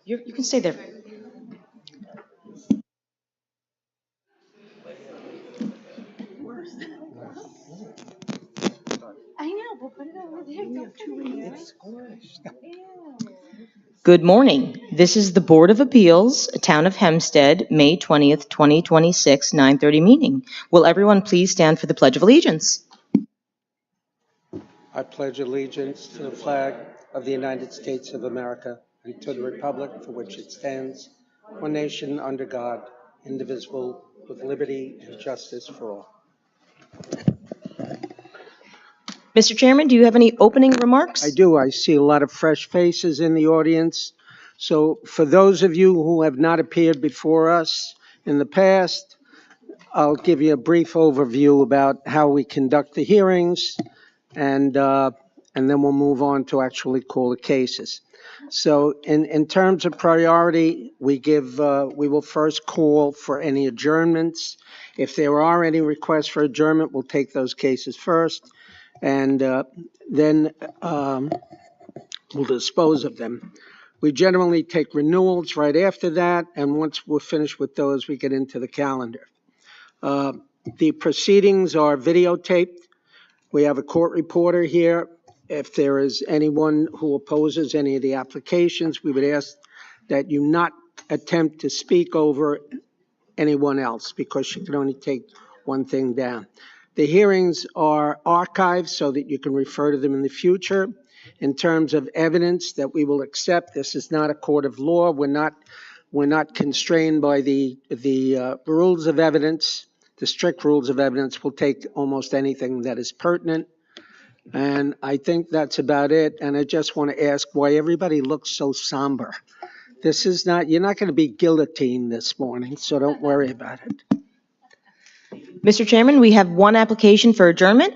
You can stay there. I know, we'll put it over there. Good morning. This is the Board of Appeals, Town of Hempstead, May 20th, 2026, 9:30 meeting. Will everyone please stand for the Pledge of Allegiance? I pledge allegiance to the flag of the United States of America and to the republic for which it stands, one nation under God, indivisible, with liberty and justice for all. Mr. Chairman, do you have any opening remarks? I do. I see a lot of fresh faces in the audience. So for those of you who have not appeared before us in the past, I'll give you a brief overview about how we conduct the hearings, and then we'll move on to actually call the cases. So in terms of priority, we will first call for any adjournments. If there are any requests for adjournment, we'll take those cases first, and then we'll dispose of them. We generally take renewals right after that, and once we're finished with those, we get into the calendar. The proceedings are videotaped. We have a court reporter here. If there is anyone who opposes any of the applications, we would ask that you not attempt to speak over anyone else, because you can only take one thing down. The hearings are archived so that you can refer to them in the future. In terms of evidence that we will accept, this is not a court of law. We're not constrained by the rules of evidence. The strict rules of evidence will take almost anything that is pertinent. And I think that's about it. And I just want to ask why everybody looks so somber. This is not, you're not going to be guillotined this morning, so don't worry about it. Mr. Chairman, we have one application for adjournment.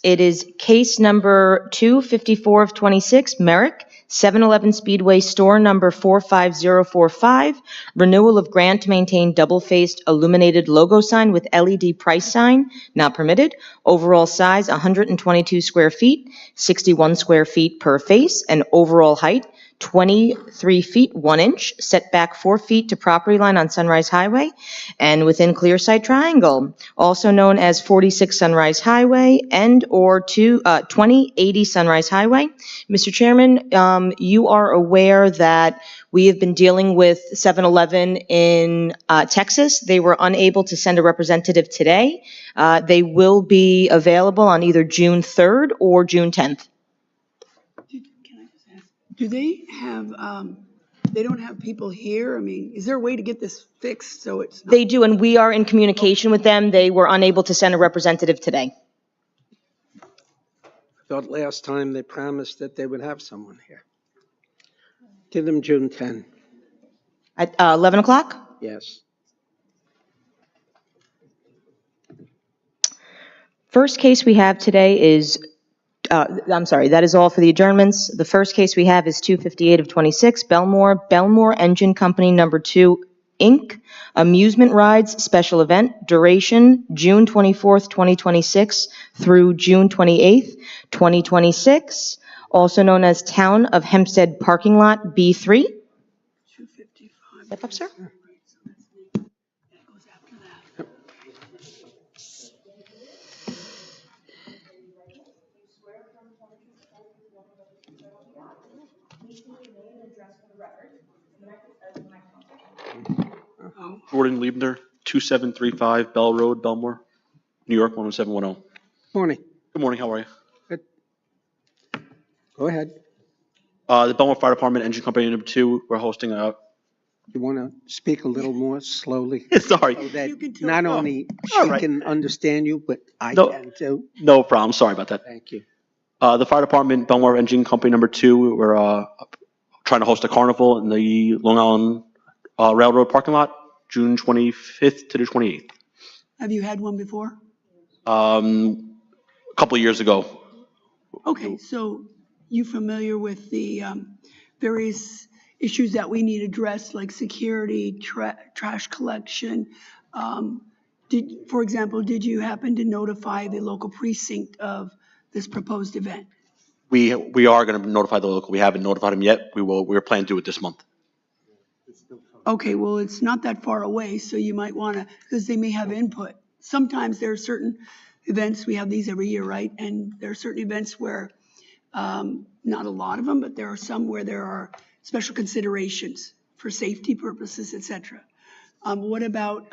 It is case number 254 of 26, Merrick, 711 Speedway Store number 45045, renewal of grant to maintain double-faced illuminated logo sign with LED price sign, not permitted. Overall size, 122 square feet, 61 square feet per face, and overall height, 23 feet 1 inch, setback 4 feet to property line on Sunrise Highway, and within clear sight triangle, also known as 46 Sunrise Highway and or 2080 Sunrise Highway. Mr. Chairman, you are aware that we have been dealing with 7-Eleven in Texas. They were unable to send a representative today. They will be available on either June 3rd or June 10th. Do they have, they don't have people here? I mean, is there a way to get this fixed so it's not? They do, and we are in communication with them. They were unable to send a representative today. I thought last time they promised that they would have someone here. Give them June 10. At 11 o'clock? Yes. First case we have today is, that is all for the adjournments. The first case we have is 258 of 26, Belmore Engine Company Number 2, Inc., amusement rides special event, duration June 24th, 2026 through June 28th, 2026, also known as Town of Hempstead Parking Lot B3. 255. Step up, sir. Gordon Liebner, 2735 Bell Road, Belmore, New York, 10710. Morning. Good morning, how are you? Good. Go ahead. The Belmore Fire Department Engine Company Number 2, we're hosting a... You want to speak a little more slowly? Sorry. So that You can tell- not only she All right. can understand you, but I No. can too. No problem, sorry about that. Thank you. The Fire Department, Belmore Engine Company Number 2, we're trying to host a carnival in the Long Island Railroad parking lot, June 25th to the 28th. Have you had one before? A couple of years ago. Okay, so you familiar with the various issues that we need addressed, like security, trash collection? For example, did you happen to notify the local precinct of this proposed event? We are going to notify the local. We haven't notified them yet. We're planning to do it this month. Okay, well, it's not that far away, so you might want to, because they may have input. Sometimes there are certain events, we have these every year, right? And there are certain events where, not a lot of them, but there are some where there are special considerations for safety purposes, et cetera. What about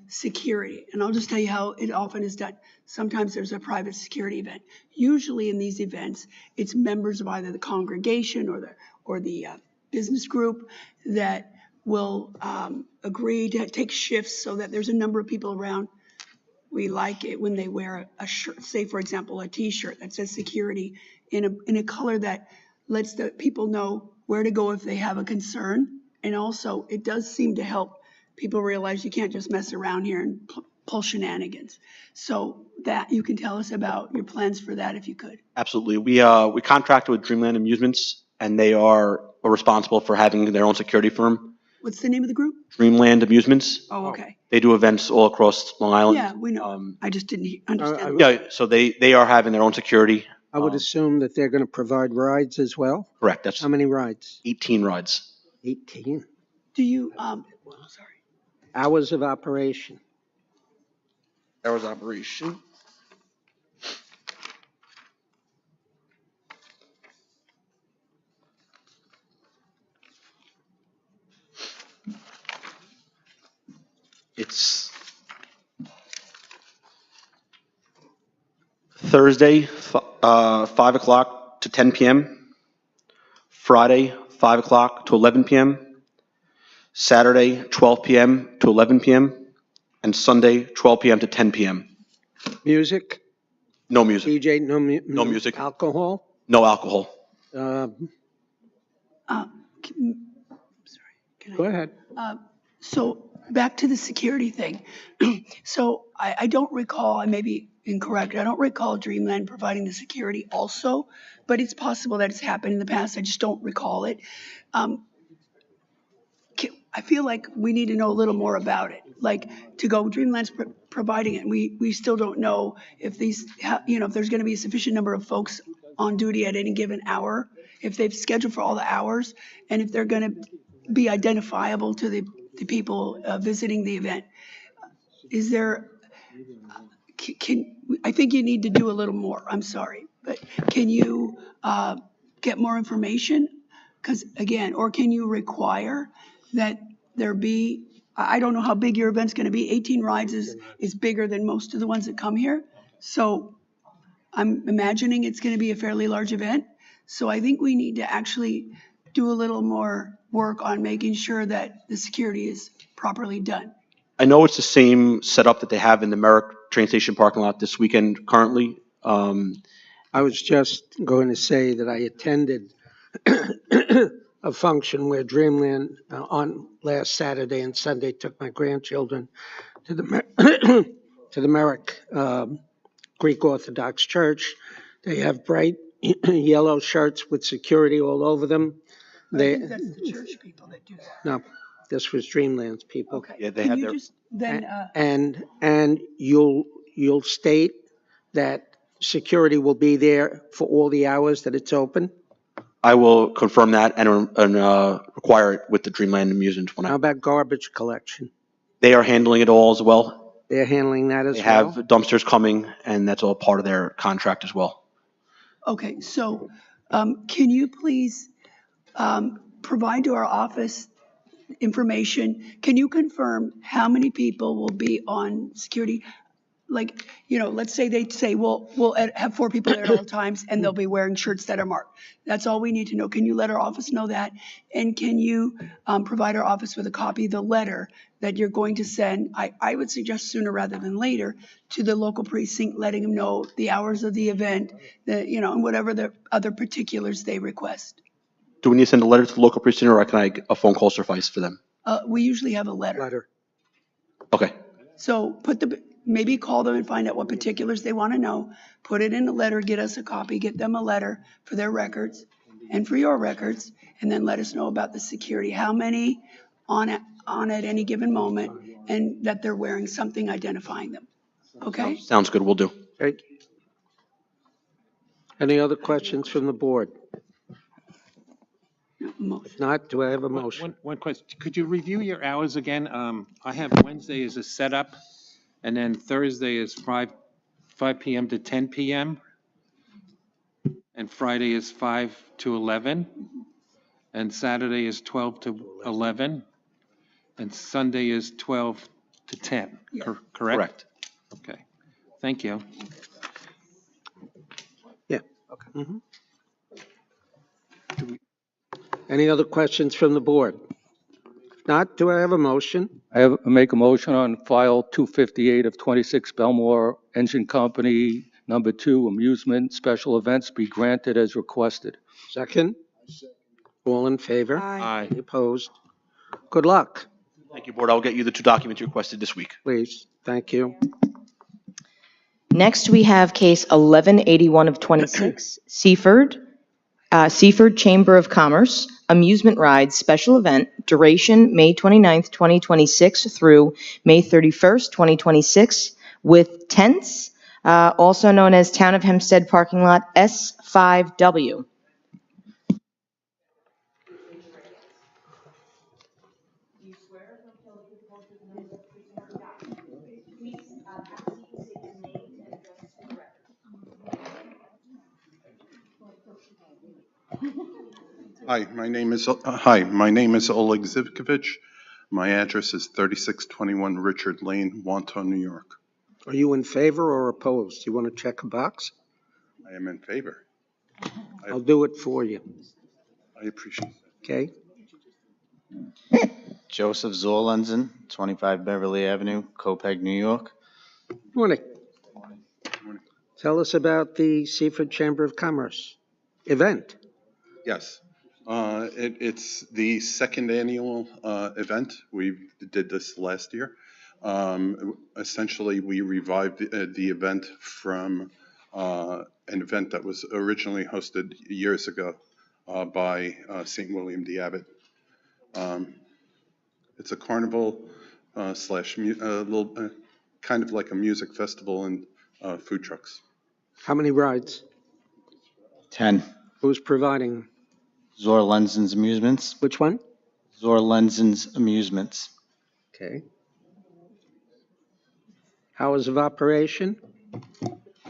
security? And I'll just tell you how it often is done. Sometimes there's a private security event. Usually in these events, it's members of either the congregation or the business group that will agree to take shifts so that there's a number of people around. We like it when they wear a shirt, say for example, a T-shirt that says security in a color that lets the people know where to go if they have a concern. And also, it does seem to help people realize you can't just mess around here and pull shenanigans. So that you can tell us about your plans for that if you could. Absolutely. We contracted with Dreamland Amusements, and they are responsible for having their own security firm. What's the name of the group? Dreamland Amusements. Oh, okay. They do events all across Long Island. Yeah, we know. I just didn't understand. Yeah, so they are having their own security. I would assume that they're going to provide rides as well? Correct. That's How many rides? 18 rides. 18. Do you, sorry. Hours of operation? Hours of operation. It's Thursday, 5 o'clock to 10 p.m. Friday, 5 o'clock to 11 p.m. Saturday, 12 p.m. to 11 p.m. And Sunday, 12 p.m. to 10 p.m. Music? No music. DJ, no No music. Alcohol? No alcohol. Go ahead. So back to the security thing. So I don't recall, I may be incorrect, I don't recall Dreamland providing the security also, but it's possible that it's happened in the past. I just don't recall it. I feel like we need to know a little more about it. Like to go, Dreamland's providing it. We still don't know if these, if there's going to be a sufficient number of folks on duty at any given hour, if they've scheduled for all the hours, and if they're going to be identifiable to the people visiting the event. Is there, I think you need to do a little more. I'm sorry, but can you get more information? Because again, or can you require that there be, I don't know how big your event's going to be. 18 rides is bigger than most of the ones that come here. So I'm imagining it's going to be a fairly large event. So I think we need to actually do a little more work on making sure that the security is properly done. I know it's the same setup that they have in the Merrick train station parking lot this weekend currently. I was just going to say that I attended a function where Dreamland on last Saturday and Sunday took my grandchildren to the to the Merrick Greek Orthodox Church. They have bright yellow shirts with security all over them. I think that's the church people that do that. No, this was Dreamland's people. Okay. Yeah, they Can have you their- just then, And you'll state that security will be there for all the hours that it's open? I will confirm that and require it with the Dreamland Amusements when How about garbage collection? they are handling it all as well. They're handling that as They well? have dumpsters coming, and that's all part of their contract as well. okay, so can you please provide to our office information? Can you confirm how many people will be on security? Like, let's say they say, well, we'll have 4 people there at all times and they'll be wearing shirts that are marked. That's all we need to know. Can you let our office know that? And can you provide our office with a copy of the letter that you're going to send, I would suggest sooner rather than later, to the local precinct, letting them know the hours of the event, and whatever the other particulars they request. Do we need to send a letter to the local precinct, or can a phone call suffice for them? We usually have a letter. Letter. Okay. So maybe call them and find out what particulars they want to know, put it in a letter, get us a copy, get them a letter for their records and for your records, and then let us know about the security, how many on at any given moment, and that they're wearing something identifying them. Okay? Sounds good. We'll do. Okay. Any other questions from the board? If not, do I have a motion? One question. Could you review your hours again? I have Wednesday as a setup, and then Thursday is 5 PM to 10 PM, and Friday is 5 to 11, and Saturday is 12 to 11, and Sunday is 12 to 10, correct? Correct. Okay. Thank you. Yeah. Mhm. Any other questions from the board? If not, do I have a motion? Make a motion on file 258 of 26 Belmore Engine Company, number 2, amusement special events be granted as requested. Second? All in favor? Aye. Any opposed? Good luck, Thank you, Board. I'll get you the 2 documents you requested this week. please. Thank you. Next, we have case 1181 of 26, Seaford Chamber of Commerce, amusement rides, special event, duration May 29th, 2026 through May 31st, 2026, with tents, also known as Town of Hempstead Parking Lot S5W. Hi, my name is Oleg Zivkovich. My address is 3621 Richard Lane, Wantagh, New York. Are you in favor or opposed? You want to check a box? I am in favor. I'll do it for you, I appreciate that. okay? Joseph Zorlensen, 25 Beverly Avenue, Copeg, New York. Morning. Tell us about the Seaford Chamber of Commerce event. Yes, it's the second annual event. We did this last year. Essentially, we revived the event from an event that was originally hosted years ago by St. William the Abbot. It's a carnival slash little kind of like a music festival and food trucks. How many rides? 10. Who's providing? Zorlensen's Amusements. Which one? Zorlensen's Amusements. Okay. Hours of operation?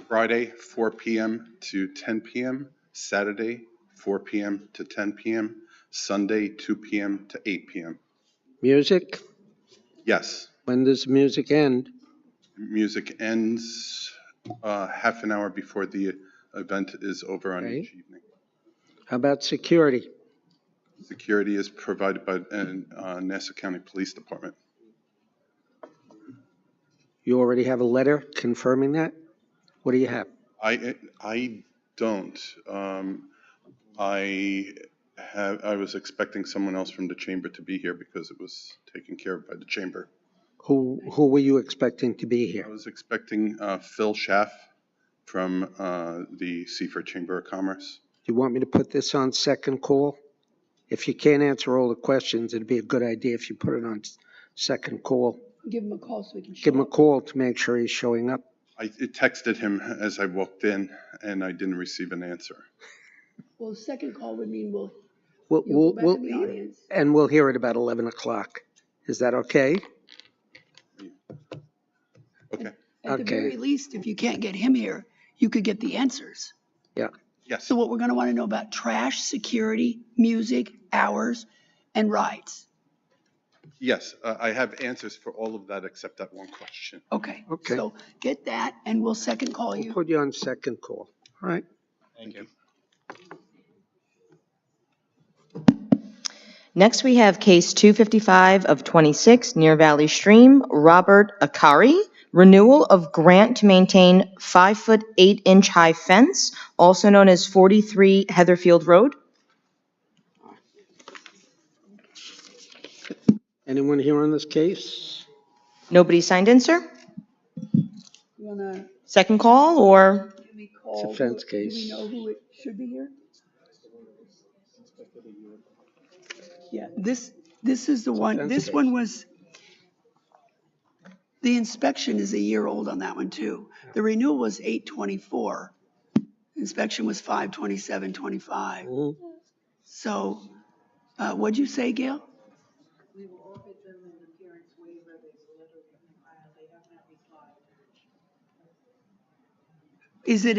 Friday, 4 p.m. to 10 p.m. Saturday, 4 p.m. to 10 p.m. Sunday, 2 p.m. to 8 p.m. Music? Yes, When does music end? music ends half an hour before the event is over on Okay. each evening. How about security? Security is provided by Nassau County Police Department. You already have a letter confirming that? What do you have? I don't. I was expecting someone else from the chamber to be here because it was taken care of by the chamber. Who were you expecting to be I here? was expecting Phil Schaff from the Seaford Chamber of Commerce. Do you want me to put this on second call? If you can't answer all the questions, it'd be a good idea if you put it on second call. Give him a call so we can show Give him a up. call to make sure he's showing up. I texted him as I walked in, and I didn't receive an answer. Well, the second call would mean We'll, you'll go we'll, back in the audience. and we'll hear it about 11 o'clock. Is that okay? Okay. At the Okay. very least, if you can't get him here, you could get the answers. Yeah. Yes. So what we're gonna wanna know about trash, security, music, hours, and rides. Yes, I have answers for all of that except that one question. Okay. Okay. So get that and we'll second call We'll you. put you on second call. All right. Thank you. Next, we have case 255 of 26, Near Valley Stream, Robert Akari, renewal of grant to maintain 5-foot 8-inch high fence, also known as 43 Heatherfield Road. Anyone here on this case? Nobody signed in, sir? You wanna Second call, or? give me a call? It's a fence Do we case. know who it should be here? Yeah, this is the one, fence this case. one was, the inspection is a year old on that one too. The renewal was 8/24. Inspection was 5/27/25. Mhm. So What'd you say, Gail? Is it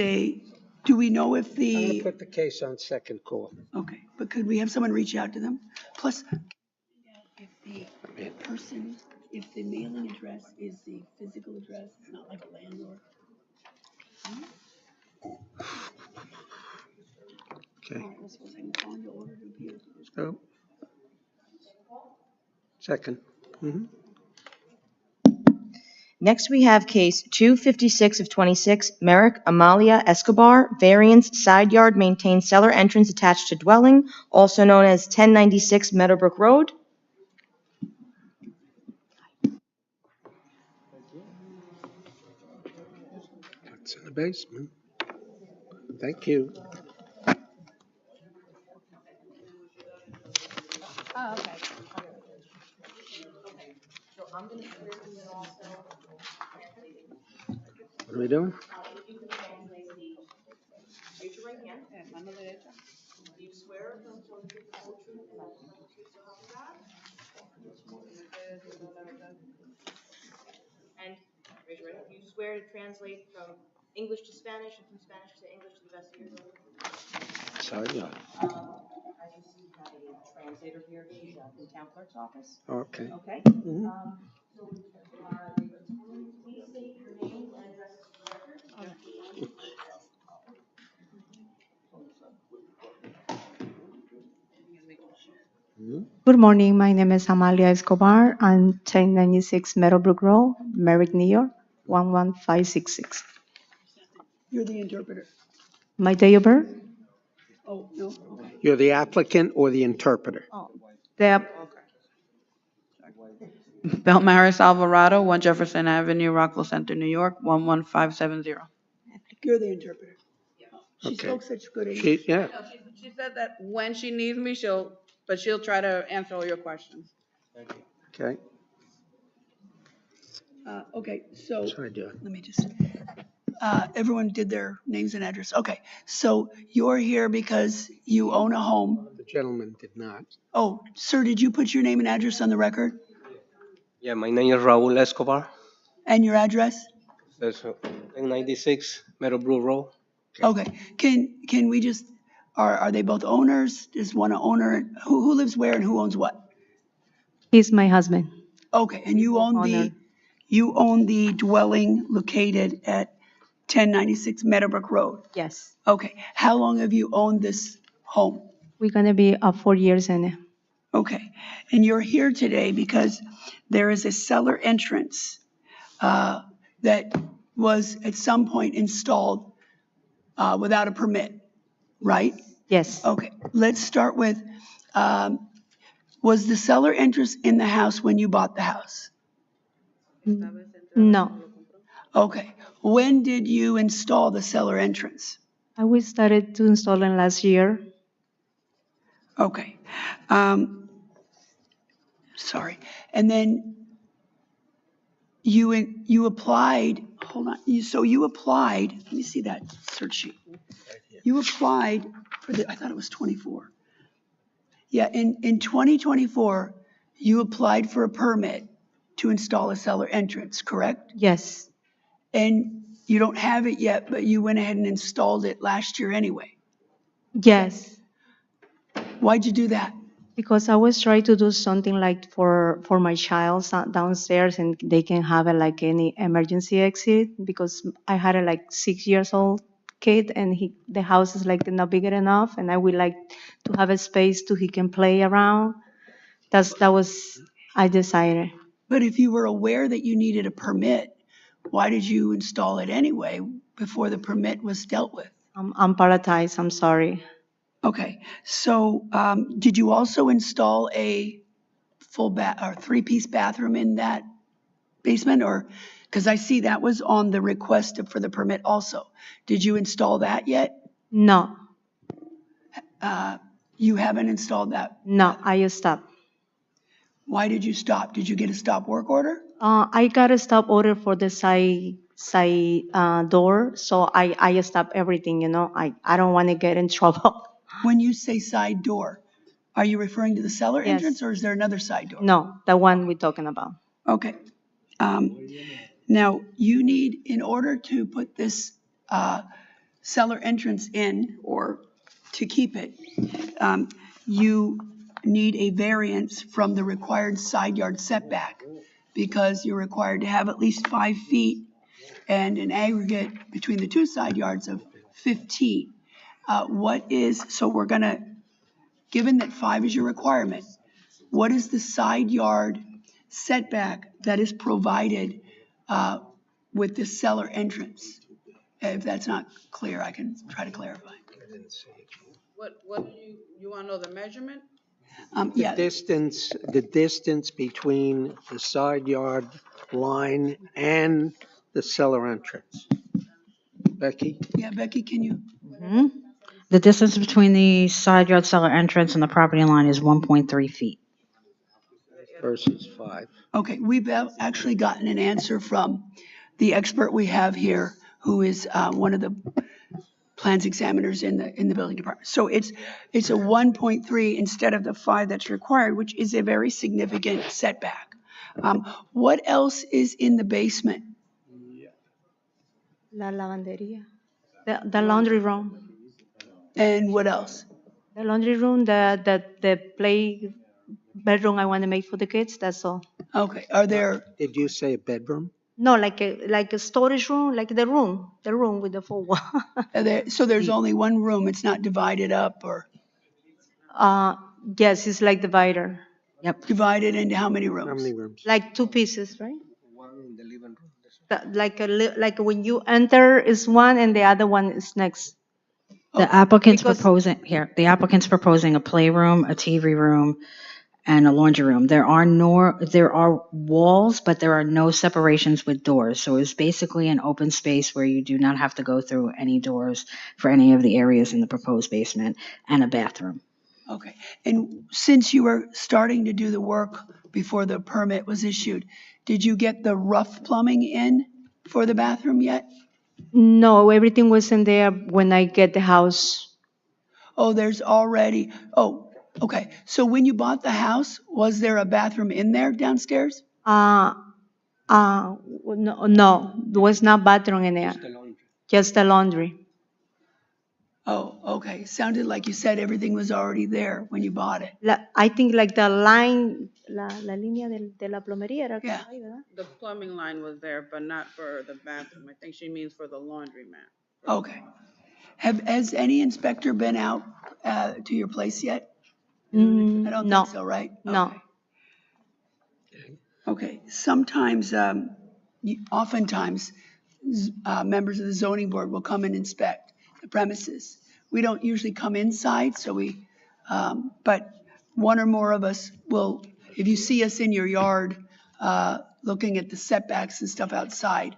do we know if I'm going to the, put the case on second call. okay, but could we have someone reach out to them? Plus, if the person, if the mailing address is the physical address, it's not like a landlord. Okay. All right, well, suppose I can call into order to appear. So, second. Mhm. Next, we have case 256 of 26, Merrick Amalia Escobar, variance, side yard, maintained cellar entrance attached to dwelling, also known as 1096 Meadowbrook Road. It's in the basement. Thank you. What are we doing? Raise your right hand. Do you swear to tell the truth, the whole truth, and nothing but the truth, so help you God? And raise your right hand. Do you swear to translate from English to Spanish and from Spanish to English to the best of your ability? Sorry, yeah. As you see, we have a translator here. She's in town clerk's office. Okay. Okay? Mhm. So, please state your name and address for the record. Mhm. Good morning. My name is Amalia Escobar. I'm 1096 Meadowbrook Road, Merrick, New York, 11566. You're the interpreter. My date of birth? Oh, no, okay. You're the applicant or the interpreter? The Belmaris Alvarado, 1 Jefferson Avenue, Rockville Center, New York, 11570. You're the interpreter. She Okay. spoke such good English. Yeah. No, she said that when she needs me, she'll try to answer all your questions. Okay. Okay, so, Sorry, Joe. let me just, everyone did their names and address. Okay, so you're here because you own a home. The gentleman did not. Oh, sir, did you put your name and address on the record? Yeah, my name is Raul Escobar. And your address? That's 1096 Meadowbrook Road. Okay, can we just, are they both owners? Is one an owner? Who lives where and who owns what? He's my husband. Okay, and you own Owner. you own the dwelling located at 1096 Meadowbrook Road? Yes. Okay, how long have you owned this home? We're going to be 4 years in it. Okay, and you're here today because there is a cellar entrance that was at some point installed without a permit, right? Yes. Okay, let's start with, was the cellar entrance in the house when you bought the house? No. Okay, when did you install the cellar entrance? We started to install it last year. Okay. Sorry. And then you applied, hold on, you applied, let me see that search sheet. You applied for I thought it was 24. Yeah, in 2024, you applied for a permit to install a cellar entrance, correct? Yes. And you don't have it yet, but you went ahead and installed it last year anyway. Yes. Why'd you do that? Because I was trying to do something like for my child downstairs, and they can have like any emergency exit, because I had a like 6 years old kid, and the house is like not big enough, and I would like to have a space to he can play around. That was I decided. But if you were aware that you needed a permit, why did you install it anyway before the permit was dealt with? I'm paralyzed. I'm sorry. Okay, so did you also install a full or three-piece bathroom in that basement, or, because I see that was on the request for the permit also. Did you install that yet? No. You haven't installed that? No, I stopped. Why did you stop? Did you get a stop work order? I got a stop order for the side door, so I stopped everything. I don't want to get in trouble. When you say side door, Are you referring to the cellar Yes. entrance, or is there another side door? No, the one we're talking about. Okay. Now, you need, in order to put this cellar entrance in, or to keep it, you need a variance from the required side yard setback, because you're required to have at least 5 feet and an aggregate between the two side yards of 15. So we're gonna, given that 5 is your requirement, what is the side yard setback that is provided with this cellar entrance? If that's not clear, I can try to clarify. What you want to know the measurement? Yeah, The distance between the side yard line and the cellar entrance. Becky? yeah, Becky, can you? Mhm. The distance between the side yard cellar entrance and the property line is 1.3 feet. Versus 5. Okay, we've actually gotten an answer from the expert we have here, who is one of the plans examiners in the building department. So it's a 1.3 instead of the 5 that's required, which is a very significant setback. What else is in the basement? La lavandería. The laundry room. And what else? The laundry room, the play bedroom I want to make for the kids, that's all. Okay, are there, Did you say a bedroom? No, like a storage room, like the room with the full wall. so there's only one room, it's not divided up or Yes, it's like divider, Yep. divided into how many How rooms? many rooms? like 2 pieces, right? One in the living room. Like when you enter is one and the other one is next. The applicant's Because- the applicant's proposing a playroom, a TV room, and a laundry room. There are walls, but there are no separations with doors. So it's basically an open space where you do not have to go through any doors for any of the areas in the proposed basement, and a bathroom. Okay, and since you were starting to do the work before the permit was issued, did you get the rough plumbing in for the bathroom yet? No, everything was in there when I get the house. Oh, there's already, okay. So when you bought the house, was there a bathroom in there downstairs? No, there was not bathroom in there, just the laundry. Oh, okay. Sounded like you said everything was already there when you bought it. I think like the line, la línea de la plomería era Yeah. ahí, ¿verdad? The plumbing line was there, but not for the bathroom. I think she means for the laundromat. Okay. Has any inspector been out to your place yet? I don't No, think so, right? no. Okay, sometimes, oftentimes, members of the zoning board will come and inspect the premises. We don't usually come inside, so but one or more of us will, if you see us in your yard, looking at the setbacks and stuff outside,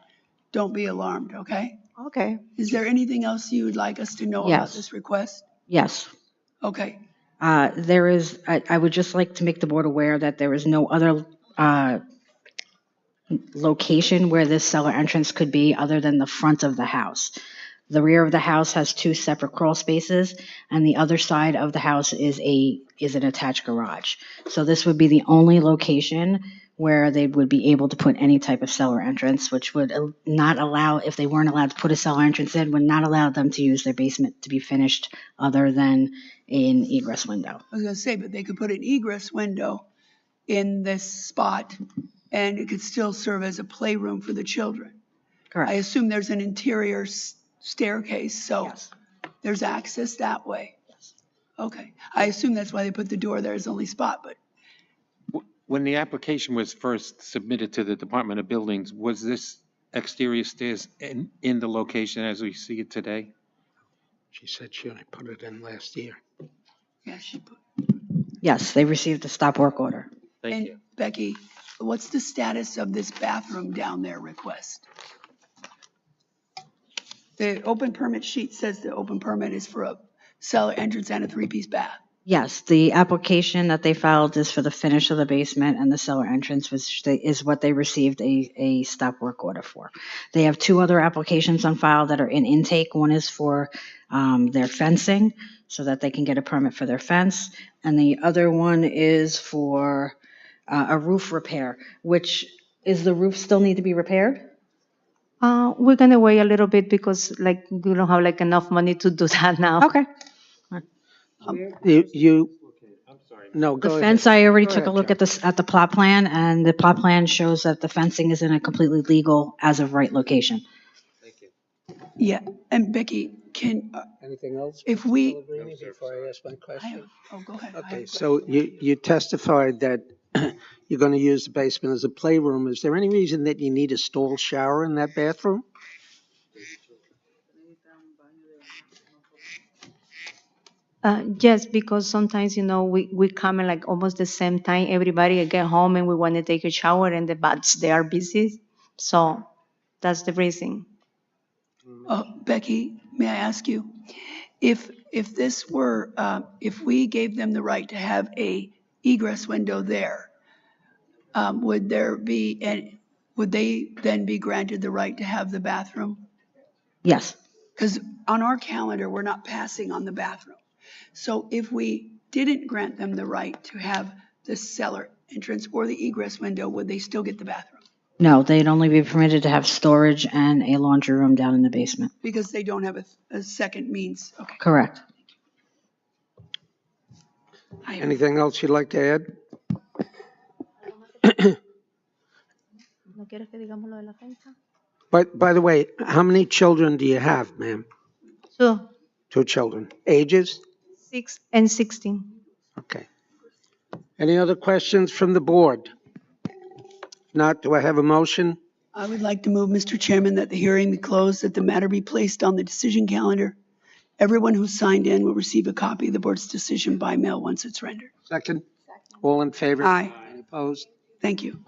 don't be alarmed, okay? Okay. Is there anything else you would like us to know about Yes. this request? Yes. Okay, I would just like to make the board aware that there is no other location where this cellar entrance could be other than the front of the house. The rear of the house has 2 separate crawl spaces, and the other side of the house is an attached garage. So this would be the only location where they would be able to put any type of cellar entrance, which would not allow, if they weren't allowed to put a cellar entrance in, would not allow them to use their basement to be finished other than an egress window. I was gonna say, but they could put an egress window in this spot, and it could still serve as a playroom for the children. Correct. I assume there's an interior staircase, so Yes. there's access that way. Okay, I assume that's why they put the door there as the only spot, but When the application was first submitted to the Department of Buildings, was this exterior stairs in the location as we see it today? She said she only put it in last year. yeah, she put. Yes, they received a stop work order. Thank And you. Becky, what's the status of this bathroom down there request? The open permit sheet says the open permit is for a cellar entrance and a 3-piece bath. Yes, the application that they filed is for the finish of the basement and the cellar entrance, which is what they received a stop work order for. They have 2 other applications on file that are in intake. One is for their fencing, so that they can get a permit for their fence. And the other one is for a roof repair, which, is the roof still need to be repaired? We're gonna wait a little bit because like we don't have like enough money to do that now. Okay. You, no, The go ahead. fence, I already Go took a ahead, look Joe. at this, at the plot plan, and the plot plan shows that the fencing is in a completely legal as of right location. Yeah, and Becky, Anything else? if Mr. we- Pellegrini, before I ask my question? go ahead. I have Okay, a so you testified that you're going to use the basement as a playroom. Is there any reason that you need a stall shower in that bathroom? Yes, because sometimes, we come in like almost the same time. Everybody get home and we want to take a shower and the baths, they are busy. So that's the reason. Becky, may I ask you, if this were, if we gave them the right to have a egress window there, would they then be granted the right to have the bathroom? Yes. Because on our calendar, we're not passing on the bathroom. So if we didn't grant them the right to have the cellar entrance or the egress window, would they still get the bathroom? No, they'd only be permitted to have storage and a laundry room down in the basement. Because they don't have a second means. Okay. Correct. Anything else you'd like to add? But by the way, how many children do you have, ma'am? So 2 children. Ages? 6 and 16. Okay. Any other questions from the board? If not, do I have a motion? I would like to move, Mr. Chairman, that the hearing be closed, that the matter be placed on the decision calendar. Everyone who signed in will receive a copy of the board's decision by mail once it's rendered. Second? All in favor? Aye. Any opposed? Thank you.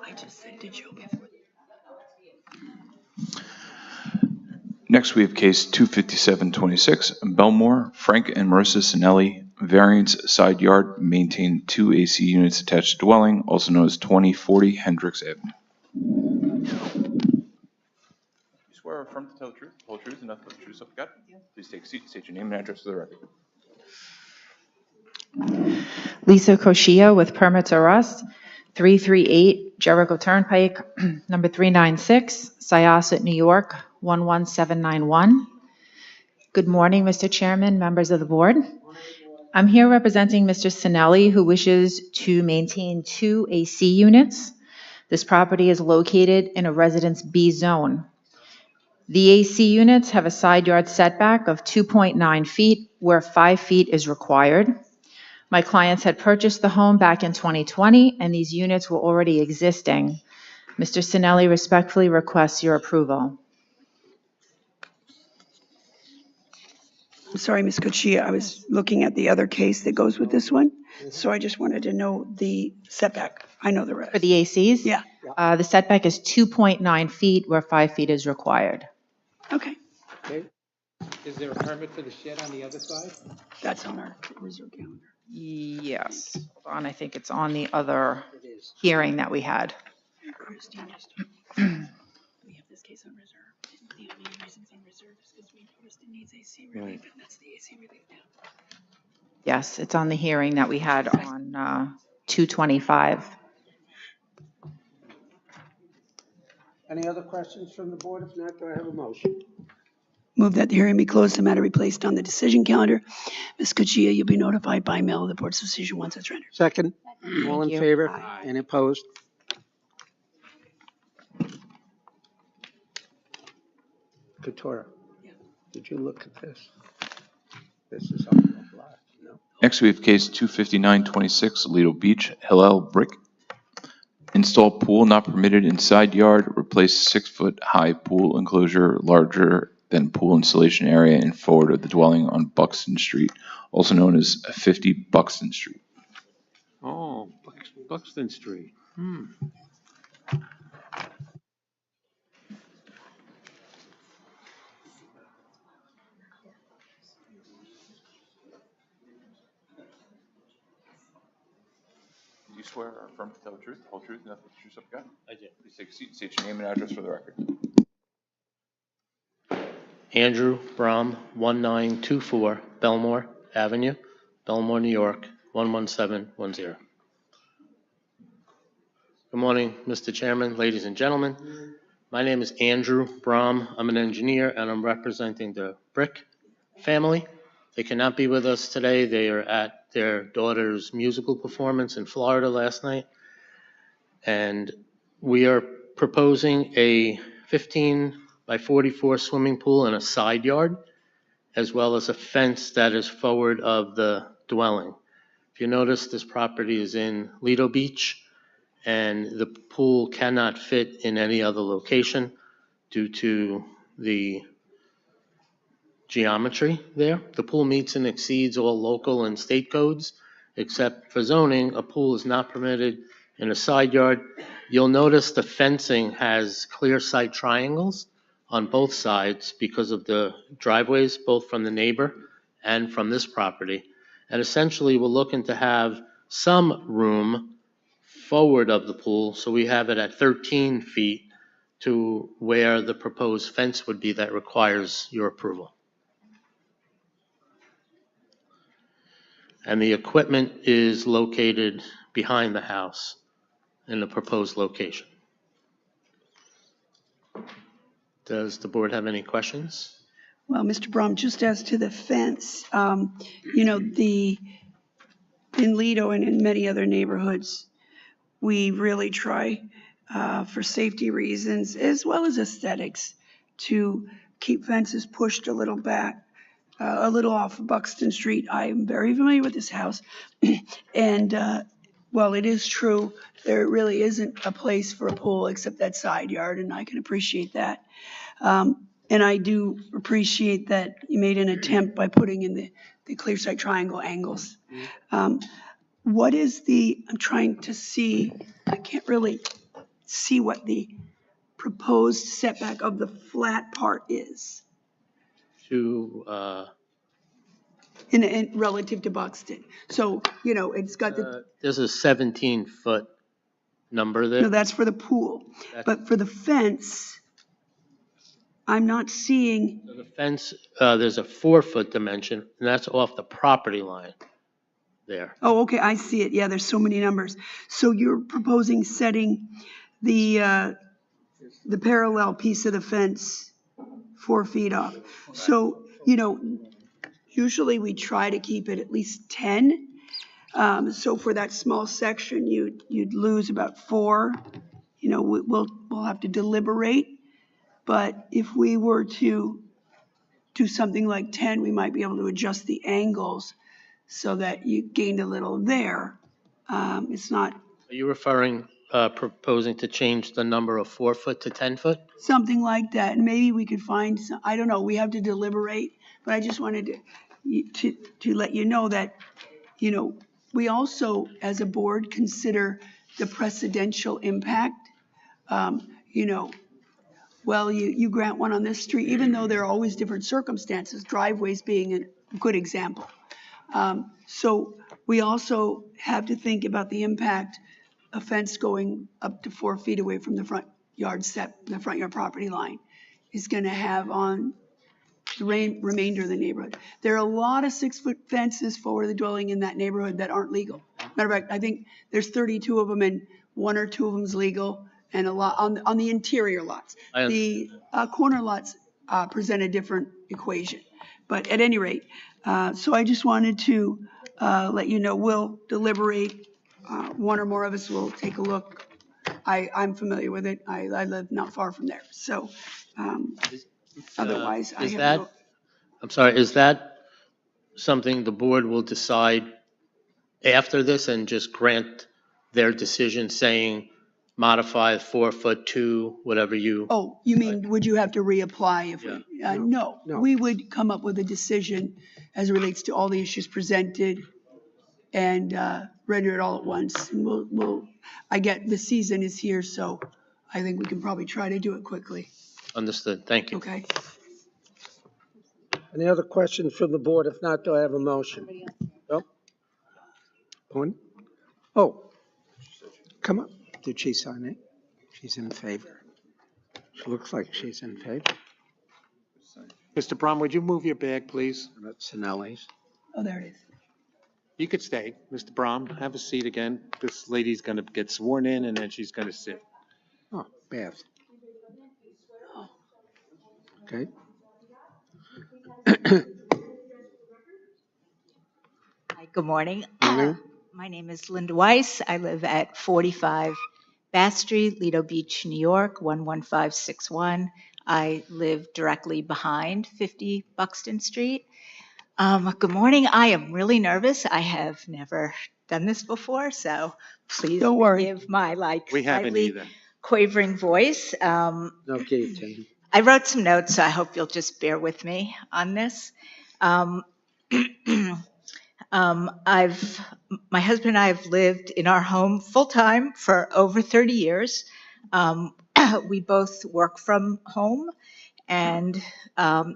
I just said to Joe before. Next, we have case 25726, Belmore, Frank and Marissa Sinelli, variance side yard, maintain 2 AC units attached to dwelling, also known as 2040 Hendricks Avenue. You swear or affirm to tell the truth, the whole truth, and nothing but the truth, so help you God? Please take a seat, state your name and address for the record. Lisa Koshia with Permits Arrest, 338 Jericho Turnpike, number 396, Syosset, New York, 11791. Good morning, Mr. Chairman, members of the board. I'm here representing Mr. Sinelli, who wishes to maintain 2 AC units. This property is located in a Residence B zone. The AC units have a side yard setback of 2.9 feet, where 5 feet is required. My clients had purchased the home back in 2020, and these units were already existing. Mr. Sinelli respectfully requests your approval. I'm sorry, Ms. Kochia, I was looking at the other case that goes with this one. So I just wanted to know the setback. I know the rest. For the ACs? Yeah. The setback is 2.9 feet, where 5 feet is required. Okay, Is there a permit for the shed on the other side? that's on our reserve calendar. Yes. Hold on, I think it's on the other hearing that we had. Christine just, we have this case on reserve. The only reason it's on reserve is because we noticed it needs AC relief, and that's the AC relief now. Yes, it's on the hearing that we had on 225. Any other questions from the board? If not, do I have a motion? Move that the hearing be closed, the matter be placed on the decision calendar. Ms. Kochia, you'll be notified by mail of the board's decision once it's rendered. Second? All in you. favor? Aye. Any opposed? Katora, did you look at this? This is on the block, no? Next, we have case 25926, Lido Beach, Hillel Brick. Install pool not permitted in side yard, replace 6-foot-high pool enclosure larger than pool installation area in forward of the dwelling on Buxton Street, also known as 50 Buxton Street. Oh, Buxton Street. you swear or affirm to tell the truth, the whole truth, and nothing but the truth, so help you God? I do. Please take a seat, state your name and address for the record. Andrew Brom, 1924 Belmore Avenue, Belmore, New York, 11710. Good morning, Mr. Chairman, ladies and gentlemen. My name is Andrew Brom. I'm an engineer, and I'm representing the Brick family. They cannot be with us today. They are at their daughter's musical performance in Florida last night. And we are proposing a 15 by 44 swimming pool and a side yard, as well as a fence that is forward of the dwelling. If you notice, this property is in Lido Beach, and the pool cannot fit in any other location due to the geometry there. The pool meets and exceeds all local and state codes, except for zoning, a pool is not permitted in a side yard. You'll notice the fencing has clear sight triangles on both sides because of the driveways, both from the neighbor and from this property. And essentially, we're looking to have some room forward of the pool, so we have it at 13 feet to where the proposed fence would be that requires your approval. And the equipment is located behind the house in the proposed location. Does the board have any questions? Well, Mr. Brom, just as to the fence, in Lido and in many other neighborhoods, we really try for safety reasons as well as aesthetics to keep fences pushed a little back, a little off of Buxton Street. I am very familiar with this house. And while it is true, there really isn't a place for a pool except that side yard, and I can appreciate that. And I do appreciate that you made an attempt by putting in the clear sight triangle angles. What is I'm trying to see, I can't really see what the proposed setback of the flat part is To, in relative to Buxton. So, it's got there's a 17-foot number there. no, that's for the pool. But for the fence, I'm not seeing, So the fence, there's a 4-foot dimension, and that's off the property line there. oh, okay, I see it. Yeah, there's so many numbers. So you're proposing setting the parallel piece of the fence 4 feet off. So, usually we try to keep it at least 10. So for that small section, you'd lose about 4. We'll have to deliberate. But if we were to do something like 10, we might be able to adjust the angles so that you gained a little there. It's not Are you proposing to change the number of 4 foot to 10 foot? something like that. And maybe we could find some, I don't know, we have to deliberate. But I just wanted to let you know that, we also, as a board, consider the precedential impact. Well, you grant one on this street, even though there are always different circumstances, driveways being a good example. So we also have to think about the impact a fence going up to 4 feet away from the front yard property line is going to have on the remainder of the neighborhood. There are a lot of 6-foot fences forward of the dwelling in that neighborhood that aren't legal. Matter of fact, I think there's 32 of them and 1 or 2 of them is legal, and a lot on the interior lots. The corner lots present a different equation. But at any rate, so I just wanted to let you know, we'll deliberate. 1 or more of us will take a look. I'm familiar with it. I live not far from there. So otherwise, I have I'm sorry, is that something the board will decide after this and just grant their decision saying modify 4 foot to whatever you? Oh, you mean, would you have to reapply if we? No, we would come up with a decision as it relates to all the issues presented and render it all at once. And I get the season is here, so I think we can probably try to do it quickly. Understood. Thank you. Okay. Any other questions from the board? If not, do I have a motion? Nope. Point. Oh, Come on. Did she sign it? She's in favor. She looks like she's in favor. Mr. Braun, would you move your bag, please? That's Sinelli's. Oh, there it is. You could stay. Mr. Braun, have a seat again. This lady's going to get sworn in, and then she's going to sit. Oh, Bath. Okay. Hi, good morning. Morning. My name is Linda Weiss. I live at 45 Bath Street, Lido Beach, New York, 11561. I live directly behind 50 Buxton Street. Good morning. I am really nervous. I have never done this before, so please Don't worry. forgive my We haven't slightly either. quavering voice. No guillotine. I wrote some notes, so I hope you'll just bear with me on this. My husband and I have lived in our home full-time for over 30 years. We both work from home, and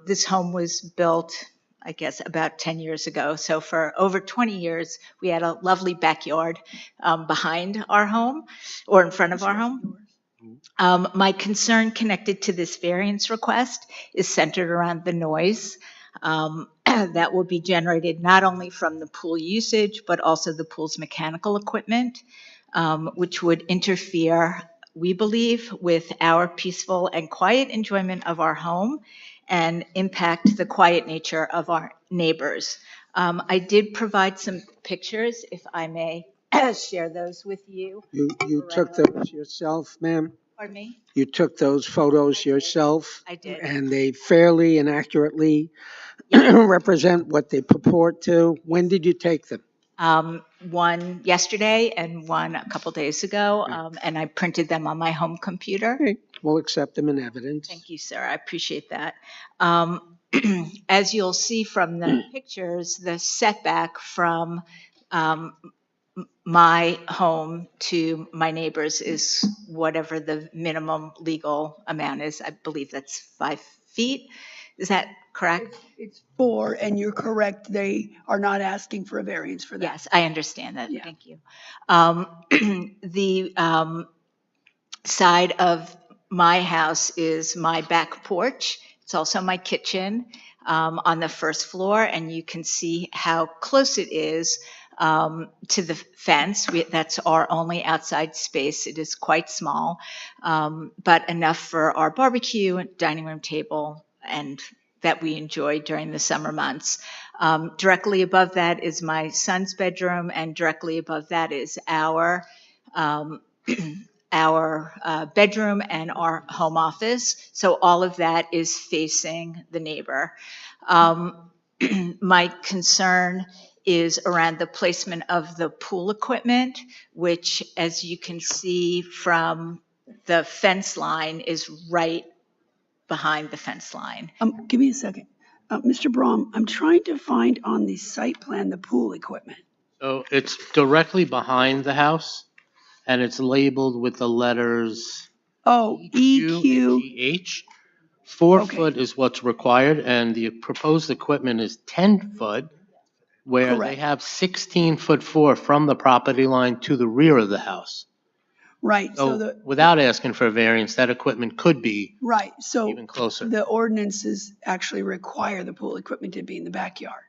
this home was built, I guess, about 10 years ago. So for over 20 years, we had a lovely backyard behind our home, or in front of our home. My concern connected to this variance request is centered around the noise that will be generated not only from the pool usage, but also the pool's mechanical equipment, which would interfere, we believe, with our peaceful and quiet enjoyment of our home and impact the quiet nature of our neighbors. I did provide some pictures, if I may share those with you. You took those yourself, ma'am? Pardon me? You took those photos yourself? I did. And they fairly and accurately represent what they purport to? When did you take them? One yesterday and one a couple days ago, and I printed them on my home computer. Okay, we'll accept them in evidence. Thank you, sir. I appreciate that. As you'll see from the pictures, the setback from my home to my neighbors is whatever the minimum legal amount is. I believe that's 5 feet. Is that correct? It's 4, and you're correct. They are not asking for a variance for that. Yes, I understand that. Yeah. Thank you. The side of my house is my back porch. It's also my kitchen on the first floor, and you can see how close it is to the fence. That's our only outside space. It is quite small, but enough for our barbecue, dining room table, and that we enjoy during the summer months. Directly above that is my son's bedroom, and directly above that is our bedroom and our home office. So all of that is facing the neighbor. My concern is around the placement of the pool equipment, which, as you can see from the fence line, is right behind the fence line. Give me a second. Mr. Braum, I'm trying to find on the site plan the pool equipment. So it's directly behind the house, and it's labeled with the letters Oh, EQ. EQH. 4 Okay. foot is what's required, and the proposed equipment is 10 foot, where they Correct. have 16 foot 4 from the property line to the rear of the house. Right. So So without asking for a variance, that equipment could be right. So even closer. the ordinances actually require the pool equipment to be in the backyard.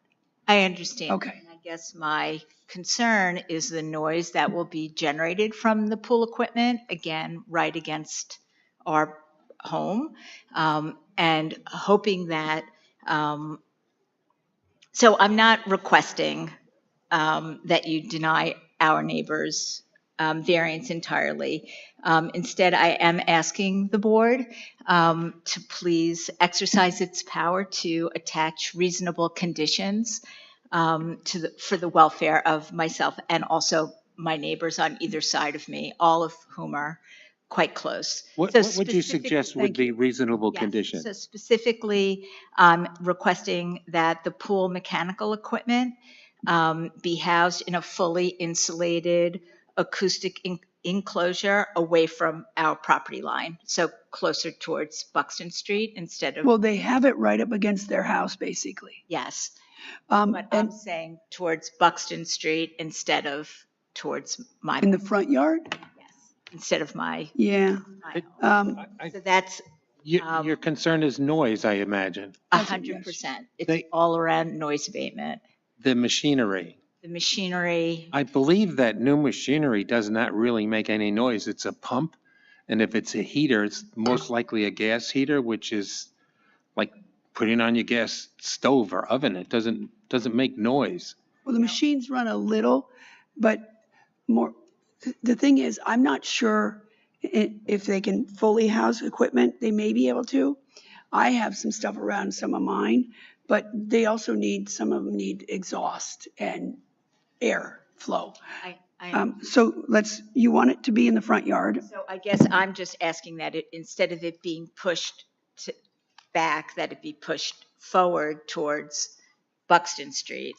I understand. Okay. And I guess my concern is the noise that will be generated from the pool equipment, again, right against our home, and hoping that, so I'm not requesting that you deny our neighbors variance entirely. Instead, I am asking the board to please exercise its power to attach reasonable conditions for the welfare of myself and also my neighbors on either side of me, all of whom are quite close. What would you suggest would be reasonable conditions? So specifically, requesting that the pool mechanical equipment be housed in a fully insulated acoustic enclosure away from our property line, so closer towards Buxton Street instead of. Well, they have it right up against their house, basically. Yes, but I'm saying towards Buxton Street instead of towards my. In the front yard? Yes. instead of my Yeah. home. So that's Your concern is noise, I imagine. 100%. It's They- all around noise abatement. The machinery. The machinery, I believe that new machinery does not really make any noise. It's a pump. And if it's a heater, it's most likely a gas heater, which is like putting on your gas stove or oven. It doesn't make noise. Well, the machines run a little, but more, the thing is, I'm not sure if they can fully house equipment. They may be able to. I have some stuff around some of mine, but they also some of them need exhaust and air flow. So you want it to be in the front yard? so I guess I'm just asking that instead of it being pushed back, that it be pushed forward towards Buxton Street.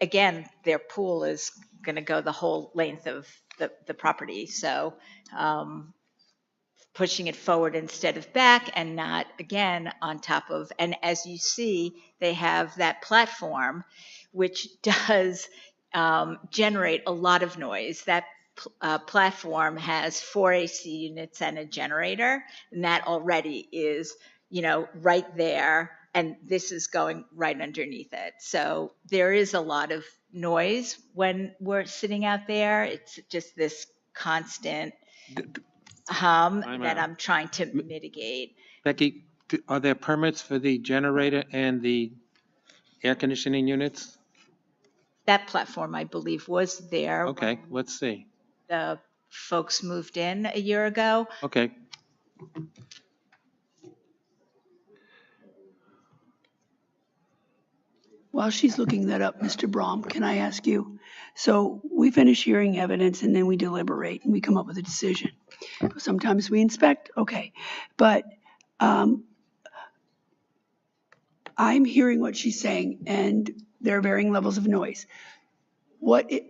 Again, their pool is going to go the whole length of the property, so pushing it forward instead of back and not, again, on top of, and as you see, they have that platform, which does generate a lot of noise. That platform has 4 AC units and a generator, and that already is, right there, and this is going right underneath it. So there is a lot of noise when we're sitting out there. It's just this constant hum that I'm trying to mitigate. Becky, are there permits for the generator and the air conditioning units? That platform, I believe, was there. Okay, let's see. The folks moved in a year ago. Okay. While she's looking that up, Mr. Brahm, can I ask you? So we finish hearing evidence and then we deliberate and we come up with a decision. Sometimes we inspect, okay. But I'm hearing what she's saying and there are varying levels of noise.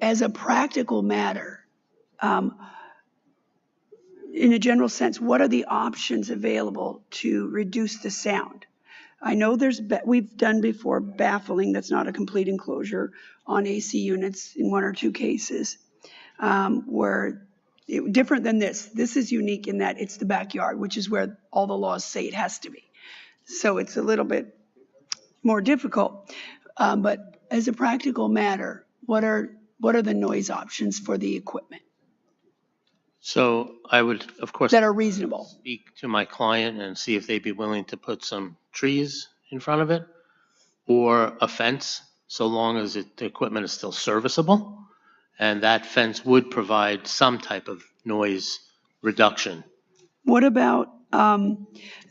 As a practical matter, in a general sense, what are the options available to reduce the sound? I know we've done before baffling, that's not a complete enclosure, on AC units in 1 or 2 cases, where different than this. This is unique in that it's the backyard, which is where all the laws say it has to be. So it's a little bit more difficult. But as a practical matter, what are the noise options for the equipment So I would, of course, that are reasonable? speak to my client and see if they'd be willing to put some trees in front of it or a fence, so long as the equipment is still serviceable. And that fence would provide some type of noise reduction. What about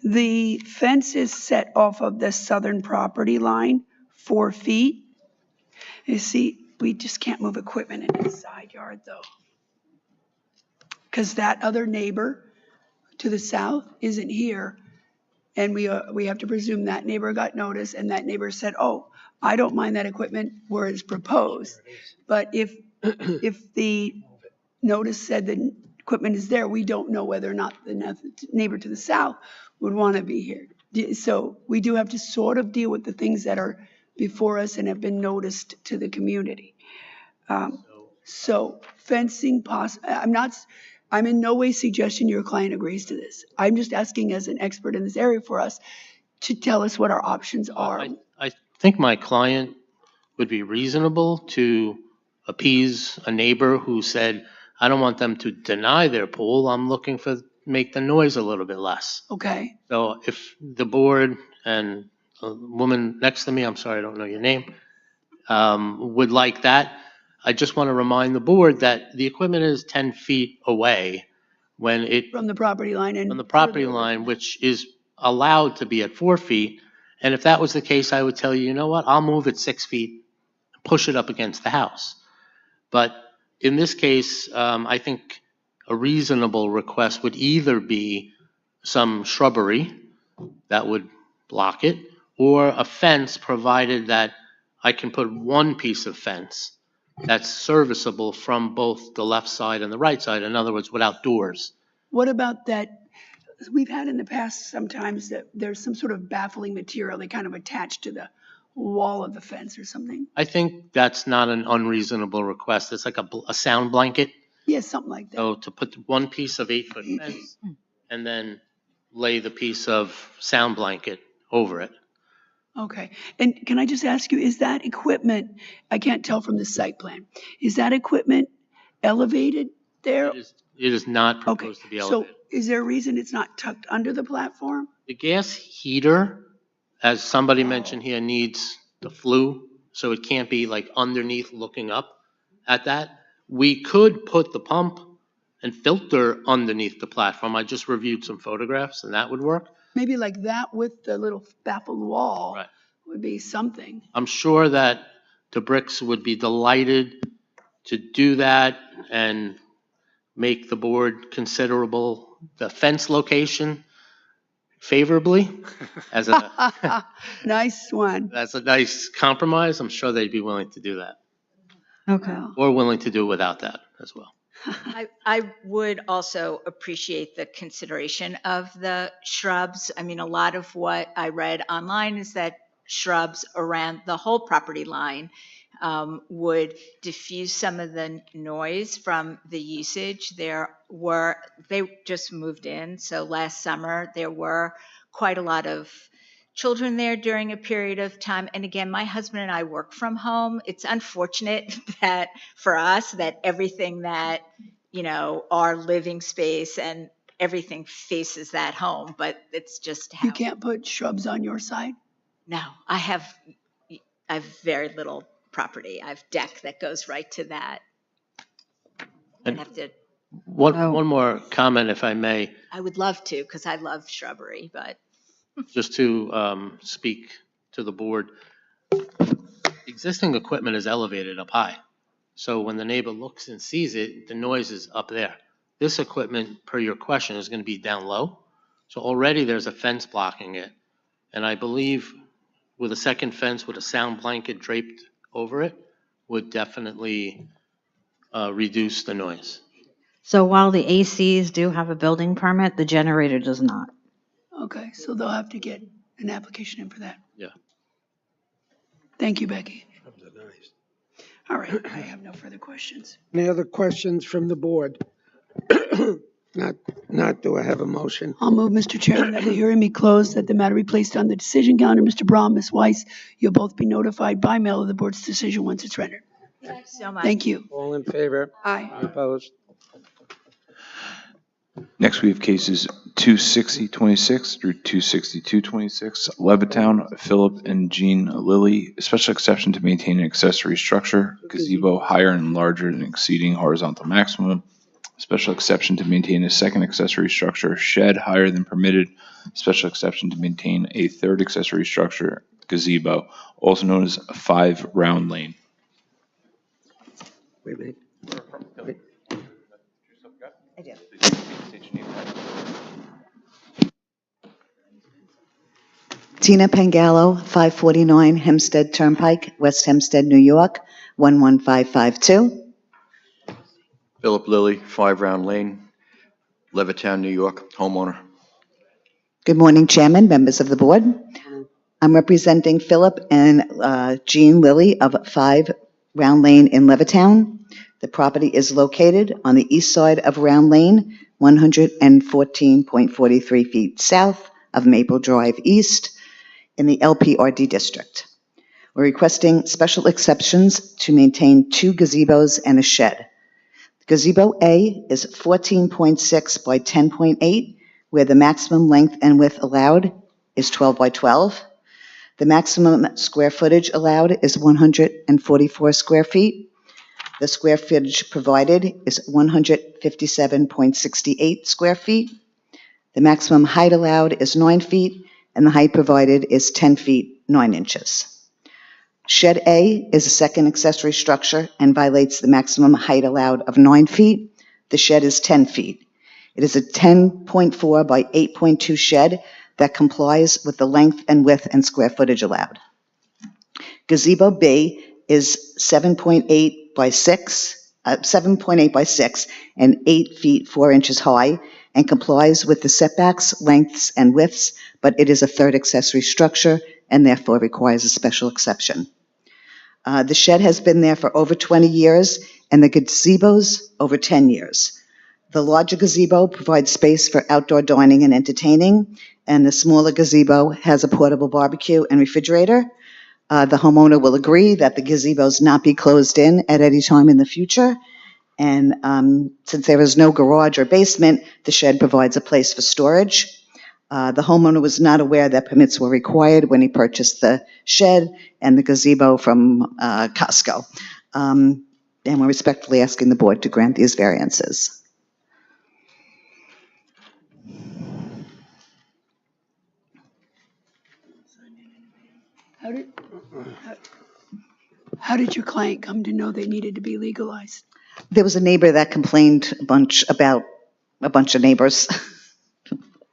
the fence is set off of the southern property line, 4 feet? You see, we just can't move equipment in the side yard though. Because that other neighbor to the south isn't here. And we have to presume that neighbor got notice and that neighbor said, oh, I don't mind that equipment where it's proposed. But if the notice said the equipment is there, we don't know whether or not the neighbor to the south would want to be here. So we do have to sort of deal with the things that are before us and have been noticed to the community. So fencing, I'm in no way suggesting your client agrees to this. I'm just asking as an expert in this area for us to tell us what our options are. I think my client would be reasonable to appease a neighbor who said, I don't want them to deny their pool. I'm looking for make the noise a little bit less. Okay. So if the board and a woman next to me, I'm sorry, I don't know your name, would like that, I just want to remind the board that the equipment is 10 feet away From the property line and from the property line, which is allowed to be at 4 feet. And if that was the case, I would tell you, you know what, I'll move it 6 feet, push it up against the house. But in this case, I think a reasonable request would either be some shrubbery that would block it, or a fence, provided that I can put one piece of fence that's serviceable from both the left side and the right side. In other words, without doors. What about that? We've had in the past sometimes that there's some sort of baffling material they kind of attach to the wall of the fence or something. I think that's not an unreasonable request. It's like a sound blanket. Yeah, something like that. So to put one piece of 8-foot fence and then lay the piece of sound blanket over it. Okay. And can I just ask you, is that equipment, I can't tell from the site plan, is that equipment elevated there? It is not Okay, proposed to be so elevated. is there a reason it's not tucked under the platform? The gas heater, as somebody mentioned here, needs the flue, so it can't be like underneath looking up at that. We could put the pump and filter underneath the platform. I just reviewed some photographs and that would work. Maybe like that with the little baffled wall Right. would be something. I'm sure that the Bricks would be delighted to do that and make the board considerable the fence location favorably as a Nice one. that's a nice compromise. I'm sure they'd be willing to do that, Okay. or willing to do without that as well. I would also appreciate the consideration of the shrubs. I mean, a lot of what I read online is that shrubs around the whole property line would diffuse some of the noise from the usage. They just moved in, so last summer there were quite a lot of children there during a period of time. And again, my husband and I work from home. It's unfortunate that for us that everything that, our living space and everything faces that home, but it's just how. You can't put shrubs on your side? No, I have very little property. I have deck that goes right to that. And I'd have to, one more comment, if I may, I would love to, because I love shrubbery, but. just to speak to the board. Existing equipment is elevated up high. So when the neighbor looks and sees it, the noise is up there. This equipment, per your question, is going to be down low. So already there's a fence blocking it. And I believe with a second fence with a sound blanket draped over it would definitely reduce the noise. So while the ACs do have a building permit, the generator does not. Okay, so they'll have to get an application in for that. Yeah. Thank you, Becky. All right, I have no further questions. Any other questions from the board? Not, do I have a motion? I'll move, Mr. Chairman, that the hearing be closed, that the matter be placed on the decision calendar. Mr. Braun, Ms. Weiss, you'll both be notified by mail of the board's decision once it's rendered. Thank you so much. Thank you. All in favor? Aye. Opposed? Next, we have cases 26026 through 26226. Levittown, Philip and Jean Lilly. Special exception to maintain an accessory structure. Gazebo higher and larger than exceeding horizontal maximum. Special exception to maintain a second accessory structure. Shed higher than permitted. Special exception to maintain a third accessory structure. Gazebo, also known as 5 Round Lane. Wait a minute. Wait. I do. Tina Pangallo, 549 Hempstead Turnpike, West Hempstead, New York, 11552. Philip Lilly, 5 Round Lane, Levittown, New York, homeowner. Good morning, Chairman, members of the board. I'm representing Philip and Jean Lilly of 5 Round Lane in Levittown. The property is located on the east side of Round Lane, 114.43 feet south of Maple Drive East in the LPRD district. We're requesting special exceptions to maintain 2 gazebos and a shed. Gazebo A is 14.6 by 10.8, where the maximum length and width allowed is 12 by 12. The maximum square footage allowed is 144 square feet. The square footage provided is 157.68 square feet. The maximum height allowed is 9 feet, and the height provided is 10 feet, 9 inches. Shed A is a second accessory structure and violates the maximum height allowed of 9 feet. The shed is 10 feet. It is a 10.4 by 8.2 shed that complies with the length and width and square footage allowed. Gazebo B is 7.8 by 6 and 8 feet 4 inches high and complies with the setbacks, lengths, and widths, but it is a third accessory structure and therefore requires a special exception. The shed has been there for over 20 years and the gazebos over 10 years. The larger gazebo provides space for outdoor dining and entertaining, and the smaller gazebo has a portable barbecue and refrigerator. The homeowner will agree that the gazebos not be closed in at any time in the future. And since there is no garage or basement, the shed provides a place for storage. The homeowner was not aware that permits were required when he purchased the shed and the gazebo from Costco. And we're respectfully asking the board to grant these variances. How did your client come to know they needed to be legalized? There was a neighbor that complained about a bunch of neighbors.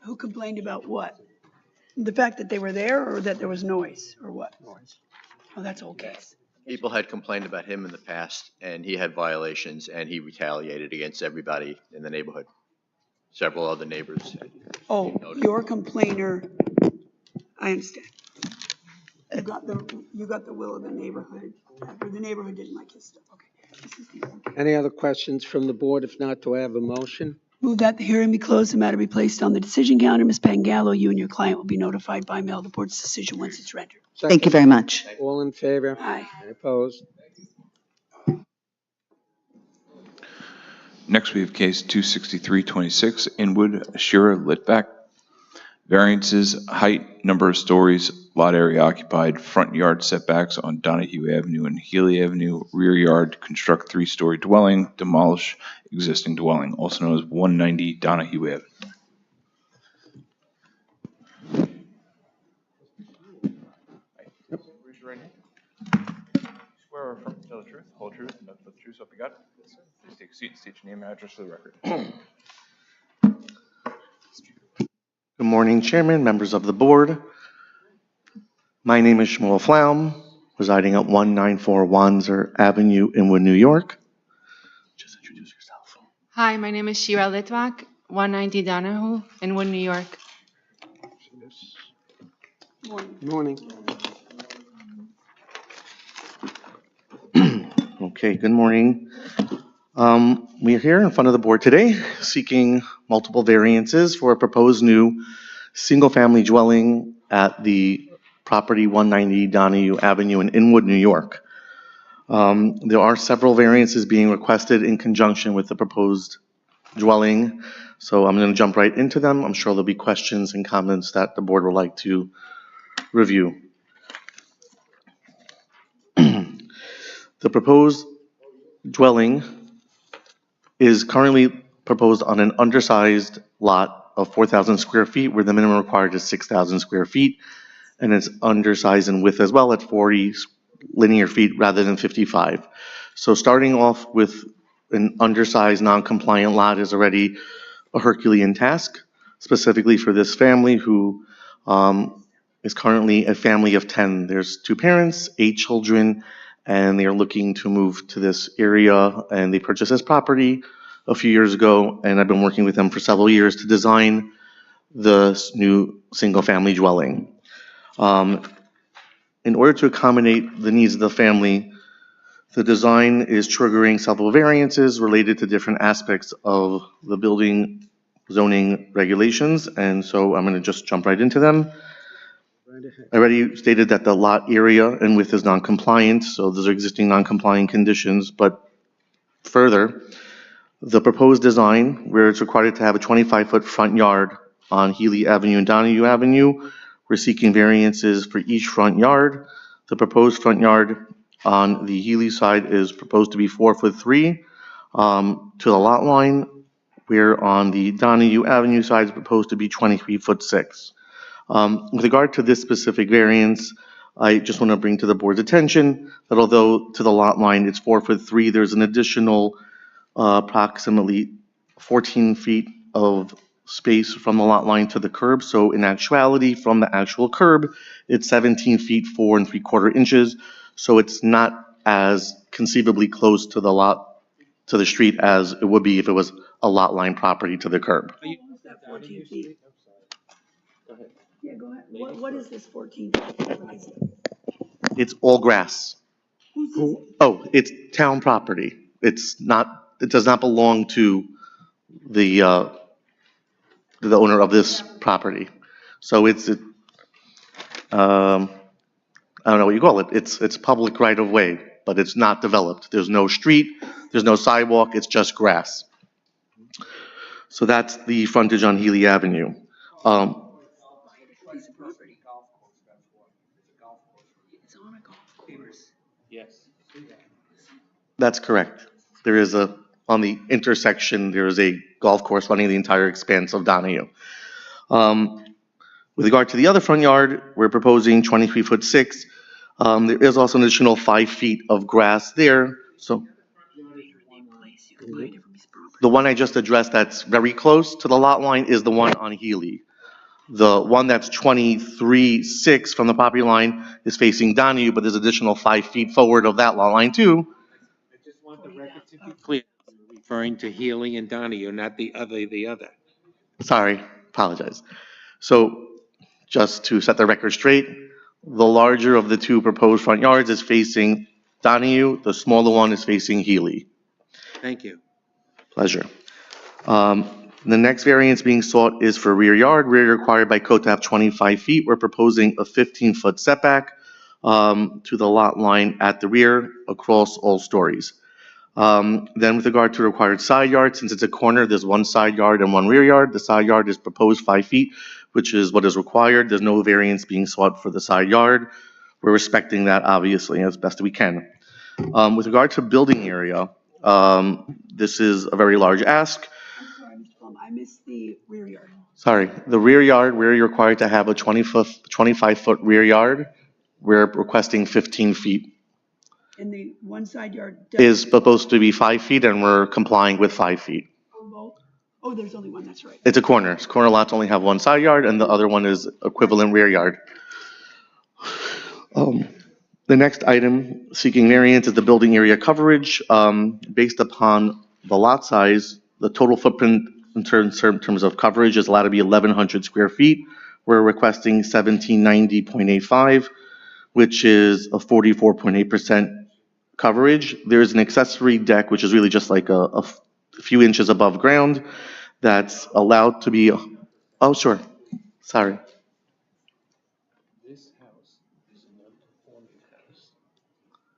Who complained about what? The fact that they were there or that there was noise or what? Noise. Oh, that's okay. People had complained about him in the past, and he had violations, and he retaliated against everybody in the neighborhood. Several other neighbors. Oh, your complainer, I understand. You got the will of the neighborhood, or the neighborhood didn't like his stuff, okay. Any other questions from the board? If not, do I have a motion? Move that the hearing be closed, the matter be placed on the decision calendar. Ms. Pangallo, you and your client will be notified by mail of the board's decision once it's rendered. Thank you very much. All in favor? Aye. Any opposed? Next, we have case 26326, Inwood, Shira Litvack. Variances, height, number of stories, lot area occupied, front yard setbacks on Donahue Avenue and Healy Avenue, rear yard, construct 3-story dwelling, demolish existing dwelling, also known as 190 Donahue Avenue. Raise your right hand. Swear or affirm to tell the truth, whole truth, and nothing but the truth, so help you God. Please take a seat and state your name and address for the record. Good morning, Chairman, members of the board. My name is Shmuel Flaum, residing at 194 Wanzer Avenue, Inwood, New York. Just introduce yourself. Hi, my name is Shira Litvack, 190 Donahue, Inwood, New York. Morning. Okay, good morning. We are here in front of the board today seeking multiple variances for a proposed new single-family dwelling at the property 190 Donahue Avenue in Inwood, New York. There are several variances being requested in conjunction with the proposed dwelling, so I'm going to jump right into them. I'm sure there'll be questions and comments that the board would like to review. The proposed dwelling is currently proposed on an undersized lot of 4,000 square feet, where the minimum required is 6,000 square feet, and it's undersized in width as well at 40 linear feet rather than 55. So starting off with an undersized, non-compliant lot is already a Herculean task, specifically for this family who is currently a family of 10. There's 2 parents, 8 children, and they're looking to move to this area, and they purchased this property a few years ago, and I've been working with them for several years to design this new single-family dwelling. In order to accommodate the needs of the family, the design is triggering several variances related to different aspects of the building zoning regulations, and so I'm going to just jump right into them. I already stated that the lot area and width is non-compliant, so those are existing non-compliant conditions, but further, the proposed design, where it's required to have a 25-foot front yard on Healy Avenue and Donahue Avenue, we're seeking variances for each front yard. The proposed front yard on the Healy side is proposed to be 4'3" to the lot line, where on the Donahue Avenue side is proposed to be 23'6". With regard to this specific variance, I just want to bring to the board's attention that although to the lot line it's 4'3", there's an additional approximately 14 feet of space from the lot line to the curb. So in actuality, from the actual curb, it's 17 feet 4 3/4 inches. So it's not as conceivably close to the street as it would be if it was a lot line property to the curb. That 14 feet. Yeah, go ahead. What is this 14 feet? What is it? It's all grass. Oh, it's town property. it does not belong to the owner of this property. So I don't know what you call it. It's public right of way, but it's not developed. There's no street, there's no sidewalk, it's just grass. So that's the frontage on Healy Avenue. Yes. That's correct. There is on the intersection, there is a golf course running the entire expanse of Donahue. With regard to the other front yard, we're proposing 23'6". There is also an additional 5 feet of grass there. So the one I just addressed that's very close to the lot line is the one on Healy. The one that's 23'6" from the property line is facing Donahue, but there's additional 5 feet forward of that lot line too. I just want the record to be clear. You're referring to Healy and Donahue, not the other. Sorry, apologize. So just to set the record straight, the larger of the two proposed front yards is facing Donahue. The smaller one is facing Healy. Thank you. Pleasure. The next variance being sought is for rear yard. Rear required by code to have 25 feet. We're proposing a 15-foot setback to the lot line at the rear across all stories. Then with regard to required side yard, since it's a corner, there's one side yard and one rear yard. The side yard is proposed 5 feet, which is what is required. There's no variance being sought for the side yard. We're respecting that, obviously, as best we can. With regard to building area, this is a very large ask. I missed the rear yard. Sorry, the rear yard, we're required to have a 25-foot rear yard. We're requesting 15 feet. And the one side yard Is supposed to be 5 feet, and we're complying with 5 feet. Oh, there's only one, that's right. It's a corner. Corner lots only have one side yard, and the other one is equivalent rear yard. The next item seeking variance is the building area coverage. Based upon the lot size, the total footprint in terms of coverage is allowed to be 1,100 square feet. We're requesting 1,790.85, which is a 44.8% coverage. There's an accessory deck, which is really just like a few inches above ground, that's allowed to be, oh, sure, sorry. This house is a non-conforming house,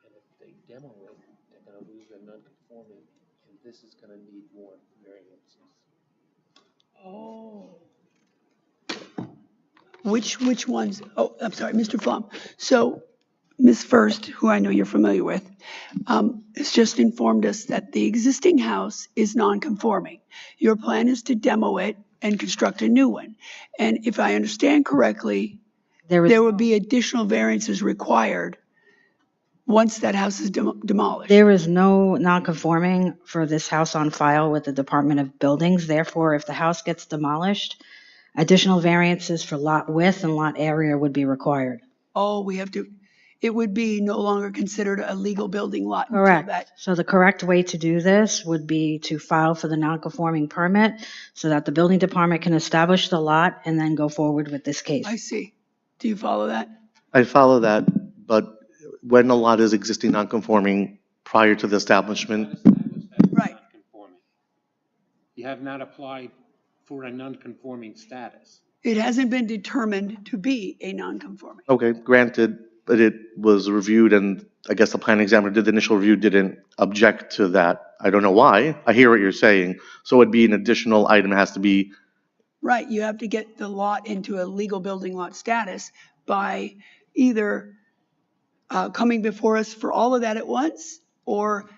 and if they demo it, they're gonna lose their non-conforming, and this is gonna need more variances. Oh. Which ones? Oh, I'm sorry, Mr. Flom. So Ms. First, who I know you're familiar with, has just informed us that the existing house is non-conforming. Your plan is to demo it and construct a new one. And if I understand correctly, there would be additional variances required once that house is demolished. There is no non-conforming for this house on file with the Department of Buildings. Therefore, if the house gets demolished, additional variances for lot width and lot area would be required. Oh, it would be no longer considered a legal building lot. Correct. So the correct way to do this would be to file for the non-conforming permit so that the building department can establish the lot and then go forward with this case. I see. Do you follow that? I follow that, but when a lot is existing non-conforming prior to the establishment. Right. You have not applied for a non-conforming status. It hasn't been determined to be a non-conforming. Okay, granted, but it was reviewed, and I guess the planning examiner did the initial review, didn't object to that. I don't know why. I hear what you're saying. So it'd be an additional item, it has to be. Right, you have to get the lot into a legal building lot status by either coming before us for all of that at once, or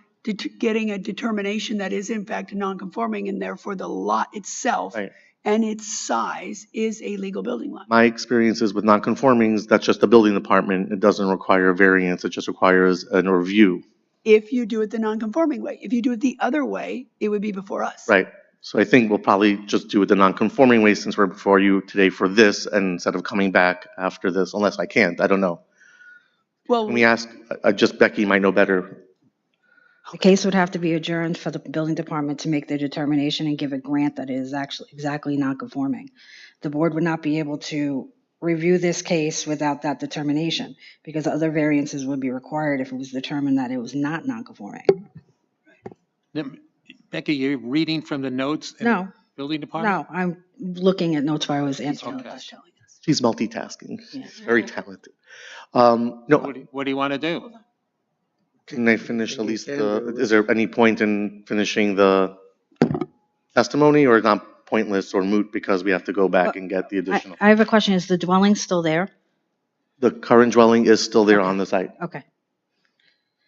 getting a determination that is in fact non-conforming, and therefore the lot itself and its size is a legal building lot. My experiences with non-conformings, that's just the building department. It doesn't require a variance, it just requires a review. If you do it the non-conforming way. If you do it the other way, it would be before us. Right. So I think we'll probably just do it the non-conforming way since we're before you today for this, and instead of coming back after this, unless I can't, I don't know. Well, can we ask, just Becky might know better. The case would have to be adjourned for the building department to make their determination and give a grant that is actually exactly non-conforming. The board would not be able to review this case without that determination because other variances would be required if it was determined that it was not non-conforming. Becky, you're reading from the notes in No, the building department? no, I'm looking at notes while I was answering the Okay. question. She's multitasking. Yeah. She's very talented. No, What do you want to do? can I finish at least is there any point in finishing the testimony, or not pointless or moot because we have to go back and get the additional? I have a question. Is the dwelling still there? The current dwelling is still there on the site. Okay.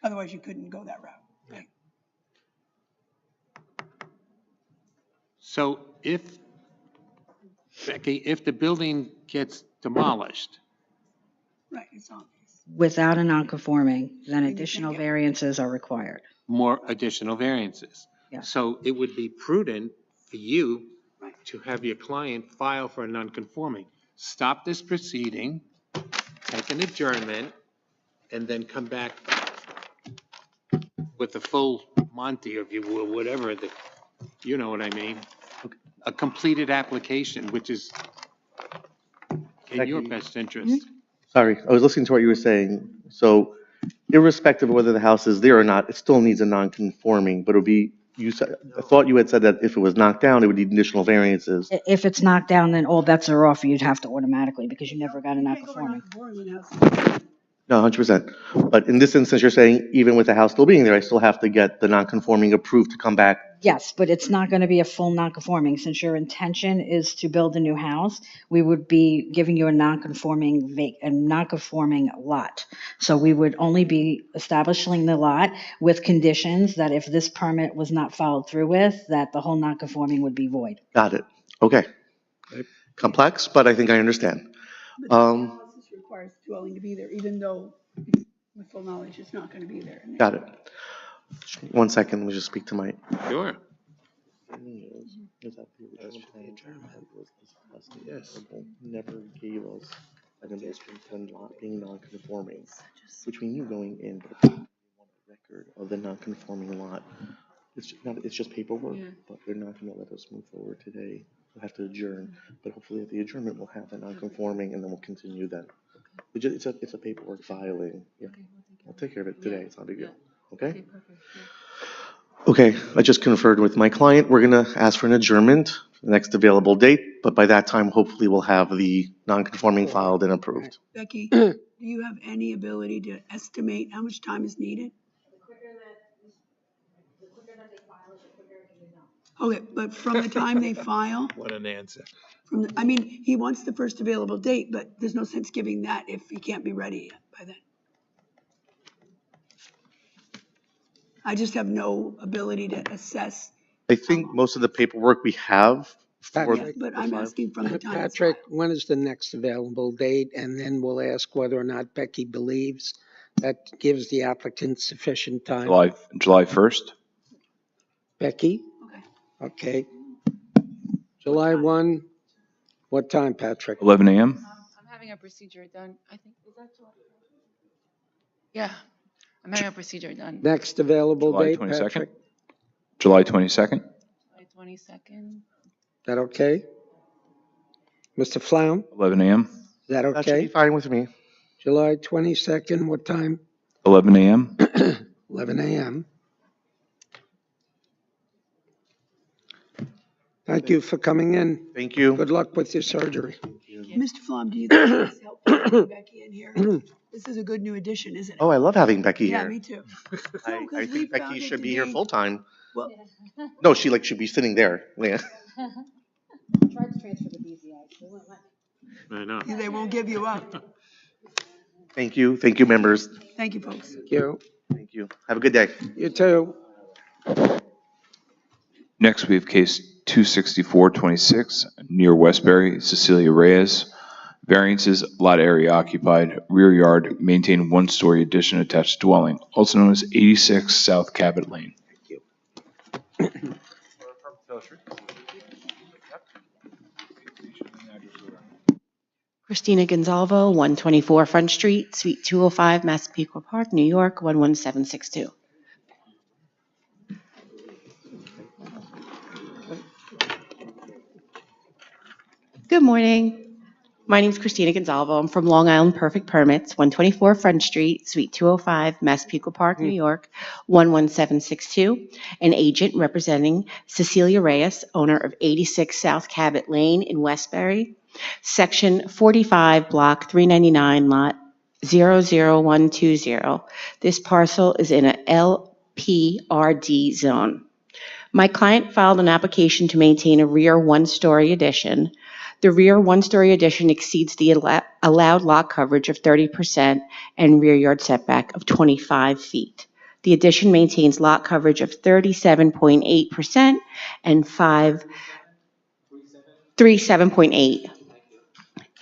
Otherwise, you couldn't go that route. Right. So Becky, if the building gets demolished, Right, it's obvious. Without a non-conforming, then additional variances are required. more additional variances. Yeah. So it would be prudent for you to have your client file for a non-conforming. Stop this proceeding, take an adjournment, and then come back with the full Monty, if you will, whatever, you know what I mean? A completed application, which is in your best interest. Sorry, I was listening to what you were saying. So irrespective of whether the house is there or not, it still needs a non-conforming, but it would be, I thought you had said that if it was knocked down, it would need additional variances. If it's knocked down, then all bets are off. You'd have to automatically because you never got a non-conforming. No, 100%. But in this instance, you're saying even with the house still being there, I still have to get the non-conforming approved to come back. Yes, but it's not going to be a full non-conforming. Since your intention is to build a new house, we would be giving you a non-conforming lot. So we would only be establishing the lot with conditions that if this permit was not followed through with, that the whole non-conforming would be void. Got it. Okay. Complex, but I think I understand. Analysis requires dwelling to be there, even though with full knowledge it's not going to be there. Got it. 1 second, let me just speak to my. Sure. Yes. Never gave us an addition to not being non-conforming, which we knew going in, but we want a record of the non-conforming lot. It's just paperwork, but they're not going to let us move forward today. We'll have to adjourn, but hopefully at the adjournment we'll have a non-conforming and then we'll continue then. It's a paperwork filing. Yeah, I'll take care of it today. It's not a big deal. Okay? Okay, I just conferred with my client. We're going to ask for an adjournment, the next available date, but by that time, hopefully we'll have the non-conforming filed and approved. Becky, do you have any ability to estimate how much time is needed? Okay, but from the time they file, What an answer. I mean, he wants the first available date, but there's no sense giving that if he can't be ready by then. I just have no ability to assess. I think most of the paperwork we have. But I'm asking from the time. Patrick, when is the next available date? And then we'll ask whether or not Becky believes that gives the applicant sufficient time. July 1st. Becky? Okay. July 1, what time, Patrick? 11 a.m. I'm having a procedure done, I think, is that July? Yeah, I'm having a procedure done. Next available July date, 22nd. Patrick? July 22nd. July 22nd. Is that okay? Mr. Flown? 11 a.m. Is that That should be okay? fine with me. July 22nd, what time? 11 a.m. 11 a.m. Thank you for coming in. Thank you. Good luck with your surgery. Mr. Flom, do you think it's helpful to have Becky in here? This is a good new addition, isn't it? Oh, I love having Becky Yeah, here. me too. I think Becky should be here full time. Well, No, she should be sitting there. Yeah. Tried to transfer the BZI. They won't let me. I know. they won't give you up. Thank you. Thank you, members. Thank you, folks. Thank you. Thank you. Have a good day. You too. Next, we have case 26426, near Westbury, Cecilia Reyes. Variances, lot area occupied, rear yard, maintain one-story addition attached dwelling, also known as 86 South Cabot Lane. Christina Gonzalvo, 124 Front Street, Suite 205, Massapequa Park, New York, 11762. Good morning. My name's Christina Gonzalvo. I'm from Long Island Perfect Permits, 124 Front Street, Suite 205, Massapequa Park, New York, 11762. An agent representing Cecilia Reyes, owner of 86 South Cabot Lane in Westbury, Section 45, Block 399, Lot 00120. This parcel is in a LPRD zone. My client filed an application to maintain a rear one-story addition. The rear one-story addition exceeds the allowed lot coverage of 30% and rear yard setback of 25 feet. The addition maintains lot coverage of 37.8% and 37.8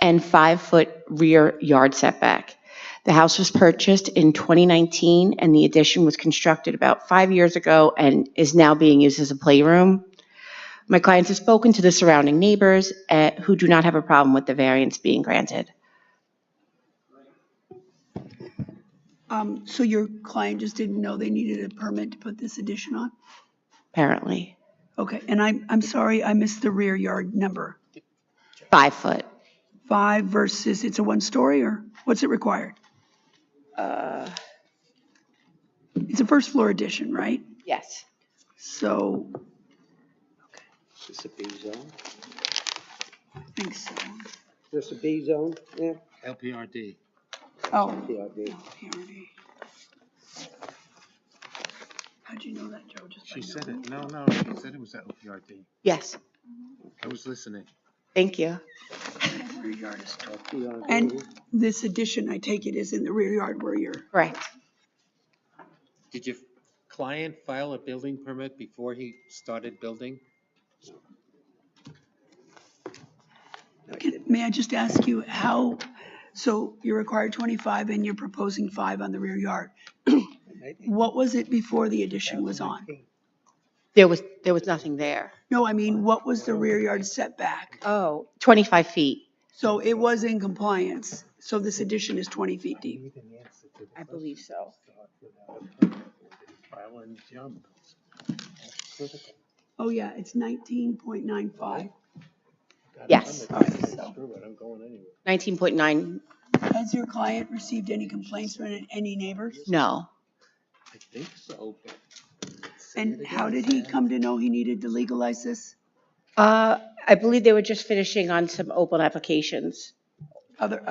and 5-foot rear yard setback. The house was purchased in 2019 and the addition was constructed about 5 years ago and is now being used as a playroom. My clients have spoken to the surrounding neighbors who do not have a problem with the variance being granted. So your client just didn't know they needed a permit to put this addition on? Apparently. Okay, and I'm sorry, I missed the rear yard number. 5 foot. 5 versus, it's a one-story, or what's it required? It's a first floor addition, right? Yes. So, Is this a B zone? I think so. Is this a B zone? Yeah. LPRD. Oh, PRD. PRD. How'd you know that, Joe? Just by She said knowing it. No, she said it was LPRD. Yes. I was listening. Thank you. Rear yard is 12. And this addition, I take it, is in the rear yard where you're. Correct. Did your client file a building permit before he started building? May I just ask you how, so you're required 25 and you're proposing 5 on the rear yard. What was it before the addition was on? There was nothing there. No, I mean, what was the rear yard setback? Oh, 25 feet. So it was in compliance. So this addition is 20 feet deep. I believe so. File and jump. Oh, yeah, it's 19.95. Yes. All right, so. Screw it, I'm going anywhere. 19.9. Has your client received any complaints from any neighbors? No. I think so, but. And how did he come to know he needed to legalize this? I believe they were just finishing on some open applications.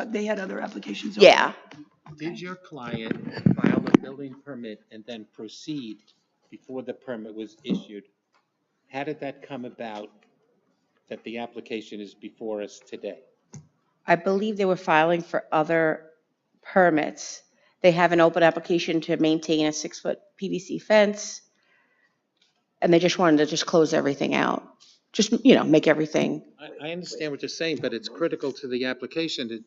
They had other applications? Yeah. Did your client file a building permit and then proceed before the permit was issued? How did that come about that the application is before us today? I believe they were filing for other permits. They have an open application to maintain a 6-foot PVC fence. And they just wanted to just close everything out. Just, make everything. I understand what you're saying, but it's critical to the application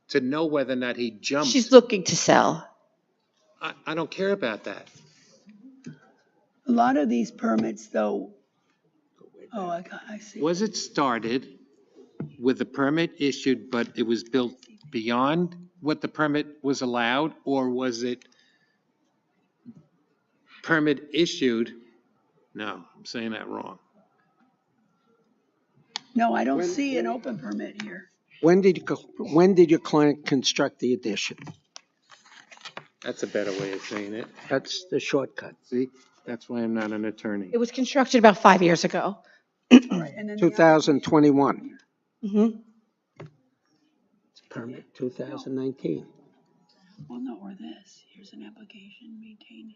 to know whether or not he jumped. She's looking to sell. I don't care about that. A lot of these permits, though, I see. Was it started with a permit issued, but it was built beyond what the permit was allowed? Or was it permit issued? No, I'm saying that wrong. No, I don't see an open permit here. When did your client construct the addition? That's a better way of saying it. That's the shortcut. See, that's why I'm not an attorney. It was constructed about 5 years ago. All right, and then 2021. Mm-hmm. It's permit 2019. Well, no, or this. Here's an application, maintain.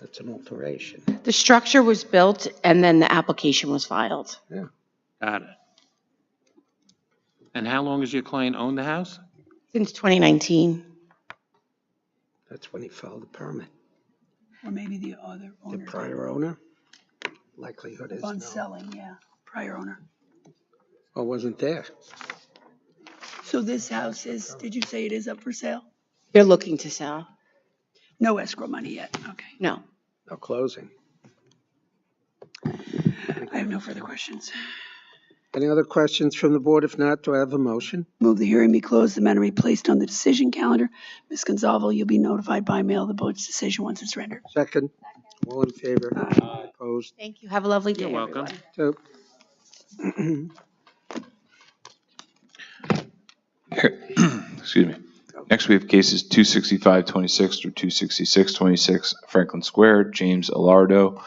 That's an alteration. The structure was built and then the application was filed. Yeah. Got it. And how long has your client owned the house? Since 2019. That's when he filed the permit. Or maybe the other owner. The prior owner? Likelihood is On no. selling, yeah, prior owner. Or wasn't there? So this house is, did you say it is up for sale? They're looking to sell. No escrow money yet, okay. No. No closing. I have no further questions. Any other questions from the board? If not, do I have a motion? Move the hearing be closed, the matter be placed on the decision calendar. Ms. Gonzalvo, you'll be notified by mail of the board's decision once it's rendered. Second. All in favor? Opposed? Thank you. Have a lovely day, You're welcome. everyone. So, Excuse me. Next, we have cases 26526 through 26626, Franklin Square, James Alardo.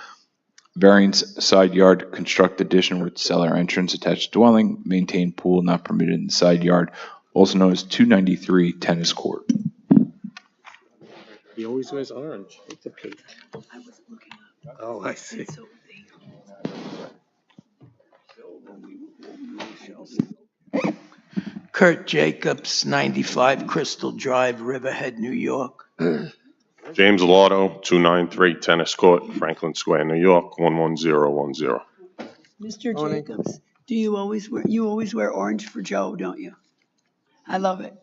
Variance side yard, construct addition with cellar entrance, attached dwelling, maintain pool not permitted in the side yard, also known as 293 tennis court. He always wears orange. It's a peak. I was looking up. Oh, I see. And so Kurt Jacobs, 95 Crystal Drive, Riverhead, New York. James Lotto, 293 Tennis Court, Franklin Square, New York, 11010. Mr. Tony? Jacobs, you always wear orange for Joe, don't you? I love it.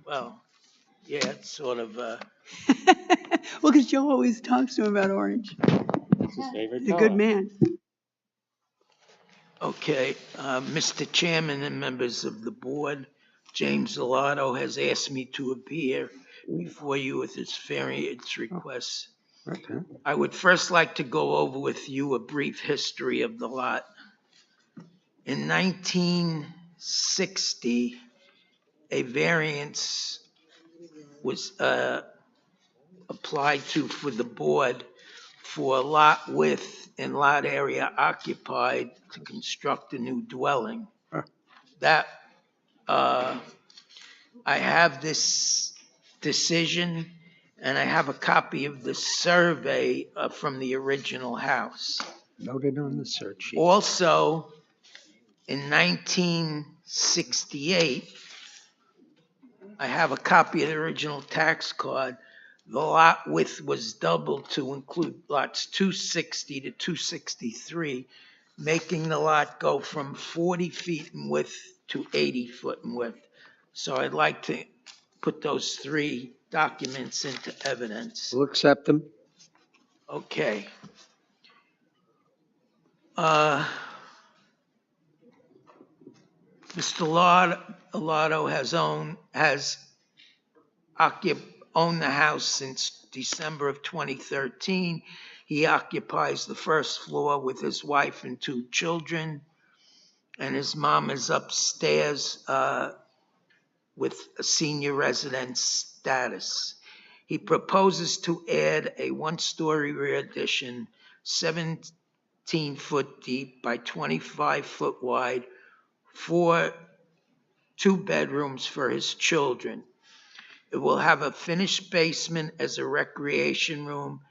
Well, yeah, it's sort of, Well, because Joe always talks to him about orange. It's his favorite He's a color. good man. okay. Mr. Chairman and members of the board, James Zalato has asked me to appear before you with his variance requests. Okay. I would first like to go over with you a brief history of the lot. In 1960, a variance was applied to for the board for lot width and lot area occupied to construct a new dwelling. That I have this decision, and I have a copy of the survey from the original house. Noted on the search sheet. Also, in 1968, I have a copy of the original tax card. The lot width was doubled to include lots 260 to 263, making the lot go from 40 feet in width to 80 foot in width. So I'd like to put those three documents into evidence. We'll accept them. Okay. Mr. Lotto has owned the house since December of 2013. He occupies the first floor with his wife and two children, and his mom is upstairs with a senior residence status. He proposes to add a one-story rear addition, 17 foot deep by 25 foot wide, for 2 bedrooms for his children. It will have a finished basement as a recreation room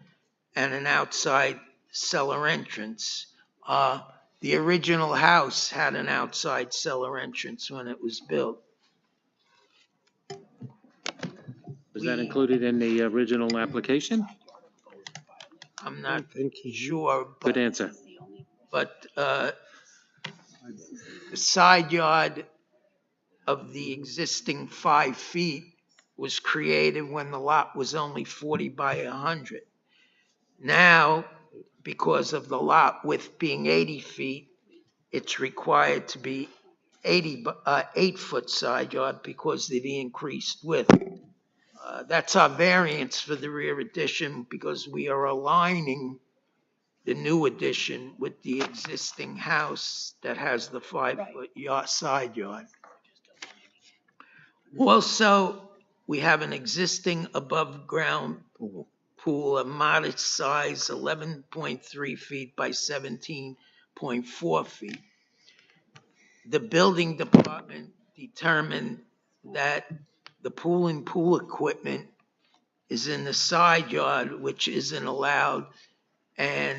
and an outside cellar entrance. The original house had an outside cellar entrance when it was built. Was that included in the original application? I'm not sure. Good answer. But the side yard of the existing 5 feet was created when the lot was only 40 by 100. Now, because of the lot width being 80 feet, it's required to be 8-foot side yard because of the increased width. That's our variance for the rear addition because we are aligning the new addition with the existing house that has the 5-foot side yard. Also, we have an existing above-ground pool of modest size, 11.3 feet by 17.4 feet. The building department determined that the pool and pool equipment is in the side yard, which isn't allowed, and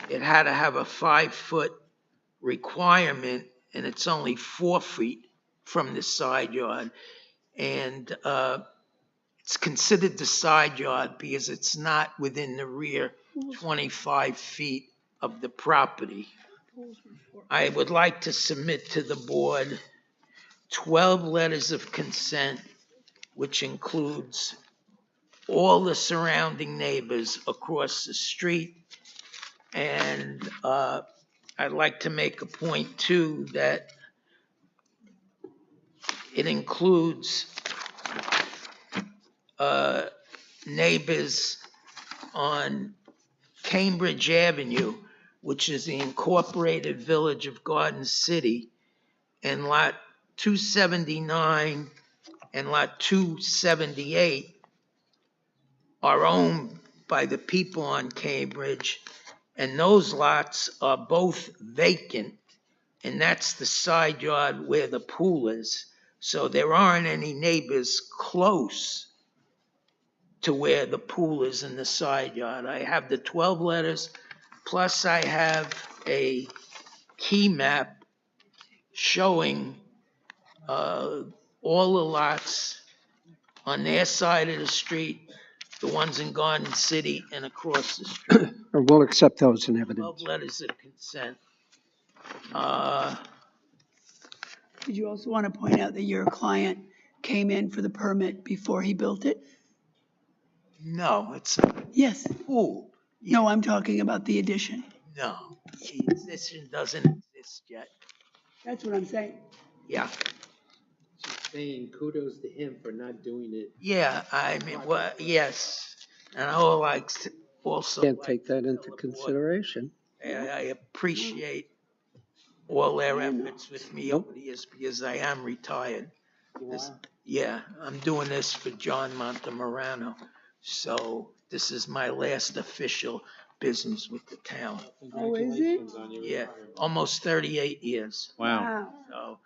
it had to have a 5-foot requirement, and it's only 4 feet from the side yard. And it's considered the side yard because it's not within the rear 25 feet of the property. I would like to submit to the board 12 letters of consent, which includes all the surrounding neighbors across the street. And I'd like to make a point too that it includes neighbors on Cambridge Avenue, which is the incorporated village of Garden City, and lot 279 and lot 278 are owned by the people on Cambridge, and those lots are both vacant, and that's the side yard where the pool is. So there aren't any neighbors close to where the pool is in the side yard. I have the 12 letters, plus I have a key map showing all the lots on their side of the street, the ones in Garden City and across the street. We'll accept those in evidence. 12 letters of consent. Did you also want to point out that your client came in for the permit before he built it? No, it's Yes. pool. No, I'm talking about the addition. No, the addition doesn't exist yet. That's what I'm saying. Yeah. Saying kudos to him for not doing it. Yeah, I mean, well, yes. And I would like to also. Can't take that into consideration. I appreciate all their efforts with me over the years because I am retired. Yeah, I'm doing this for John Montemorano. So this is my last official business with the town. Oh, is it? Yeah, almost 38 years. Wow. So,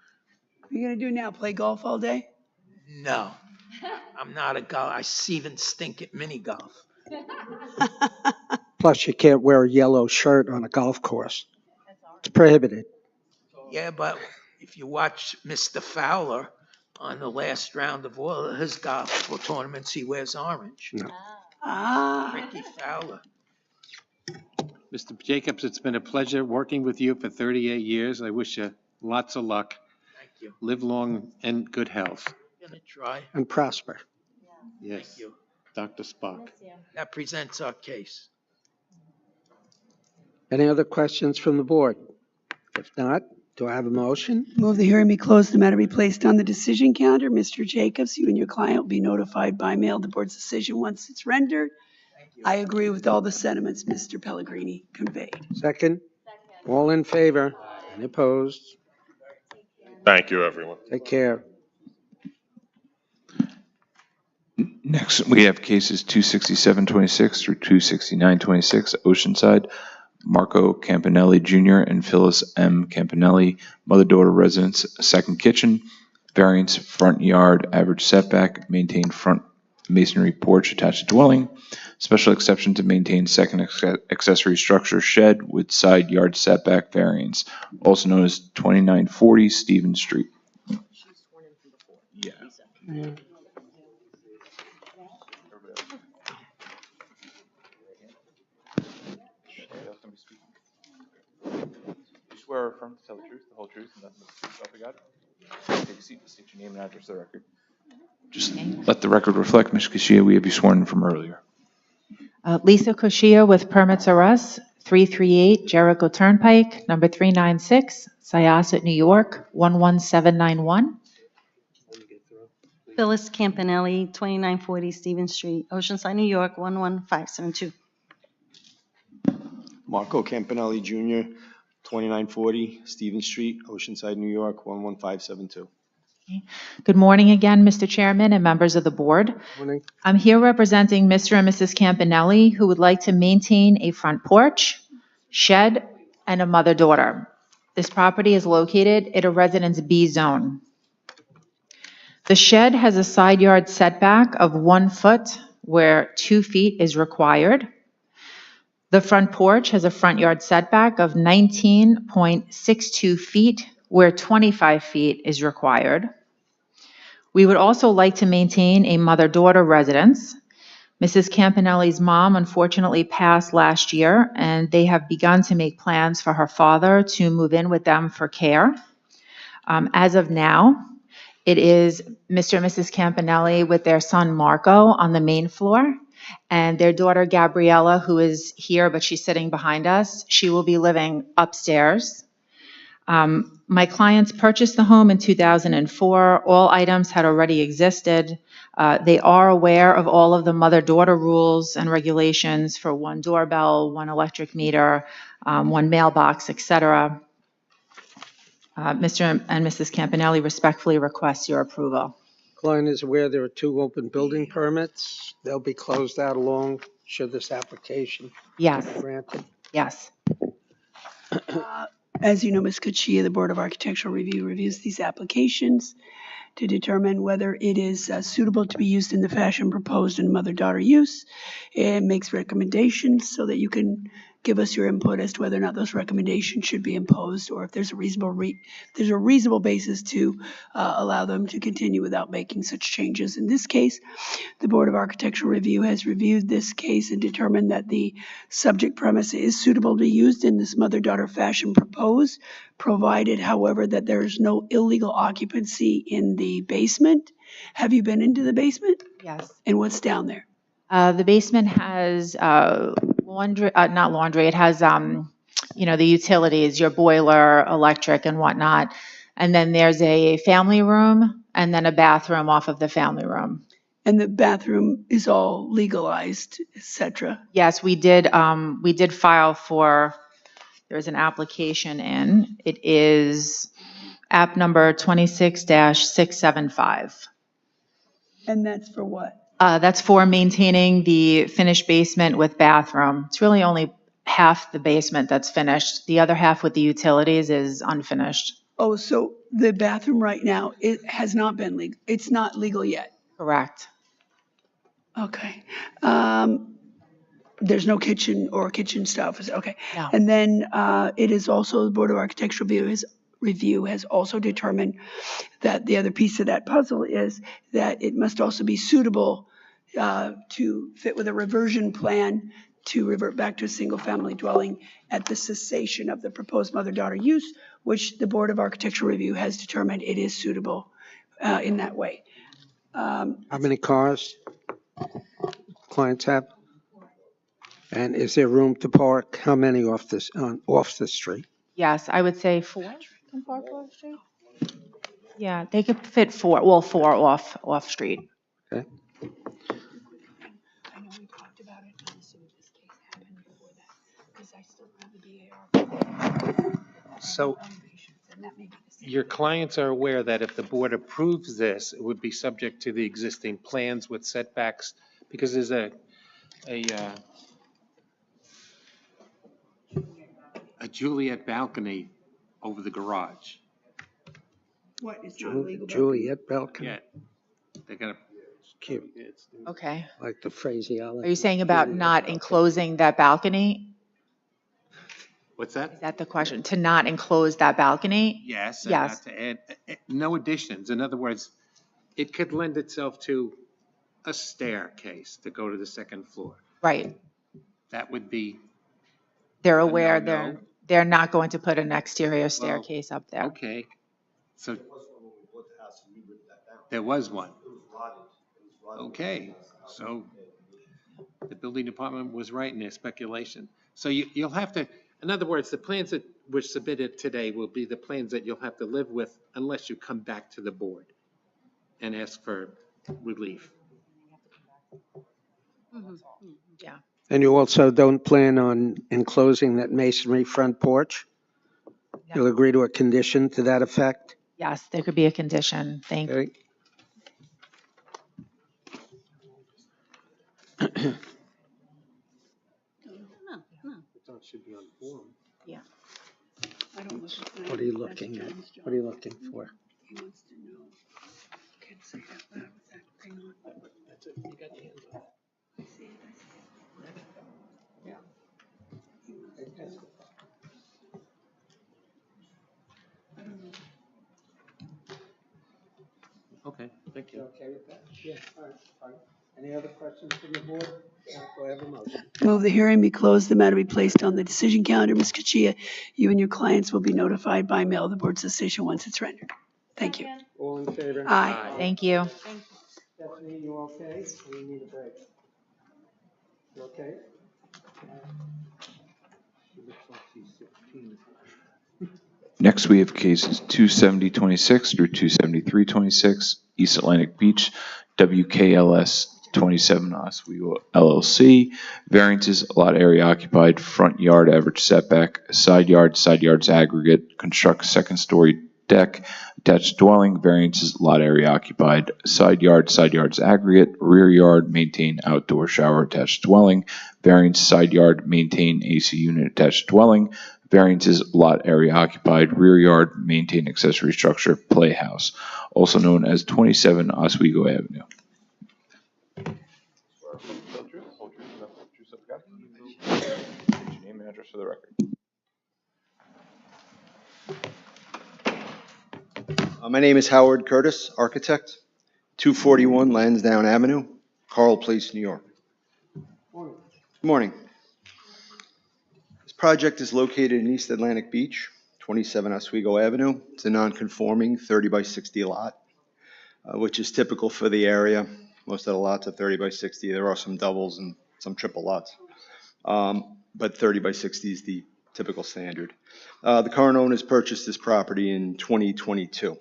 What are you going to do now? Play golf all day? no, I'm not a golf. I even stink at mini golf. Plus, you can't wear a yellow shirt on a golf course. It's prohibited. Yeah, but if you watch Mr. Fowler on the last round of all of his golf tournaments, he wears orange. No. Ah. Ricky Fowler. Mr. Jacobs, it's been a pleasure working with you for 38 years. I wish you lots of luck. Thank you. Live long and good health. Gonna try. And prosper. Yes. Thank you. Dr. Spock. That presents our case. Any other questions from the board? If not, do I have a motion? Move the hearing be closed, the matter be placed on the decision calendar. Mr. Jacobs, you and your client will be notified by mail the board's decision once it's rendered. I agree with all the sentiments Mr. Pellegrini conveyed. Second? All in favor? Any opposed? Thank you, everyone. Take care. Next, we have cases 26726 through 26926, Oceanside. Marco Campanelli Jr. and Phyllis M. Campanelli, mother-daughter residence, second kitchen, variance front yard, average setback, maintain front masonry porch attached dwelling, special exception to maintain second accessory structure shed with side yard setback variance, also known as 2940 Stevens Street. Yeah. Swear or affirm to tell the truth, the whole truth, and nothing but the truth, so help you God. Take a seat and state your name and address for the record. Just let the record reflect, Ms. Kashia, we have you sworn in from earlier. Lisa Koshia with permits or us, 338 Jericho Turnpike, number 396, Syosset, New York, 11791. Phyllis Campanelli, 2940 Stevens Street, Oceanside, New York, 11572. Marco Campanelli Jr., 2940 Stevens Street, Oceanside, New York, 11572. Good morning again, Mr. Chairman and members of the board. Morning. I'm here representing Mr. and Mrs. Campanelli, who would like to maintain a front porch, shed, and a mother-daughter. This property is located in a Residence B zone. The shed has a side yard setback of 1 foot where 2 feet is required. The front porch has a front yard setback of 19.62 feet where 25 feet is required. We would also like to maintain a mother-daughter residence. Mrs. Campanelli's mom unfortunately passed last year, and they have begun to make plans for her father to move in with them for care. As of now, it is Mr. and Mrs. Campanelli with their son Marco on the main floor, and their daughter Gabriella, who is here, but she's sitting behind us. She will be living upstairs. My clients purchased the home in 2004. All items had already existed. They are aware of all of the mother-daughter rules and regulations for 1 doorbell, 1 electric meter, 1 mailbox, etc. Mr. and Mrs. Campanelli respectfully request your approval. Client is aware there are 2 open building permits. They'll be closed out along should this application Yes, be granted. yes. As you know, Ms. Kachia, the Board of Architectural Review reviews these applications to determine whether it is suitable to be used in the fashion proposed in mother-daughter use. It makes recommendations so that you can give us your input as to whether or not those recommendations should be imposed, or if there's a reasonable basis to allow them to continue without making such changes. In this case, the Board of Architectural Review has reviewed this case and determined that the subject premise is suitable to be used in this mother-daughter fashion proposed, provided, however, that there is no illegal occupancy in the basement. Have you been into the basement? Yes. And what's down there? The basement has laundry, not laundry, it has, the utilities, your boiler, electric and whatnot. And then there's a family room and then a bathroom off of the family room. And the bathroom is all legalized, et cetera. Yes, we did file for, there's an application in. It is app number 26-675. And that's for what? That's for maintaining the finished basement with bathroom. It's really only half the basement that's finished. The other half with the utilities is unfinished. Oh, so the bathroom right now, it has not been legal. It's not legal yet. Correct. Okay. There's no kitchen or kitchen stuff. Okay. No. And then it is also, the Board of Architectural Review has also determined that the other piece of that puzzle is that it must also be suitable to fit with a reversion plan to revert back to a single-family dwelling at the cessation of the proposed mother-daughter use, which the Board of Architectural Review has determined it is suitable in that way. How many cars clients have? And is there room to park? How many off the street? Yes, I would say 4 can park off street. Yeah, they could fit 4 off street. Okay. I know we talked about it, I'm assuming this case happened before that, because I still have the BAR. So your clients are aware that if the board approves this, it would be subject to the existing plans with setbacks, because there's a Juliet balcony over the garage. What is not legal? Juliet balcony? Yeah, they got a Cute. Okay. Like the phraseology. Are you saying about not enclosing that balcony? What's that? Is that the question? To not enclose that balcony? Yes. And Yes. not to add, no additions. In other words, it could lend itself to a staircase to go to the second floor. Right. That would be. They're aware no-no. they're not going to put an exterior staircase up there. Okay, so there was one. Okay, so the building department was right in their speculation. So you'll have to, in other words, the plans that were submitted today will be the plans that you'll have to live with unless you come back to the board and ask for relief. Yeah. And you also don't plan on enclosing that masonry front porch? No. You'll agree to a condition to that effect? Yes, there could be a condition. Thank you. Okay. Should be on form. Yeah. I don't look at that. What are you looking at? What are you looking for? He wants to know. Can't say that loud with that thing on. That's it, you got your hands on it. I see it. Yeah. I don't know. Okay, thank you. Okay with that? Yeah, all right. Any other questions from the board? Do I have a motion? Move the hearing be closed, the matter be placed on the decision calendar. Ms. Kachia, you and your clients will be notified by mail of the board's decision once it's rendered. Thank you. All in favor? Aye. Thank you. Stephanie, you okay? Or you need a break? You okay? She looks like she's 16. Next, we have cases 27026 through 27326, East Atlantic Beach, WKLS 27 Oswego LLC. Variances, lot area occupied, front yard average setback, side yard's aggregate, construct second story deck, attached dwelling. Variances, lot area occupied, side yard's aggregate, rear yard, maintain outdoor shower attached dwelling. Variance, side yard, maintain AC unit attached dwelling. Variances, lot area occupied, rear yard, maintain accessory structure, playhouse, also known as 27 Oswego Avenue. Name and address for the record. My name is Howard Curtis, architect, 241 Lansdowne Avenue, Carl Place, New York. Good morning. This project is located in East Atlantic Beach, 27 Oswego Avenue. It's a non-conforming 30 by 60 lot, which is typical for the area. Most of the lots are 30 by 60. There are some doubles and some triple lots. But 30 by 60 is the typical standard. The current owners purchased this property in 2022.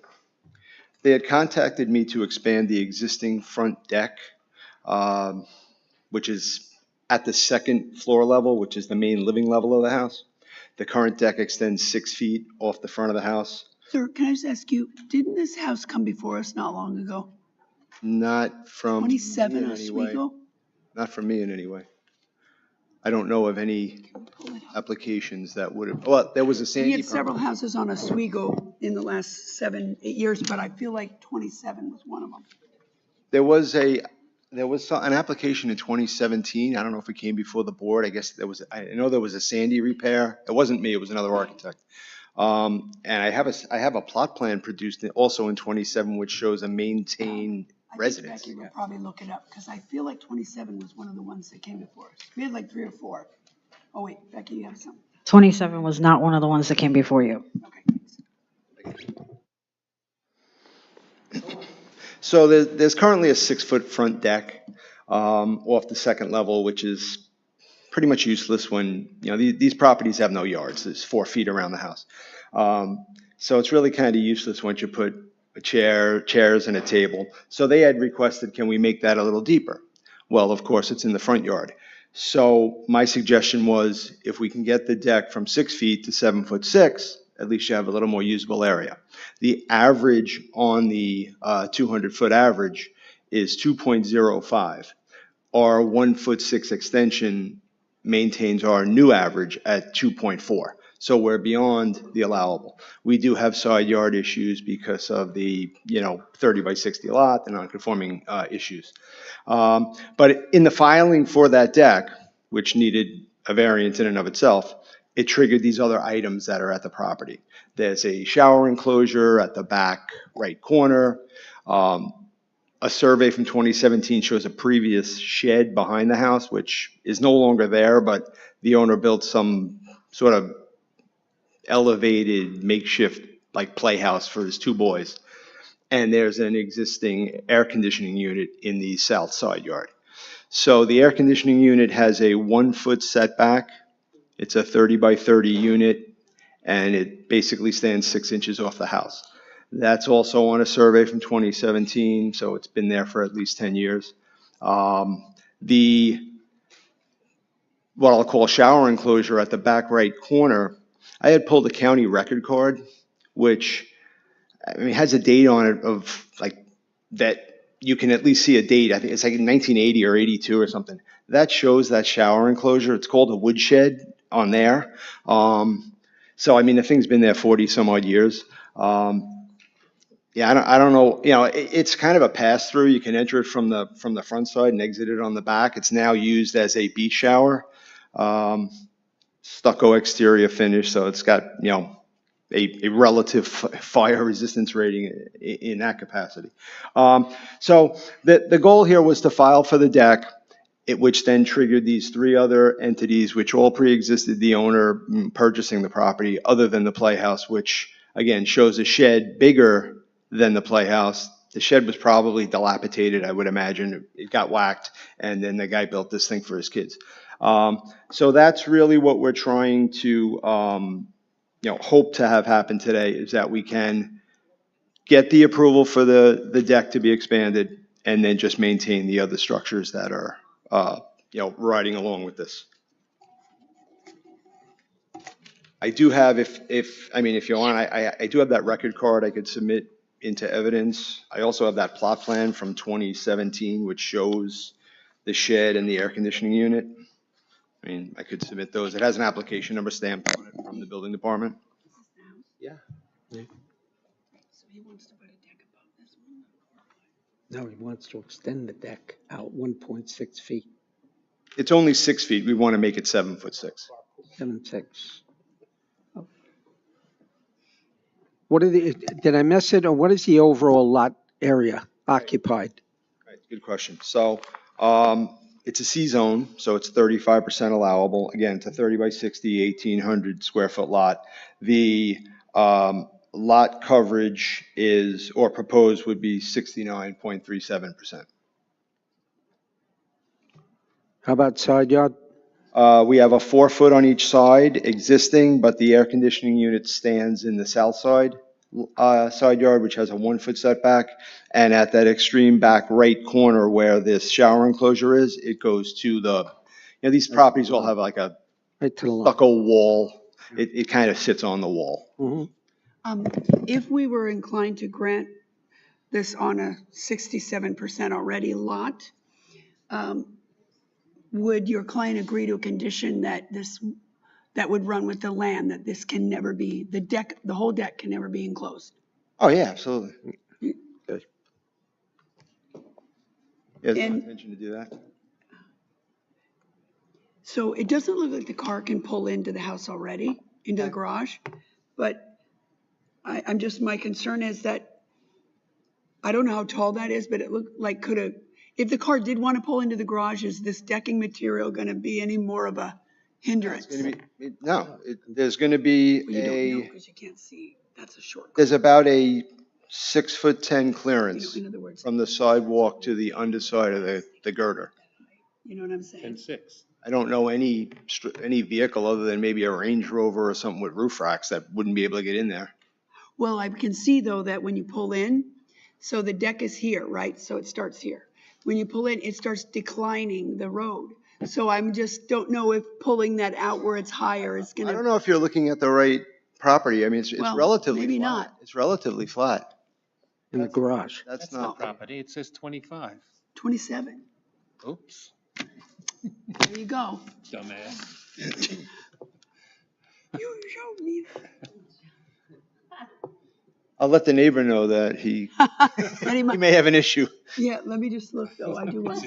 They had contacted me to expand the existing front deck, which is at the second floor level, which is the main living level of the house. The current deck extends 6 feet off the front of the house. Sir, can I just ask you, didn't this house come before us not long ago? Not from 27 me in any way. Oswego? Not from me in any way. I don't know of any applications that would have, well, there was a We Sandy. had several houses on Oswego in the last 7, 8 years, but I feel like 27 was one of them. There was an application in 2017. I don't know if it came before the board. I guess I know there was a Sandy repair. It wasn't me, it was another architect. And I have a plot plan produced also in 27, which shows a maintained residence. Becky will probably look it up, because I feel like 27 was one of the ones that came before us. We had like 3 or 4. Oh, wait, Becky, you have something? 27 was not one of the ones that came before you. So there's currently a 6-foot front deck off the second level, which is pretty much useless when, these properties have no yards. There's 4 feet around the house. So it's really kind of useless once you put chairs and a table. So they had requested, can we make that a little deeper? Well, of course, it's in the front yard. So my suggestion was, if we can get the deck from 6 feet to 7'6", at least you have a little more usable area. The average on the 200-foot average is 2.05. Our 1'6" extension maintains our new average at 2.4. So we're beyond the allowable. We do have side yard issues because of the 30 by 60 lot, the non-conforming issues. But in the filing for that deck, which needed a variance in and of itself, it triggered these other items that are at the property. There's a shower enclosure at the back right corner. A survey from 2017 shows a previous shed behind the house, which is no longer there, but the owner built some sort of elevated makeshift like playhouse for his 2 boys. And there's an existing air conditioning unit in the south side yard. So the air conditioning unit has a 1-foot setback. It's a 30 by 30 unit, and it basically stands 6 inches off the house. That's also on a survey from 2017, so it's been there for at least 10 years. What I'll call shower enclosure at the back right corner, I had pulled a county record card, which has a date on it of like that you can at least see a date. I think it's like 1980 or 82 or something. That shows that shower enclosure. It's called a woodshed on there. So the thing's been there 40 some odd years. I don't know. It's kind of a pass through. You can enter it from the front side and exit it on the back. It's now used as a beach shower. Stucco exterior finish, so it's got a relative fire resistance rating in that capacity. So the goal here was to file for the deck, which then triggered these 3 other entities, which all pre-existed the owner purchasing the property, other than the playhouse, which again shows a shed bigger than the playhouse. The shed was probably dilapidated, I would imagine. It got whacked, and then the guy built this thing for his kids. So that's really what we're trying to hope to have happen today, is that we can get the approval for the deck to be expanded, and then just maintain the other structures that are, riding along with this. I do have, if you want, I do have that record card I could submit into evidence. I also have that plot plan from 2017, which shows the shed and the air conditioning unit. I could submit those. It has an application number stamped on it from the building department. Yeah. No, he wants to extend the deck out 1.6 feet. It's only 6 feet. We want to make it 7'6". 7.6. What are did I miss it, or what is the overall lot area occupied? Right, good question. So it's a C zone, so it's 35% allowable. Again, it's a 30 by 60, 1,800 square foot lot. The lot coverage is, or proposed would be 69.37%. How about side yard? We have a 4 foot on each side existing, but the air conditioning unit stands in the south side yard, which has a 1 foot setback. And at that extreme back right corner where this shower enclosure is, it goes to these properties all have like a right to the stucco wall. It kind of sits on the wall. Mm-hmm. If we were inclined to grant this on a 67% already lot, would your client agree to a condition that would run with the land, that this can never be, the whole deck can never be enclosed? Oh, yeah, absolutely. Good. Yeah, there's no intention to do that. So it doesn't look like the car can pull into the house already, into the garage, but my concern is that, I don't know how tall that is, but it looked like if the car did want to pull into the garage, is this decking material going to be any more of a hindrance? There's going to be Well, you don't know because you can't see. That's a short. There's about a 6'10" clearance in other words, from the sidewalk to the underside of the girder. you know what I'm saying? 10.6. I don't know any vehicle other than maybe a Range Rover or something with roof racks that wouldn't be able to get in there. Well, I can see though that when you pull in, so the deck is here, right? So it starts here. When you pull in, it starts declining the road. So I'm just don't know if pulling that out where it's higher is going to. I don't know if you're looking at the right property. It's relatively maybe flat. not. It's relatively flat. In the garage. That's not not property. It says 25. 27. Oops. There you go. Dumbass. You showed me that. I'll let the neighbor know that he may have an issue. Yeah, let me just look though. I do want.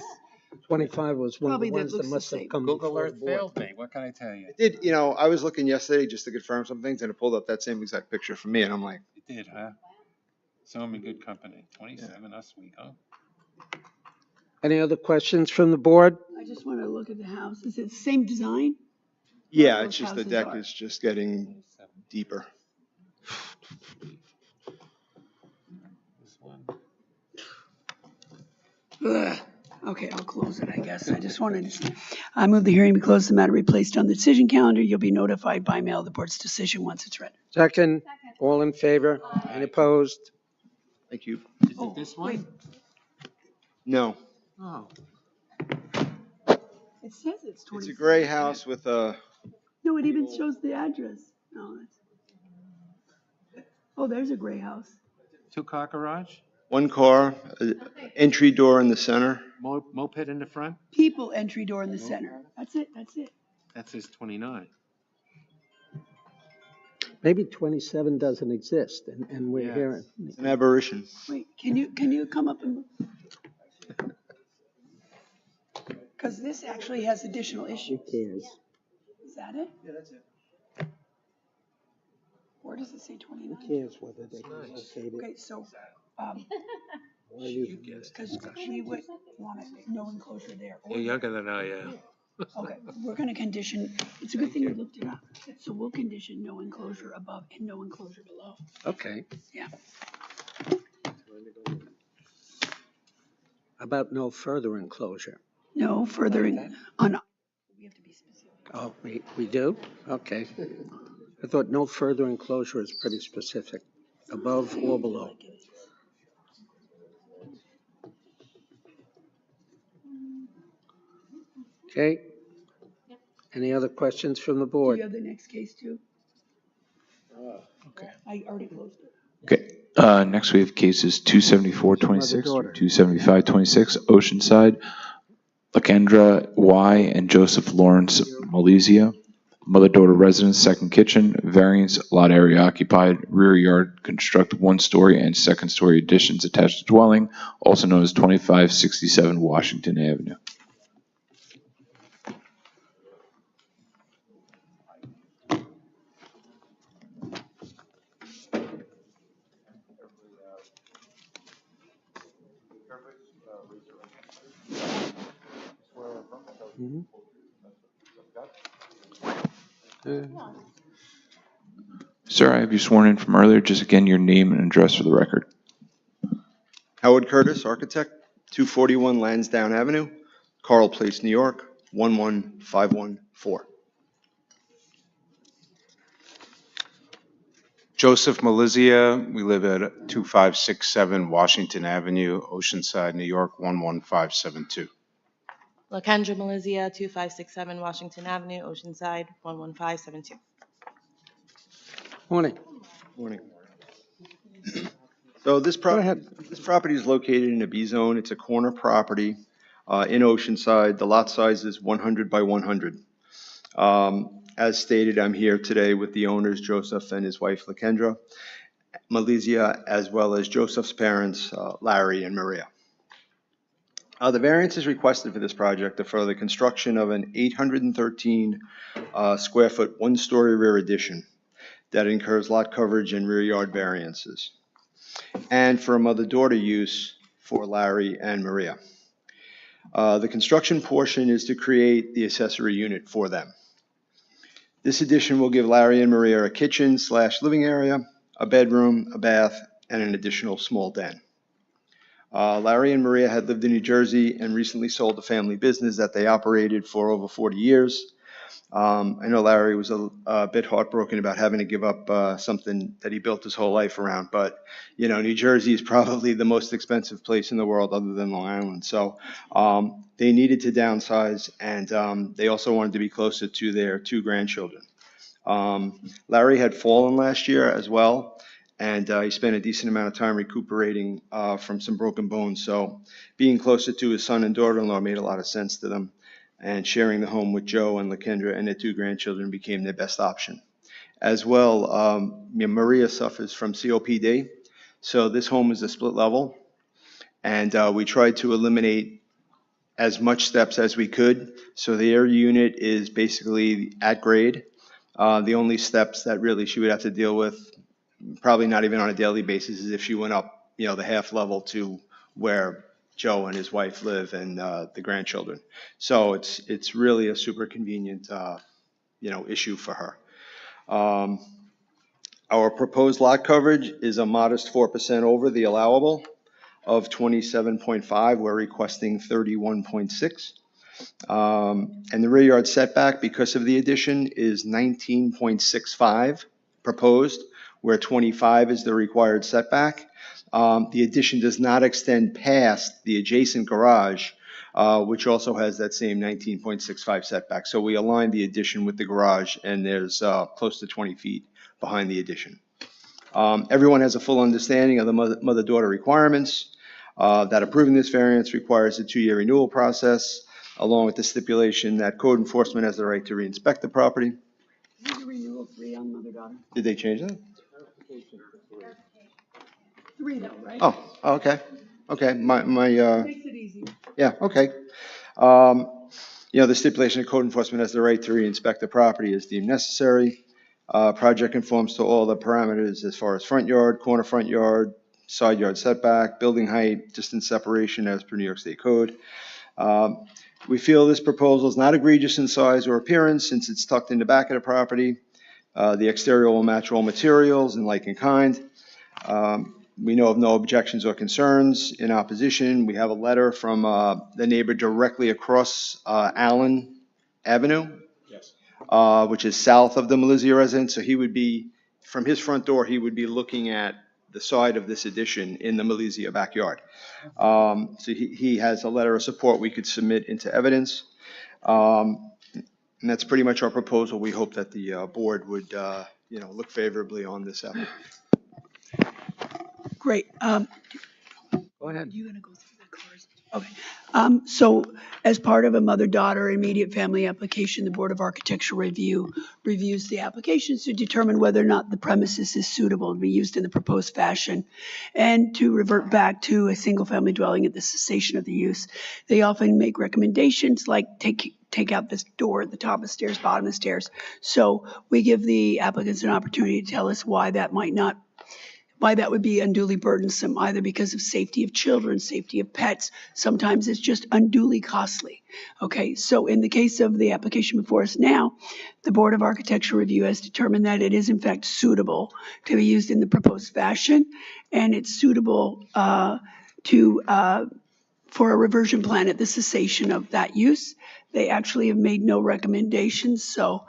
25 was one of Probably the that ones that looks the must have same. come Google before the Earth board. failed me. What can I tell you? It did, I was looking yesterday just to confirm some things, and it pulled up that same exact picture for me, and I'm like, It did, huh? So I'm in good company. 27, us week, huh? Any other questions from the board? I just want to look at the house. Is it the same design? yeah, Both it's just the houses deck are. is just getting deeper. This one. Ugh. Okay, I'll close it, I guess. I just wanted to, I move the hearing be closed, the matter be placed on the decision calendar. You'll be notified by mail of the board's decision once it's read. Second, all in favor? Any opposed? Thank you. Is it this one? Wait, No, Oh. it says it's 20. it's a gray house with a, No, it even shows the address. No, oh, there's a gray house. 2-car garage? one car, entry door in the center. Moped in the front? People entry door in the center. That's it, that's it. That says 29. Maybe 27 doesn't exist, and we're Yes. hearing. It's an aberration. Wait, can you come up and? Because this actually has additional issues. Who cares? Is that it? Yeah, that's it. Or does it say 29? Who cares whether they can locate it? Okay, so, Why you- because we would want no enclosure there. You're younger than I am. Okay, we're gonna condition, it's a good thing you looked it up. So we'll condition no enclosure above and no enclosure below. Okay. Yeah. About no further enclosure? No further on, we have to be specific. Oh, we do? Okay. I thought no further enclosure is pretty specific, above or below. Okay. Any other questions from the Do board? you have the next case too? Okay. I already closed it. Okay, next we have cases 27426 through daughter. 27526, Oceanside, Lakendra Y. and Joseph Lawrence Malizia. Mother-daughter residence, second kitchen, variance, lot area occupied, rear yard, construct one-story and second-story additions attached to dwelling, also known as 2567 Washington Avenue. Sir, I have you sworn in from earlier. Just again, your name and address for the record. Howard Curtis, architect, 241 Lansdowne Avenue, Carl Place, New York, 11514. Joseph Malizia, we live at 2567 Washington Avenue, Oceanside, New York, 11572. Lakendra Malizia, 2567 Washington Avenue, Oceanside, 11572. Morning. Morning. So this property is located in a B zone. It's a corner property in Oceanside. The lot size is 100 by 100. As stated, I'm here today with the owners, Joseph and his wife, Lakendra Malizia, as well as Joseph's parents, Larry and Maria. The variance is requested for this project for the construction of an 813 square foot, one-story rear addition that incurs lot coverage and rear yard variances, and for a mother-daughter use for Larry and Maria. The construction portion is to create the accessory unit for them. This addition will give Larry and Maria a kitchen / living area, a bedroom, a bath, and an additional small den. Larry and Maria had lived in New Jersey and recently sold the family business that they operated for over 40 years. I know Larry was a bit heartbroken about having to give up something that he built his whole life around, but you know, New Jersey is probably the most expensive place in the world other than Long Island. So they needed to downsize, and they also wanted to be closer to their 2 grandchildren. Larry had fallen last year as well, and he spent a decent amount of time recuperating from some broken bones. So being closer to his son and daughter-in-law made a lot of sense to them, and sharing the home with Joe and Lakendra and their 2 grandchildren became their best option. As well, Maria suffers from COPD, so this home is a split level, and we tried to eliminate as much steps as we could. So the air unit is basically at grade. The only steps that really she would have to deal with, probably not even on a daily basis, is if she went up, you know, the half level to where Joe and his wife live and the grandchildren. So it's really a super convenient, issue for her. Our proposed lot coverage is a modest 4% over the allowable of 27.5. We're requesting 31.6. And the rear yard setback, because of the addition, is 19.65 proposed, where 25 is the required setback. The addition does not extend past the adjacent garage, which also has that same 19.65 setback. So we align the addition with the garage, and there's close to 20 feet behind the addition. Everyone has a full understanding of the mother-daughter requirements, that approving this variance requires a 2-year renewal process, along with the stipulation that code enforcement has the right to re-inspect the property. Is the renewal 3 on mother-daughter? Did they change that? 3 though, right? Oh, okay. Okay, Makes it easy. yeah, okay. The stipulation of code enforcement has the right to re-inspect the property as deemed necessary. Project conforms to all the parameters as far as front yard, corner front yard, side yard setback, building height, distance separation as per New York State Code. We feel this proposal is not egregious in size or appearance since it's tucked in the back of the property. The exterior will match all materials and like in kind. We know of no objections or concerns. In opposition, we have a letter from the neighbor directly across Allen Avenue, which is south of the Malizia residence. So he would be, from his front door, he would be looking at the side of this addition in the Malizia backyard. So he has a letter of support we could submit into evidence. And that's pretty much our proposal. We hope that the board would, look favorably on this application. Great. Go ahead. You gonna go through the cars? Okay. So as part of a mother-daughter immediate family application, the Board of Architectural Review reviews the applications to determine whether or not the premises is suitable to be used in the proposed fashion and to revert back to a single-family dwelling at the cessation of the use. They often make recommendations like take out this door at the top of the stairs, bottom of the stairs. So we give the applicants an opportunity to tell us why that would be unduly burdensome, either because of safety of children, safety of pets. Sometimes it's just unduly costly. Okay, so in the case of the application before us now, the Board of Architectural Review has determined that it is in fact suitable to be used in the proposed fashion, and it's suitable for a reversion plan at the cessation of that use. They actually have made no recommendations, so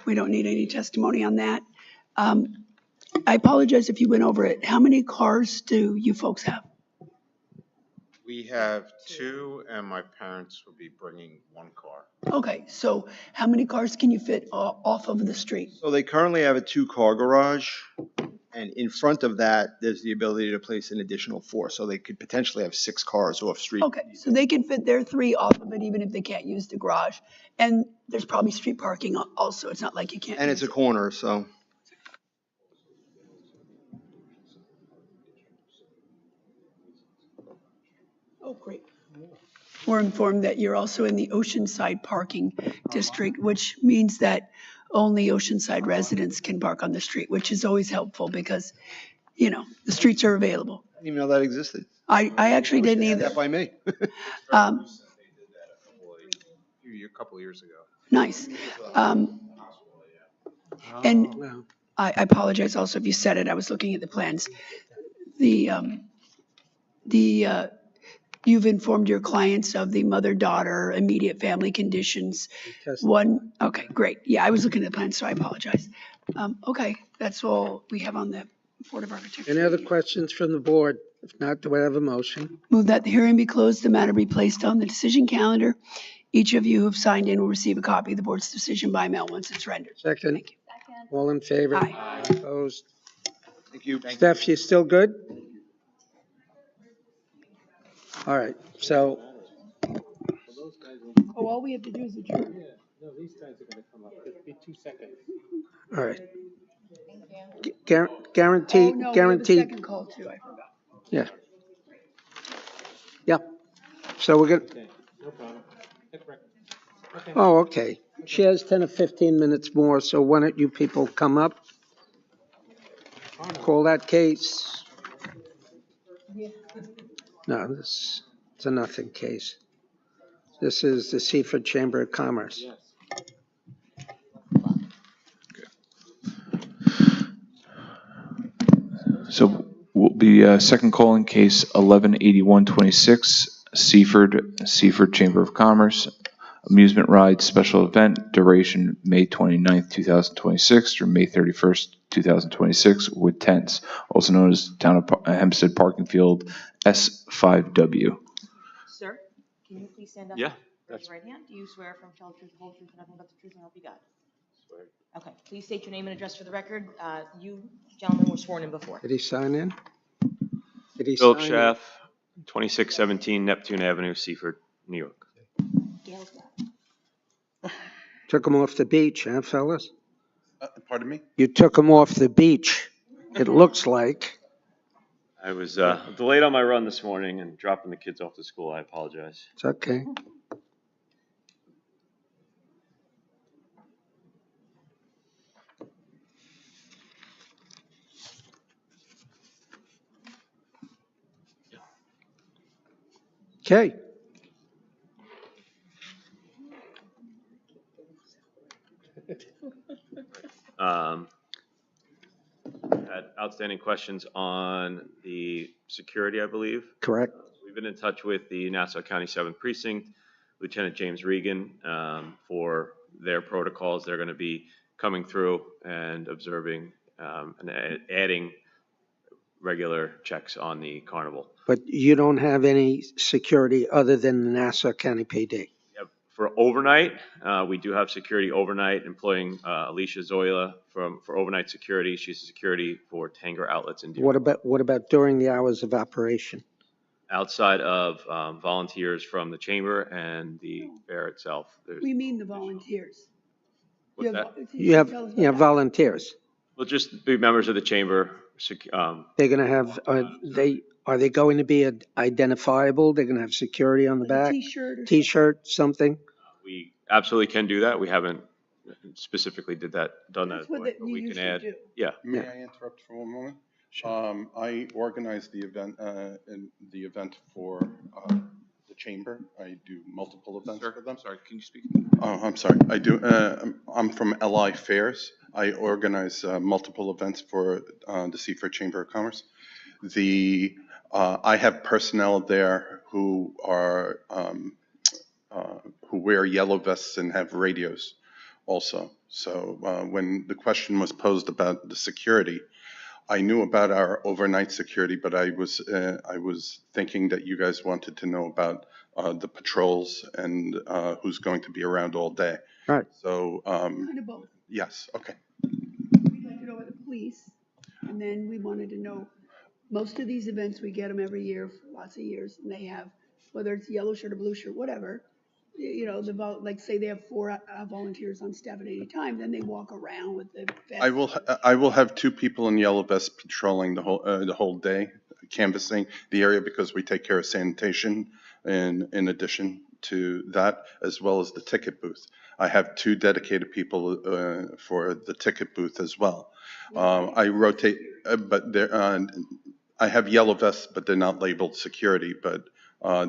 we don't need any testimony on that. I apologize if you went over it. How many cars do you folks have? We have 2, and my parents will be bringing 1 car. Okay, so how many cars can you fit off of the street? So they currently have a 2-car garage, and in front of that, there's the ability to place an additional 4. So they could potentially have 6 cars off street. Okay, so they can fit their 3 off of it even if they can't use the garage. And there's probably street parking also. It's not like you can't. And it's a corner, so. Oh, great. We're informed that you're also in the Oceanside parking district, which means that only Oceanside residents can park on the street, which is always helpful because, the streets are available. I didn't even know that existed. I actually didn't Had either. that by me. A couple of years ago. Nice. And I apologize also if you said it, I was looking at the plans. You've informed your clients of the mother-daughter immediate family conditions. Okay, great. Yeah, I was looking at the plans, so I apologize. Okay, that's all we have on the Board of Architecture. Any other questions from the board? If not, do I have a motion? Move that the hearing be closed, the matter be placed on the decision calendar. Each of you who have signed in will receive a copy of the board's decision by mail once it's rendered. Second. Thank you. All in favor? Aye. Opposed? Thank you. Steph, you still good? All right, so, Oh, all we have to do is adjourn. No, these guys are gonna come up. It'll be 2 seconds. all right. Oh, Guaranteed, no, we have a guaranteed, second call too, I forgot. yeah. Yeah, so we're gonna, Okay, no problem. Hit record. Okay. oh, okay. She has 10 or 15 minutes more, so why don't you people come up? Call that case. No, it's a nothing case. This is the Seaford Chamber of Commerce. Yes. So will be second call in case 118126, Seaford Chamber of Commerce, amusement ride special event, duration May 29th, 2026 through May 31st, 2026 with tents, also known as Town of Hempstead Parking Field S5W. Sir, can you please stand up? Yeah, Raise your right hand. Do you swear from tell the truth, the whole truth, and nothing but the truth, and help you God? Swear. Okay, please state your name and address for the record. You gentlemen were sworn in before. Did he sign in? Did he Philip sign in? Schaff, 2617 Neptune Avenue, Seaford, New York. Gail's Took him off the beach, huh, fellas? Pardon me? You took him off the beach, it looks like. I was delayed on my run this morning and dropping the kids off to school. I apologize. It's okay. Okay. Had outstanding questions on the security, I believe. Correct. We've been in touch with the Nassau County 7th Precinct, Lieutenant James Regan, for their protocols. They're going to be coming through and observing and adding regular checks on the carnival. But you don't have any security other than the Nassau County PD? We have For overnight, we do have security overnight, employing Alicia Zoila for overnight security. She's security for Tanger Outlets in Deer. What about during the hours of operation? Outside of volunteers from the chamber and the fair itself. We mean the volunteers. What's that? You have volunteers. Well, just be members of the chamber. They're going to have, are they going to be identifiable? They're going to have security on the back? T-shirt, something? We absolutely can do that. We haven't specifically done that. That's what but we can add. Yeah. May I interrupt for one moment? I organize the event for the chamber. I do multiple events for them. I'm sorry, can you speak? Oh, I'm sorry. I do. I'm from LI Fairs. I organize multiple events for the Seaford Chamber of Commerce. I have personnel there who are who wear yellow vests and have radios also. So when the question was posed about the security, I knew about our overnight security, but I was thinking that you guys wanted to know about the patrols and who's going to be around all day. Right. So Kind of both. yes, okay. We'd like to know about the police, and then we wanted to know, most of these events, we get them every year for lots of years, and they have, whether it's yellow shirt or blue shirt, whatever, you know, like say they have 4 volunteers on staff at any time, then they walk around with the vest. I will have 2 people in yellow vests patrolling the whole day, canvassing the area because we take care of sanitation in addition to that, as well as the ticket booth. I have 2 dedicated people for the ticket booth as well. I rotate, but I have yellow vests, but they're not labeled security, but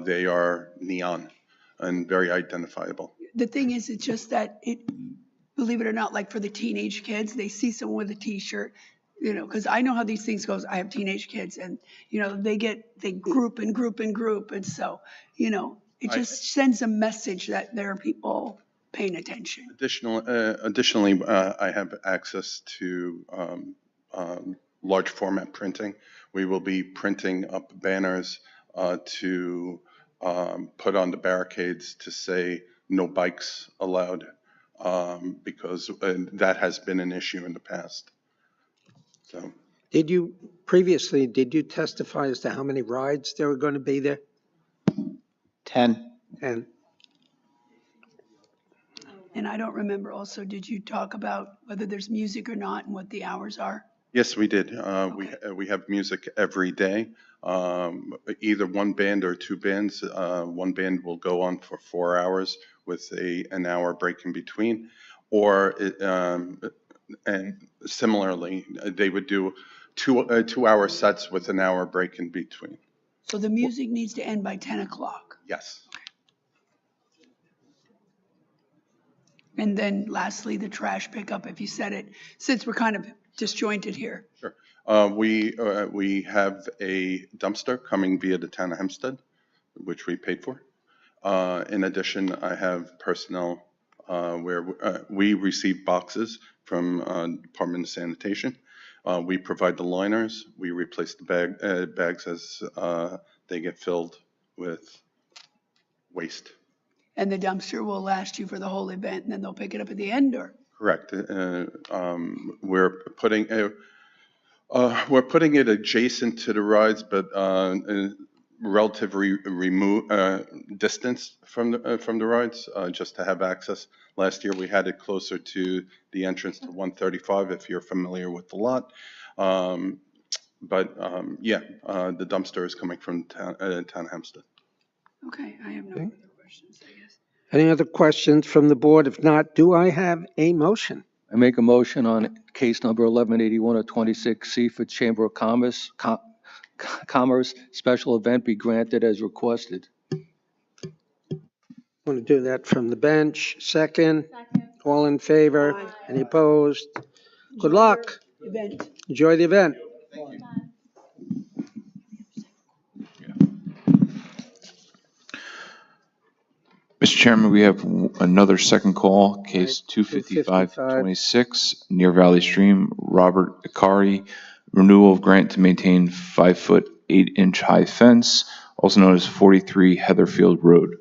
they are neon and very identifiable. The thing is, it's just that believe it or not, like for the teenage kids, they see someone with a T-shirt, you know, because I know how these things goes. I have teenage kids, and you know, they group and group and group, and so you know, it just sends a message that there are people paying attention. Additionally, I have access to large format printing. We will be printing up banners to put on the barricades to say no bikes allowed, because that has been an issue in the past. So, did you testify as to how many rides there were going to be there? 10. And I don't remember also, did you talk about whether there's music or not and what the hours are? yes, we did. We have music every day, either one band or 2 bands. One band will go on for 4 hours with an hour break in between, or and similarly, they would do 2-hour sets with an hour break in between. So the music needs to end by 10 o'clock. Yes. And then lastly, the trash pickup, if you said it, since we're kind of disjointed here. Sure. We have a dumpster coming via the town of Hempstead, which we paid for. In addition, I have personnel where we receive boxes from Department of Sanitation. We provide the liners. We replace the bags as they get filled with waste. And the dumpster will last you for the whole event, and then they'll pick it up at the end, or? Correct. We're putting it adjacent to the rides, but relatively removed distance from the rides, just to have access. Last year we had it closer to the entrance to 135, if you're familiar with the lot. But yeah, the dumpster is coming from town of Hempstead. Okay, I have no other questions, I guess. any other questions from the board? If not, do I have a motion? I make a motion on case number 1181 of 26 Seaford Chamber of Commerce, Commerce special event be granted as requested. Want to do that from the bench. Second. All in favor? Aye. Any opposed? Good luck. Event. Enjoy the event. Thank you. Mr. Chairman, we have another second call, case 25526, near Valley Stream, Robert Ikari, renewal of grant to maintain 5-foot 8-inch high fence, also known as 43 Heatherfield Road.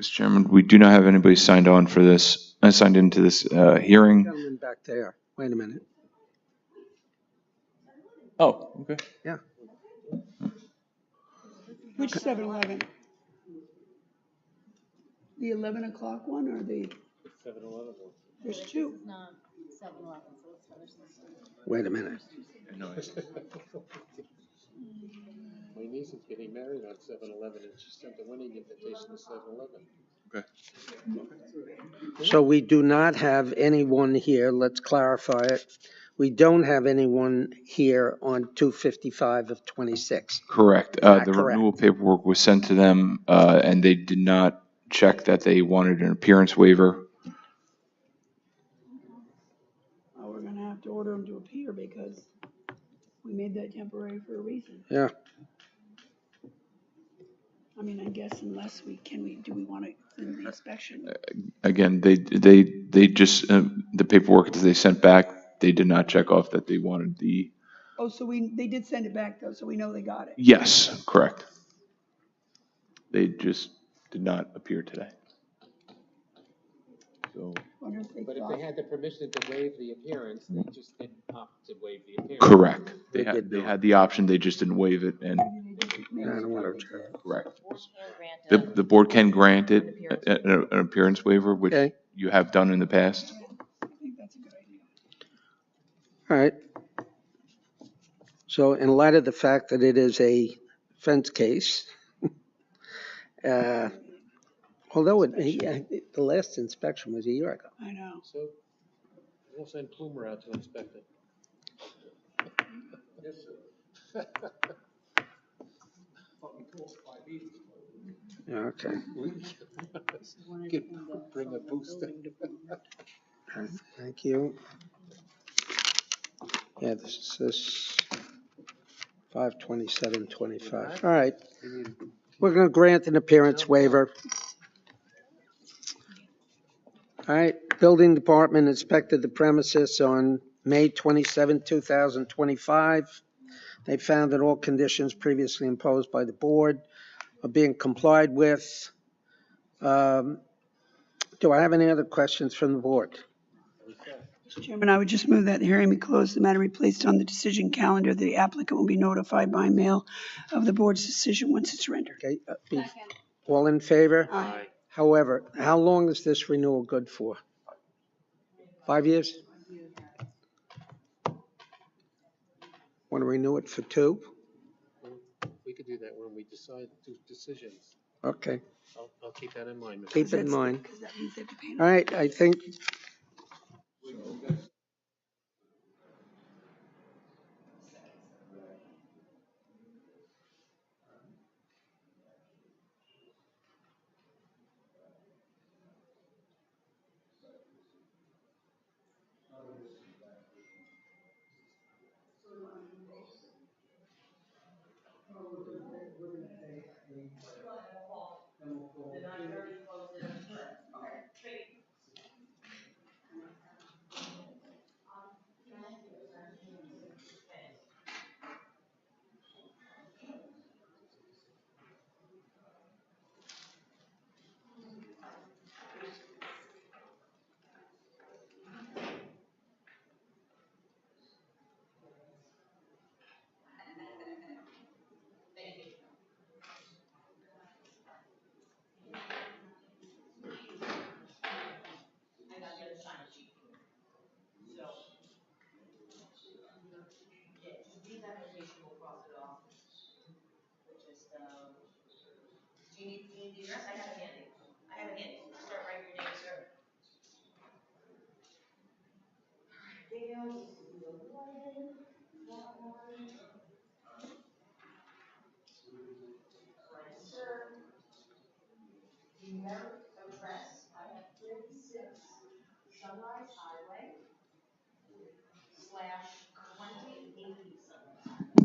Mr. Chairman, we do not have anybody signed on for this, signed into this hearing. Gentleman back there, wait a minute. Oh, okay. Yeah. Which 7-Eleven? The 11 o'clock one or the? 7-Eleven one. There's two. Wait a minute. My niece is getting married on 7-Eleven, and she sent a winning invitation to 7-Eleven. Okay. So we do not have anyone here, let's clarify it. We don't have anyone here on 255 of 26. Correct. that The correct? renewal paperwork was sent to them, and they did not check that they wanted an appearance waiver. Oh, we're gonna have to order them to appear because we made that temporary for a reason. Yeah. I mean, I guess unless do we want to send the inspection? Again, they just, the paperwork that they sent back, they did not check off that they wanted the, Oh, so they did send it back though, so we know they got it. yes, correct. They just did not appear today. So. But if they had the permission to waive the appearance, they just didn't opt to waive the appearance. Correct. They had the option, they just didn't waive it, and correct. The board can grant it an appearance waiver, which Okay. you have done in the past. I think that's a good idea. All right. So in light of the fact that it is a fence case, although the last inspection was a year ago. I know. So we'll send Plumer out to inspect it. Yes, sir. Yeah, okay. Bring a booster. All right, thank you. Yeah, this is 52725. All right. We're going to grant an appearance waiver. All right. Building Department inspected the premises on May 27, 2025. They found that all conditions previously imposed by the board are being complied with. Do I have any other questions from the board? Mr. Chairman, I would just move that the hearing be closed, the matter be placed on the decision calendar, the applicant will be notified by mail of the board's decision once it's rendered. Okay. All in favor? Aye. However, how long is this renewal good for? 5 years? Want to renew it for 2? We could do that when we decide to decisions. Okay. I'll keep that in mind. Mr. Keep it in mind. Because that means they have to pay. All right, I think. Do you need the address? I have it handy. I have it handy. Start writing your name, sir. Sir, numeric address, I have 36 Sunrise Highway /2080 Sunrise.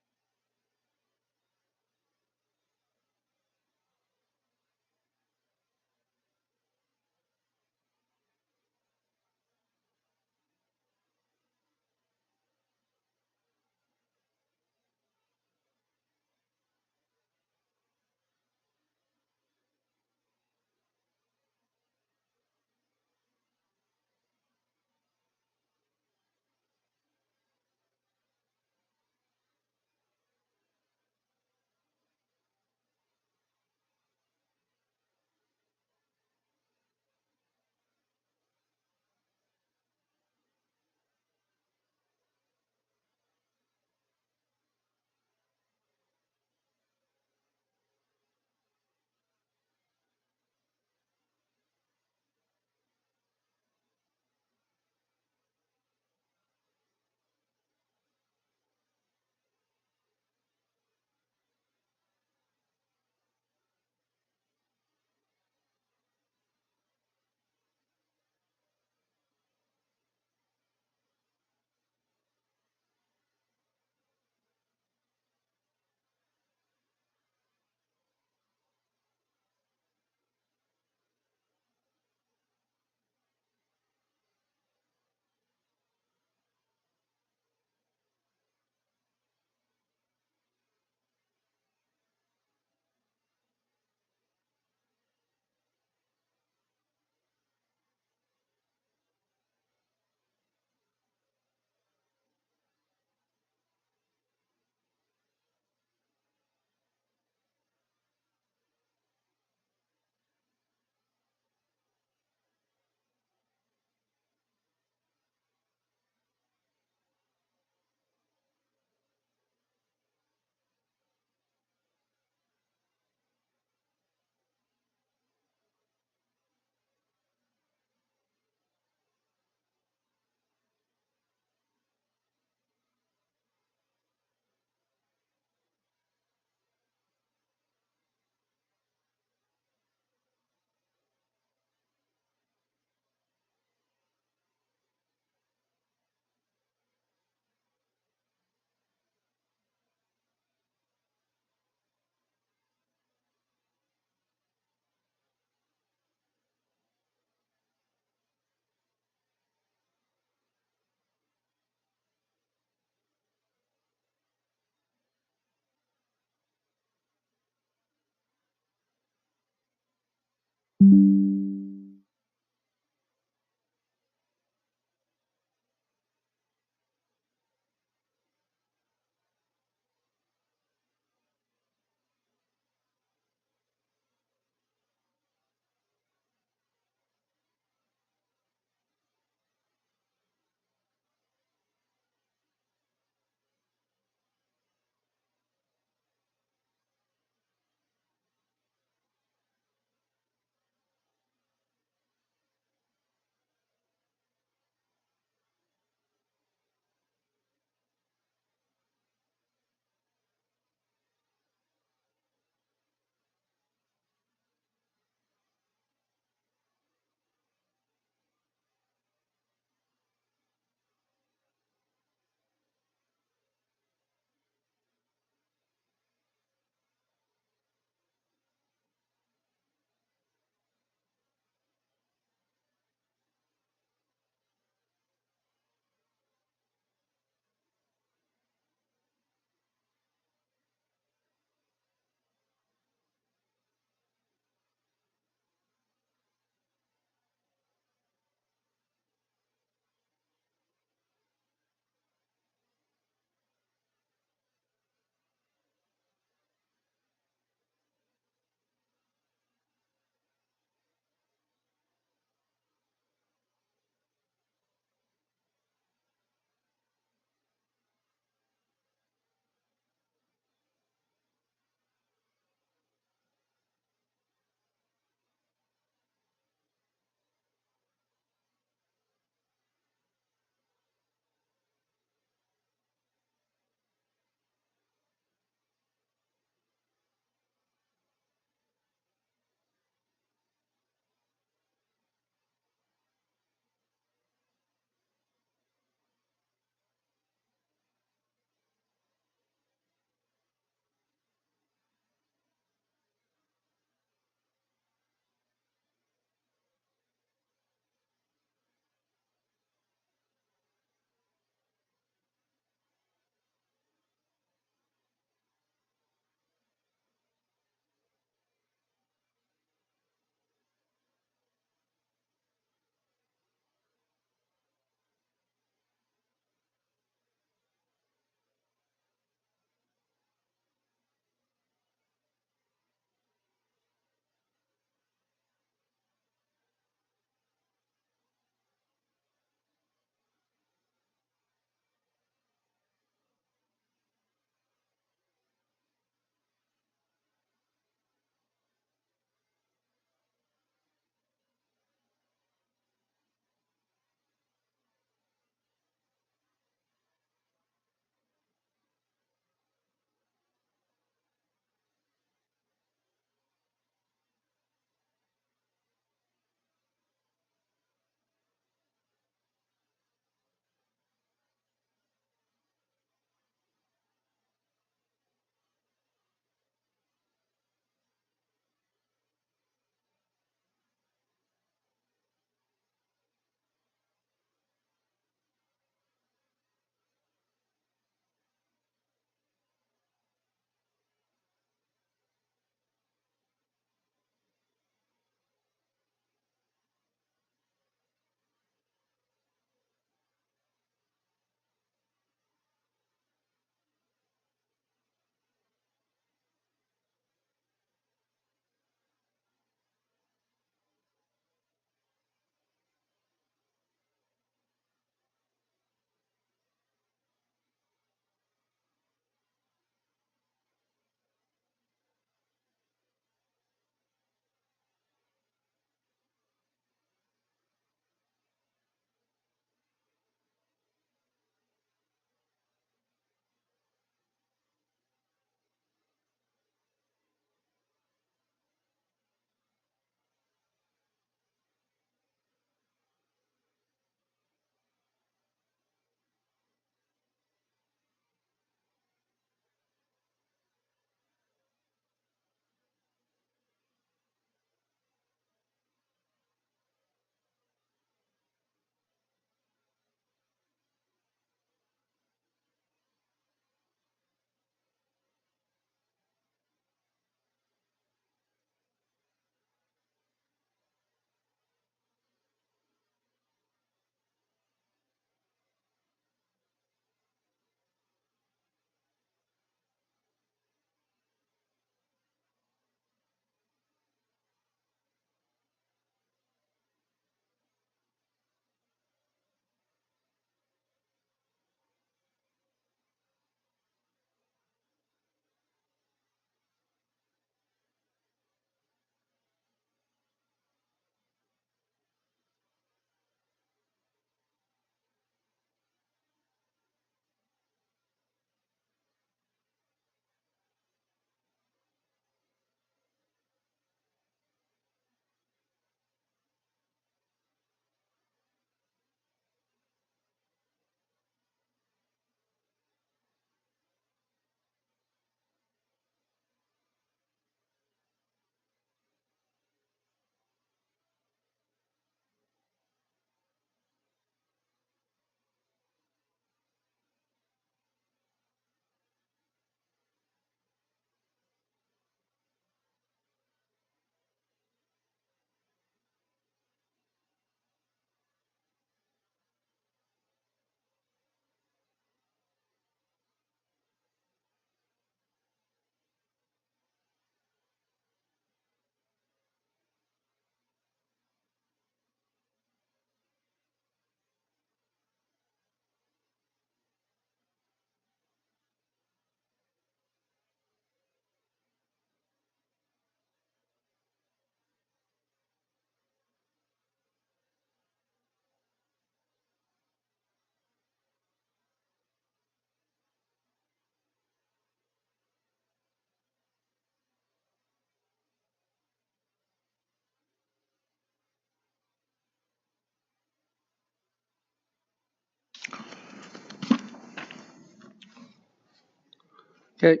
Okay.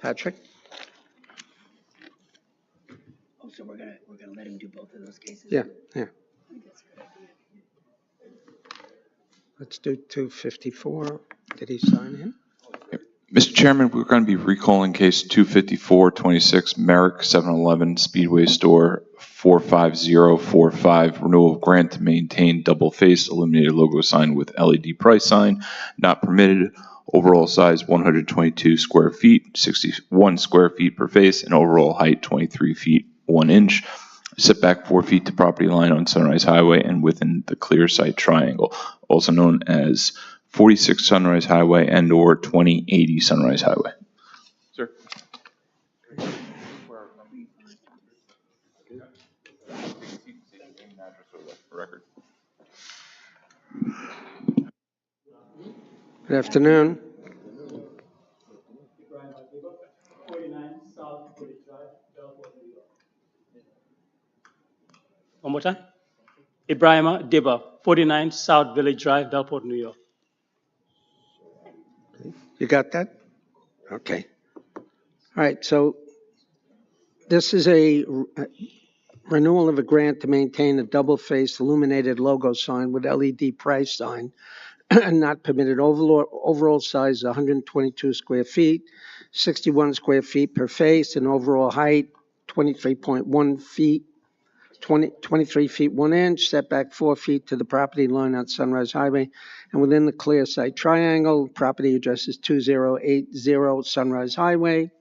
Patrick? Oh, so we're gonna let him do both of those cases? Yeah. I think that's a good idea. Let's do 254. Did he sign in? Mr. Chairman, we're going to be recalling case 25426, Merrick 711 Speedway Store 45045, renewal of grant to maintain double-faced illuminated logo sign with LED price sign, not permitted, overall size 122 square feet, 61 square feet per face, and overall height 23 feet 1 inch. Setback 4 feet to property line on Sunrise Highway and within the clear site triangle, also known as 46 Sunrise Highway and/or 2080 Sunrise Highway. Sir. Record. Good afternoon. One more time. Ibrahima Dibba, 49 South Village Drive, Bellport, New York. You got that? Okay. All right, so this is a renewal of a grant to maintain a double-faced illuminated logo sign with LED price sign, not permitted. Overall size 122 square feet, 61 square feet per face, and overall height 23.1 feet. 23 feet 1 inch, setback 4 feet to the property line on Sunrise Highway, and within the clear site triangle. Property address is 2080 Sunrise Highway.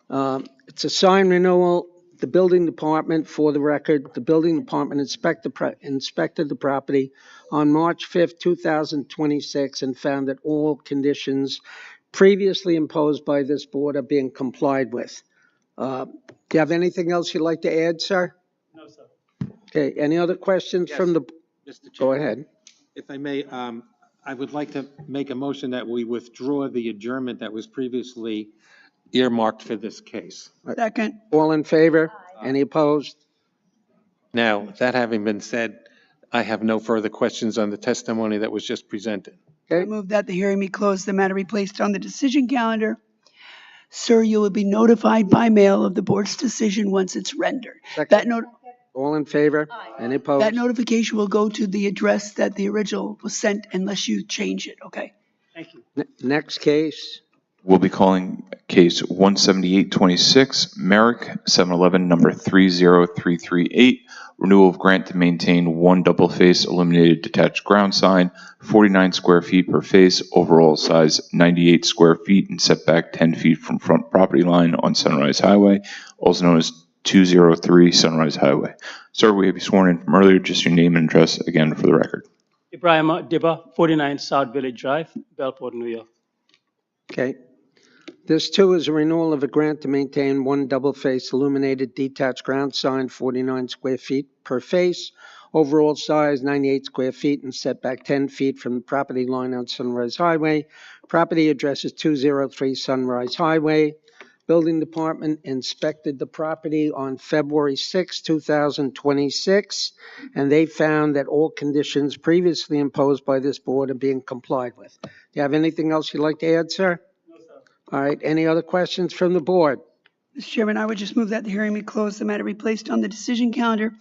It's a sign renewal. The building department, for the record, the building department inspected the property on March 5th, 2026, and found that all conditions previously imposed by this board are being complied with. Do you have anything else you'd like to add, sir? No, sir. Okay, any other questions Yes, from the, Mr. go Chairman, ahead. if I may, I would like to make a motion that we withdraw the adjournment that was previously earmarked for this case. Second. All in favor? Any opposed? Now, that having been said, I have no further questions on the testimony that was just presented. I move that the hearing be closed, the matter be placed on the decision calendar. Sir, you will be notified by mail of the board's decision once it's rendered. All in favor? Any opposed? That notification will go to the address that the original was sent unless you change it, okay? Thank you. Next case. We'll be calling case 17826, Merrick 711 number 30338, renewal of grant to maintain one double-face illuminated detached ground sign, 49 square feet per face, overall size 98 square feet, and setback 10 feet from front property line on Sunrise Highway, also known as 203 Sunrise Highway. Sir, we have you sworn in from earlier. Just your name and address again for the record. Ibrahima Dibba, 49 South Village Drive, Bellport, New York. Okay. This too is a renewal of a grant to maintain one double-faced illuminated detached ground sign, 49 square feet per face, overall size 98 square feet, and setback 10 feet from the property line on Sunrise Highway. Property address is 203 Sunrise Highway. Building department inspected the property on February 6, 2026, and they found that all conditions previously imposed by this board are being complied with. Do you have anything else you'd like to add, sir? All right, any other questions from the board? Mr. Chairman, I would just move that the hearing be closed, the matter be placed on the decision calendar.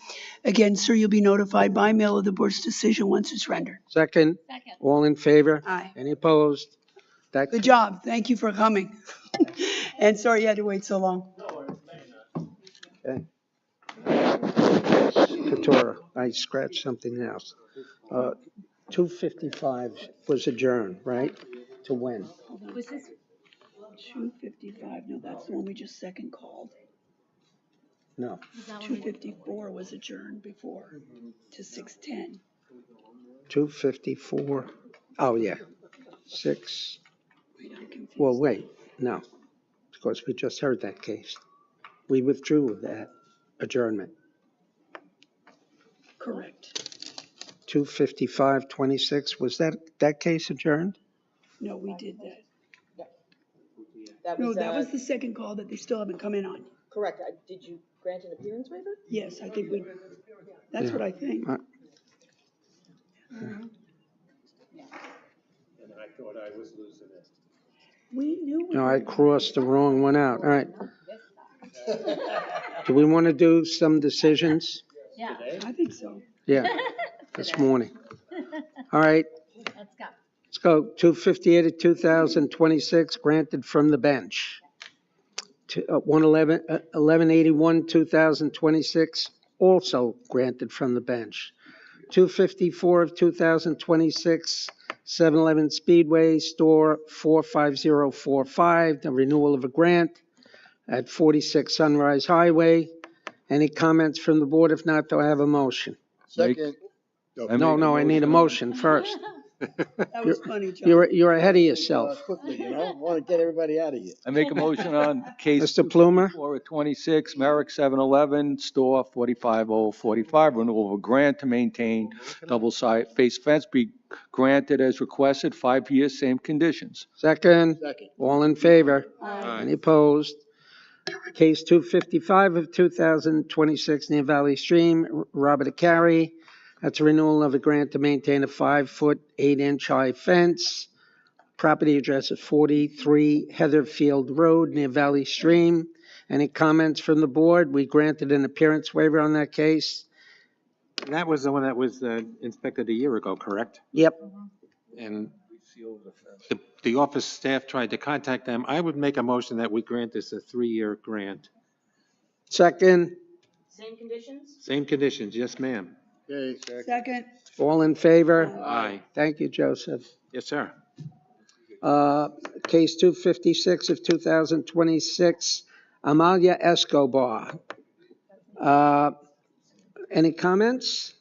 Again, sir, you'll be notified by mail of the board's decision once it's rendered. Second? All in favor? Aye. Any opposed? Good job. Thank you for coming. And sorry you had to wait so long. Okay. Katura, I scratched something else. 255 was adjourned, right? To when? Was this 255? No, that's the one we just second called. No. 254 was adjourned before to 6:10. 254. Oh, yeah. 6. Well, wait, no. Of course, we just heard that case. We withdrew that adjournment. Correct. 255-26, was that case adjourned? No, we did that. No, that was the second call that they still haven't come in on. Correct. Did you grant an appearance waiver? Yes, I think we, that's what I think. And I thought I was losing it. We knew. No, I crossed the wrong one out. All right. Do we want to do some decisions? Yeah. I think so. Yeah, this morning. All right. Let's go. 258 of 2026, granted from the bench. 1181, 2026, also granted from the bench. 254 of 2026, 711 Speedway Store 45045, the renewal of a grant at 46 Sunrise Highway. Any comments from the board? If not, do I have a motion? Second. No, I need a motion first. That was funny, John. You're ahead of yourself. Quickly, want to get everybody out of here. I make a motion on case Mr. Plumer? 254 of 26, Merrick 711, store 45045, renewal of a grant to maintain double-side face fence be granted as requested, 5 years, same conditions. Second. Second. All in favor? Aye. Any opposed? Case 255 of 2026, Near Valley Stream, Robert Acari. That's a renewal of a grant to maintain a 5-foot, 8-inch high fence. Property address is 43 Heatherfield Road, near Valley Stream. Any comments from the board? We granted an appearance waiver on that case. That was the one that was inspected a year ago, correct? Yep. And the office staff tried to contact them. I would make a motion that we grant this a 3-year grant. Second. Same conditions? Same conditions, yes, ma'am. Okay, Second. All in favor? Aye. Thank you, Joseph. Yes, sir. Case 256 of 2026, Amalia Escobar. Any comments?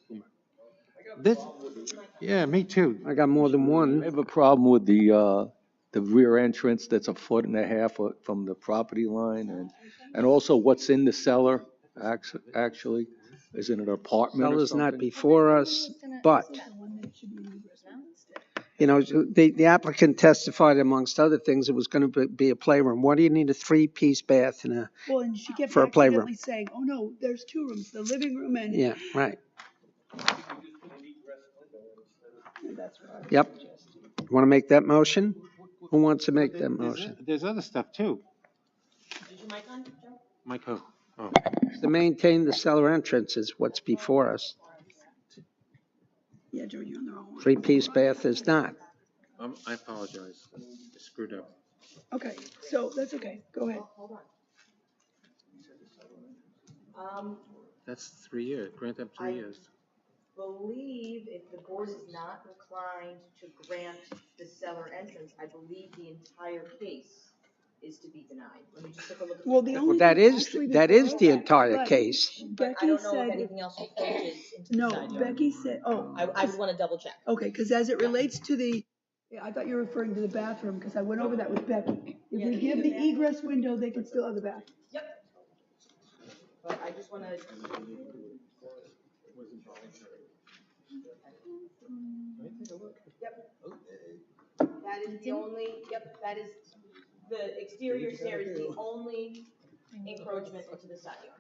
Yeah, me too. I got more than I one. have a problem with the rear entrance that's 1.5 foot from the property line, and also what's in the cellar, actually. Is it an apartment or Cellar's something? not before us, but, you know, the applicant testified, amongst other things, it was going to be a playroom. Why do you need a 3-piece bath and a, Well, and she kept for a playroom? accidentally saying, oh no, there's 2 rooms, the living room and. Yeah, right. That's right. Yep. Want to make that motion? Who wants to make that motion? There's other stuff too. Is your mic on, Joe? Mike, who? Oh. To maintain the cellar entrance is what's before us. Yeah, Joe, you're on the wrong one. 3-piece bath is not. I apologize. I screwed up. Okay, so that's okay. Go ahead. Hold on. That's 3 years. Grant them 3 years. Believe if the board is not inclined to grant the cellar entrance, I believe the entire case is to be denied. Let me just take a look at. Well, the only. That thing is actually the entire right. case. But I Becky don't know if said, anything else approaches into the no, side yard. Becky said, oh. I would want to double check. Okay, because as it relates to the, yeah, I thought you were referring to the bathroom, because I went over that with Becky. If we give the egress window, they can still have the bathroom. Yep. But I just want to. Yep. That is the only, that is, the exterior stair is the only encroachment into the side yard.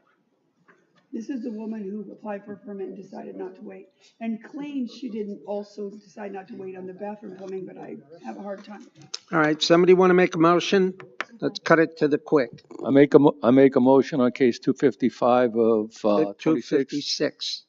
This is the woman who applied for a permit and decided not to wait, and claims she didn't also decide not to wait on the bathroom plumbing, but I have a hard time. All right, somebody want to make a motion? Let's cut it to the quick. I make a motion on case 255 of 26. 256.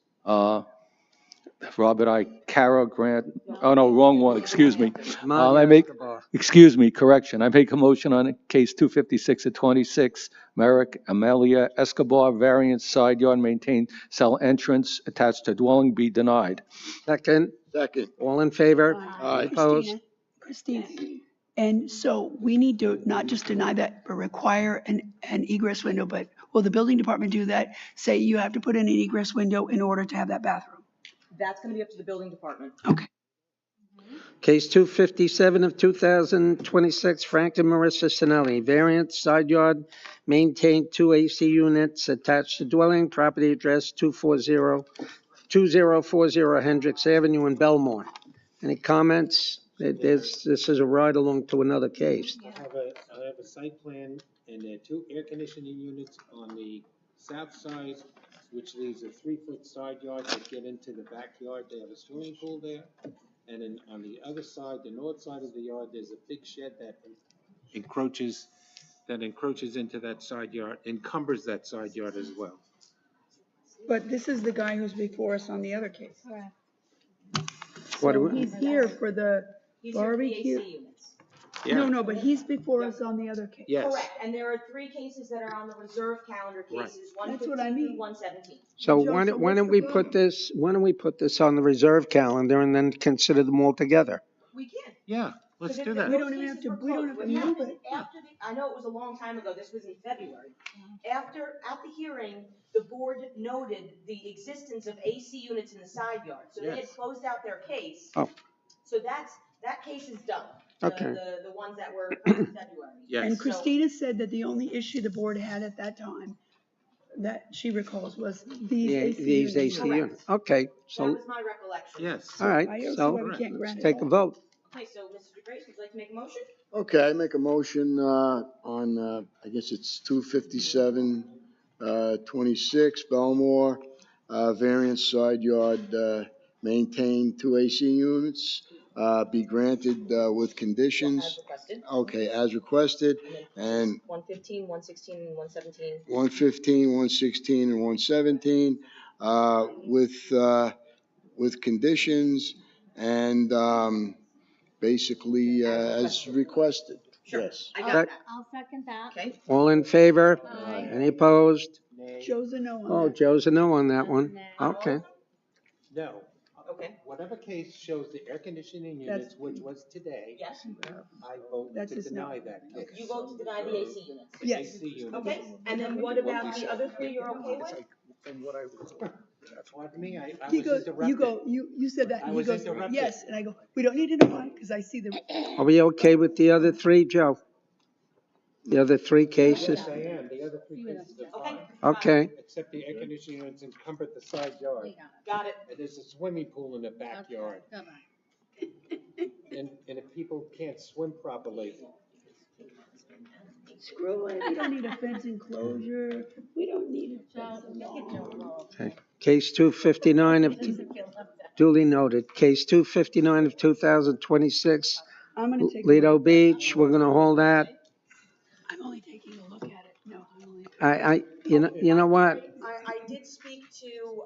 Robert I. Cara grant, oh no, wrong one, excuse me. Amalia Escobar. Excuse me, correction. I make a motion on case 256 of 26, Merrick Amelia Escobar, variance side yard maintained cell entrance attached to dwelling be denied. Second. Second. All in favor? Aye. Opposed? Christina, and so we need to not just deny that, but require an egress window, but will the building department do that? Say you have to put in an egress window in order to have that bathroom? That's going to be up to the building department. Okay. Case 257 of 2026, Frank and Marissa Sinelli, variance side yard, maintained 2 AC units attached to dwelling, property address 2040 Hendricks Avenue in Belmore. Any comments? This is a ride along to another case. I have a site plan, and there are 2 air conditioning units on the south side, which leaves a 3-foot side yard that get into the backyard. They have a swimming pool there. And then on the other side, the north side of the yard, there's a big shed that encroaches into that side yard, encumbers that side yard as well. But this is the guy who's before us on the other case. What do So we- he's here for the He's here for the barbecue. AC units. No, but he's before us on the other case. Yes. Correct, and there are 3 cases that are on the reserve calendar Right. cases, That's what I 115 mean. through 117. So Joe, why so don't what's the we problem? why don't we put this on the reserve calendar and then consider them all together? We can. Yeah, let's do We that. don't even have to, we don't have to move it. After the, I know it was a long time ago, this was in February. After, at the hearing, the board noted the existence of AC units in the side yard, so they had Yes. closed out their case. Oh. So that case is done. Okay. The ones that were heard in February. Yes. And Christina said that the only issue the board had at that time that she recalls was these AC These units. AC units. Okay, That so, was my recollection. Yes. all right, I don't see so why we can't grant it take a all. vote. Okay, so Mr. DeGrace, would you like to make a motion? Okay, I make a motion, on, I guess it's 257, 26 Belmore, variance side yard, maintain 2 AC units, be granted, with conditions. As requested. Okay, as requested, and 115, 116, and 117. 115, 116, and 117, with conditions and, basically, as requested. Yes. I got Sec- that. I'll second that. Okay. All in favor? Aye. Any opposed? Joe's a no on Oh, that. Joe's a no on that one. Okay. No. Okay. Whatever case shows the air conditioning units, which was today, Yes. I vote That's to his no. deny that case. You vote to deny the AC units. The Yes. AC units. Okay, and then what about the other 3 you're okay with? Pardon me, I He was goes, interrupted. you said that, I and he was goes, interrupted. yes, and I go, we don't need to know why, because I see the, Are we okay with the other 3, Joe? The other 3 cases? Yes, I am. The other 3 cases are Okay. fine. Okay, Except the air conditioning units encumbered the side yard. Got it. And there's a swimming pool in the backyard. And if people can't swim properly, screw it, we don't need a fence enclosure, we don't need a fence. okay. Case 259 of, duly noted. Case 259 of 2026, I'm gonna take. Lido Beach, we're gonna hold that. I'm only taking a look at it, no, I'm only. You know what? I did speak to,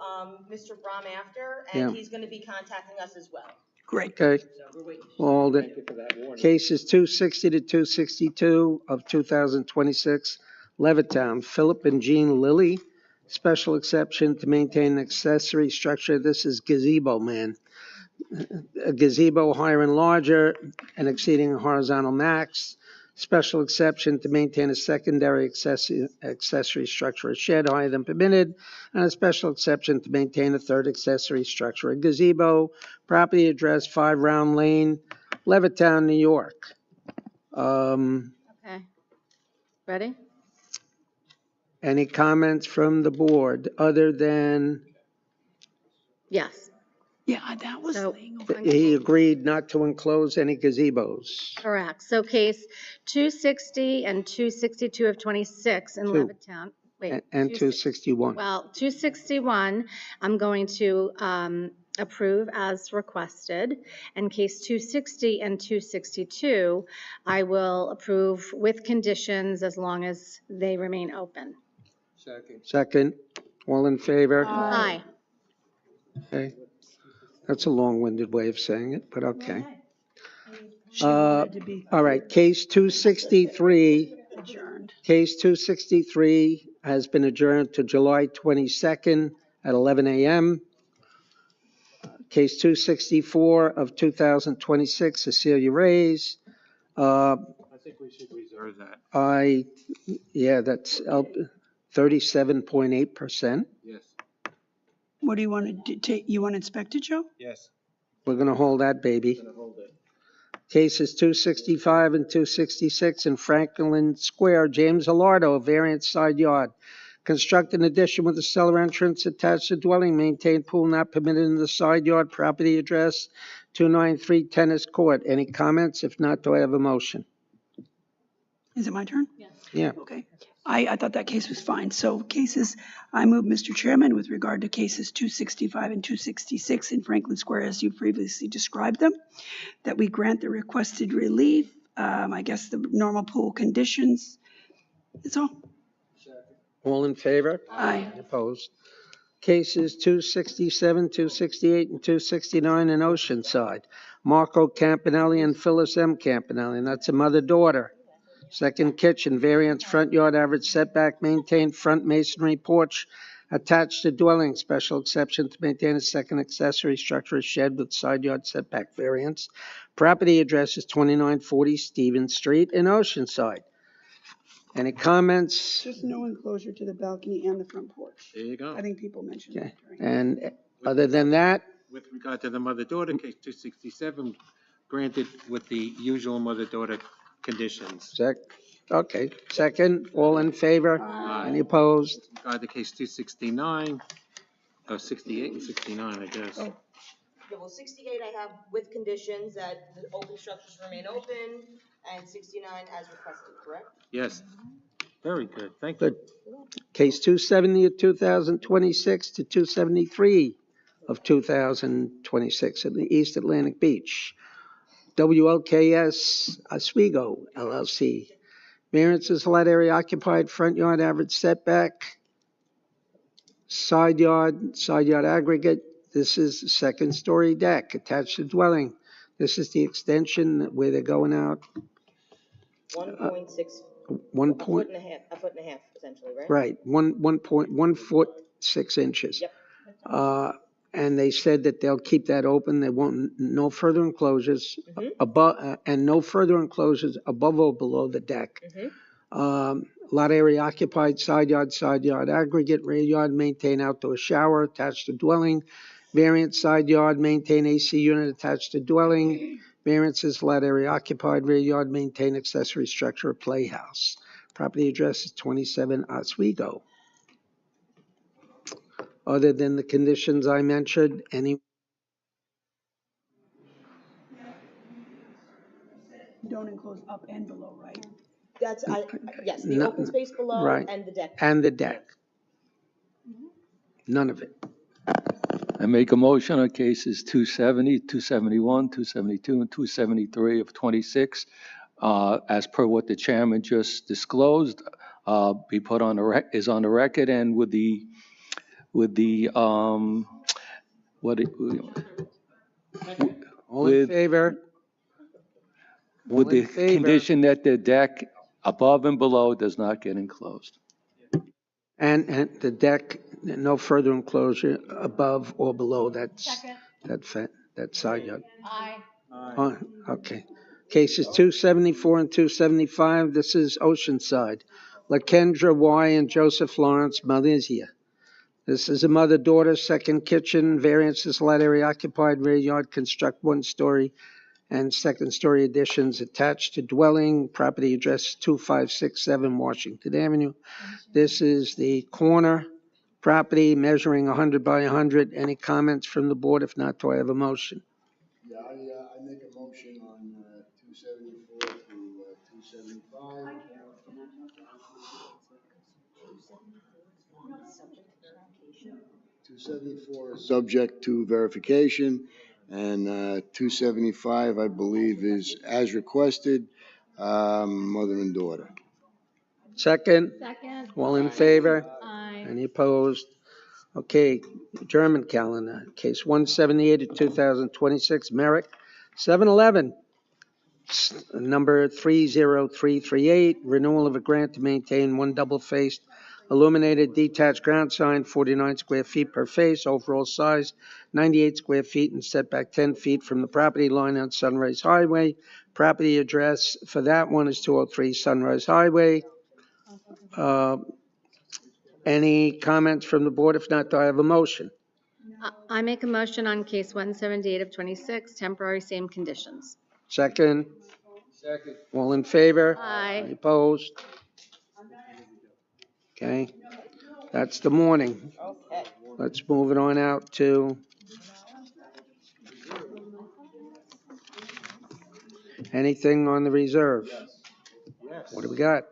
Mr. Brom after, Yeah. and he's gonna be contacting us as well. Great. Okay, So we're waiting. we'll hold thank it. you for that warning. Cases 260 to 262 of 2026, Levittown, Philip and Jean Lilly, special exception to maintain an accessory structure. This is gazebo, man. A gazebo higher and larger and exceeding a horizontal max. Special exception to maintain a secondary accessory structure, a shed higher than permitted, and a special exception to maintain a third accessory structure, a gazebo. Property address 5 Round Lane, Levittown, New York. Okay. Ready? Any comments from the board other than Yes. Yeah, that was So- laying over. he agreed not to enclose any gazebos? Correct. So case 260 and 262 of 26 in Two. Levittown. Wait. And 261. Well, 261, I'm going to approve as requested. And case 260 and 262, I will approve with conditions as long as they remain open. Second, all in favor? Aye. Okay. That's a long-winded way of saying it, but okay. She wanted to be All right, case 263, adjourned. case 263 has been adjourned to July 22nd at 11 a.m. Case 264 of 2026, Cecilia Reyes. I think we should reserve that. Yeah, that's 37.8%. Yes. What do you want to take, you want to inspect it, Joe? Yes. We're going to hold that, baby. Gonna hold it. Cases 265 and 266 in Franklin Square, James Alardo, variance side yard. Construct an addition with a cellar entrance attached to dwelling, maintain pool not permitted in the side yard, property address 293 Tennis Court. Any comments? If not, do I have a motion? Is it my turn? Yeah. Okay. I thought that case was fine. So cases, I move, Mr. Chairman, with regard to cases 265 and 266 in Franklin Square, as you previously described them, that we grant the requested relief I guess the normal pool conditions. That's all. All in favor? Aye. Opposed? Cases 267, 268, and 269 in Oceanside. Marco Campanelli and Phyllis M. Campanelli, and that's a mother-daughter. Second kitchen, variance front yard average setback, maintained front masonry porch attached to dwelling. Special exception to maintain a second accessory structure, shed with side yard setback variance. Property address is 2940 Stevens Street in Oceanside. Any comments? Just no enclosure to the balcony and the front porch. There you go. I think people mentioned Okay. that. Right? And other than that, With regard to the mother-daughter, case 267, granted with the usual mother-daughter conditions. okay. Second, all in favor? Aye. Any opposed? With regard to case 269, 68 and 69, I guess. Yeah, well, 68 I have with conditions that the open structures remain open, and 69 as requested, correct? Yes. Very good. Thank you. Good. Case 270 of 2026 to 273 of 2026 at the East Atlantic Beach. WLKS Oswego LLC. Variances, lot area occupied, front yard average setback, side yard aggregate. This is the second story deck attached to dwelling. This is the extension where they're going out. 1.6. One A point. foot and a half, essentially, right? Right, 1 foot 6 inches. Yep. And they said that they'll keep that open. They want no further enclosures above, and no further enclosures above or below the deck. Lot area occupied, side yard aggregate, rear yard, maintain outdoor shower attached to dwelling. Variance, side yard, maintain AC unit attached to dwelling. Variances, lot area occupied, rear yard, maintain accessory structure, playhouse. Property address is 27 Oswego. Other than the conditions I mentioned, any? Don't enclose up and below, right? That's, yes, the No, open space below right. and the deck. And the deck. None of it. I make a motion on cases 270, 271, 272, and 273 of 26, as per what the chairman just disclosed, be put on the is on the record, and with the All in favor? with All the in favor? condition that the deck above and below does not get enclosed. And the deck, no further enclosure above or below that side yard. Aye. Okay. Cases 274 and 275. This is Oceanside. LaKendra Y. and Joseph Lawrence Malaysia. This is a mother-daughter, second kitchen, variances, lot area occupied, rear yard, construct 1-story and second-story additions attached to dwelling. Property address 2567 Washington Avenue. This is the corner property measuring 100 by 100. Any comments from the board? If not, do I have a motion? Yeah, I make a motion on 274 through 275. 274 is subject to verification, and 275, I believe, is as requested, mother and daughter. Second? Second. All in favor? Aye. Any opposed? Okay, German calendar, case 178 of 2026, Merrick, 7-Eleven, number 30338, renewal of a grant to maintain one double-faced illuminated detached ground sign, 49 square feet per face, overall size 98 square feet, and setback 10 feet from the property line on Sunrise Highway. Property address for that one is 203 Sunrise Highway. Any comments from the board? If not, do I have a motion? I make a motion on case 178 of 26, temporary same conditions. Second? Second. All in favor? Aye. Any opposed? Okay, that's the morning. Okay. Let's move it on out to anything on the reserve. What do we got?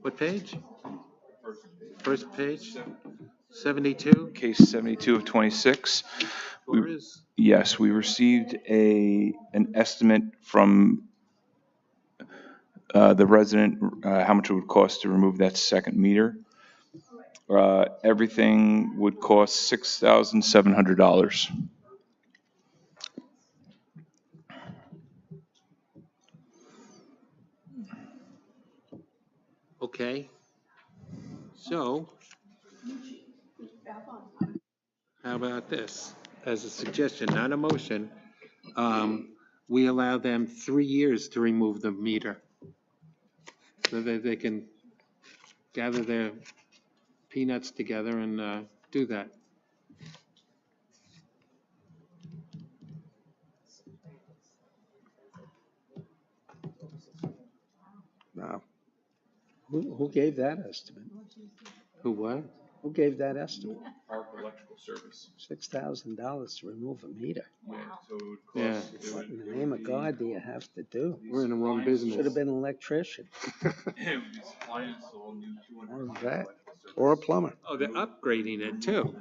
What page? First page, 72. Case 72 of 26. Torres? Yes, we received an estimate from the resident, how much it would cost to remove that second meter. Everything would cost $6,700. Okay. So, how about this? As a suggestion, not a motion, we allow them 3 years to remove the meter. So that they can gather their peanuts together and do that. Wow. Who gave that estimate? Who what? Who gave that estimate? Park Electrical Service. $6,000 to remove a meter. Yeah. What in the name of God do you have to do? We're in the wrong business. Should have been an electrician. Or that. Or a plumber. Oh, they're upgrading it too.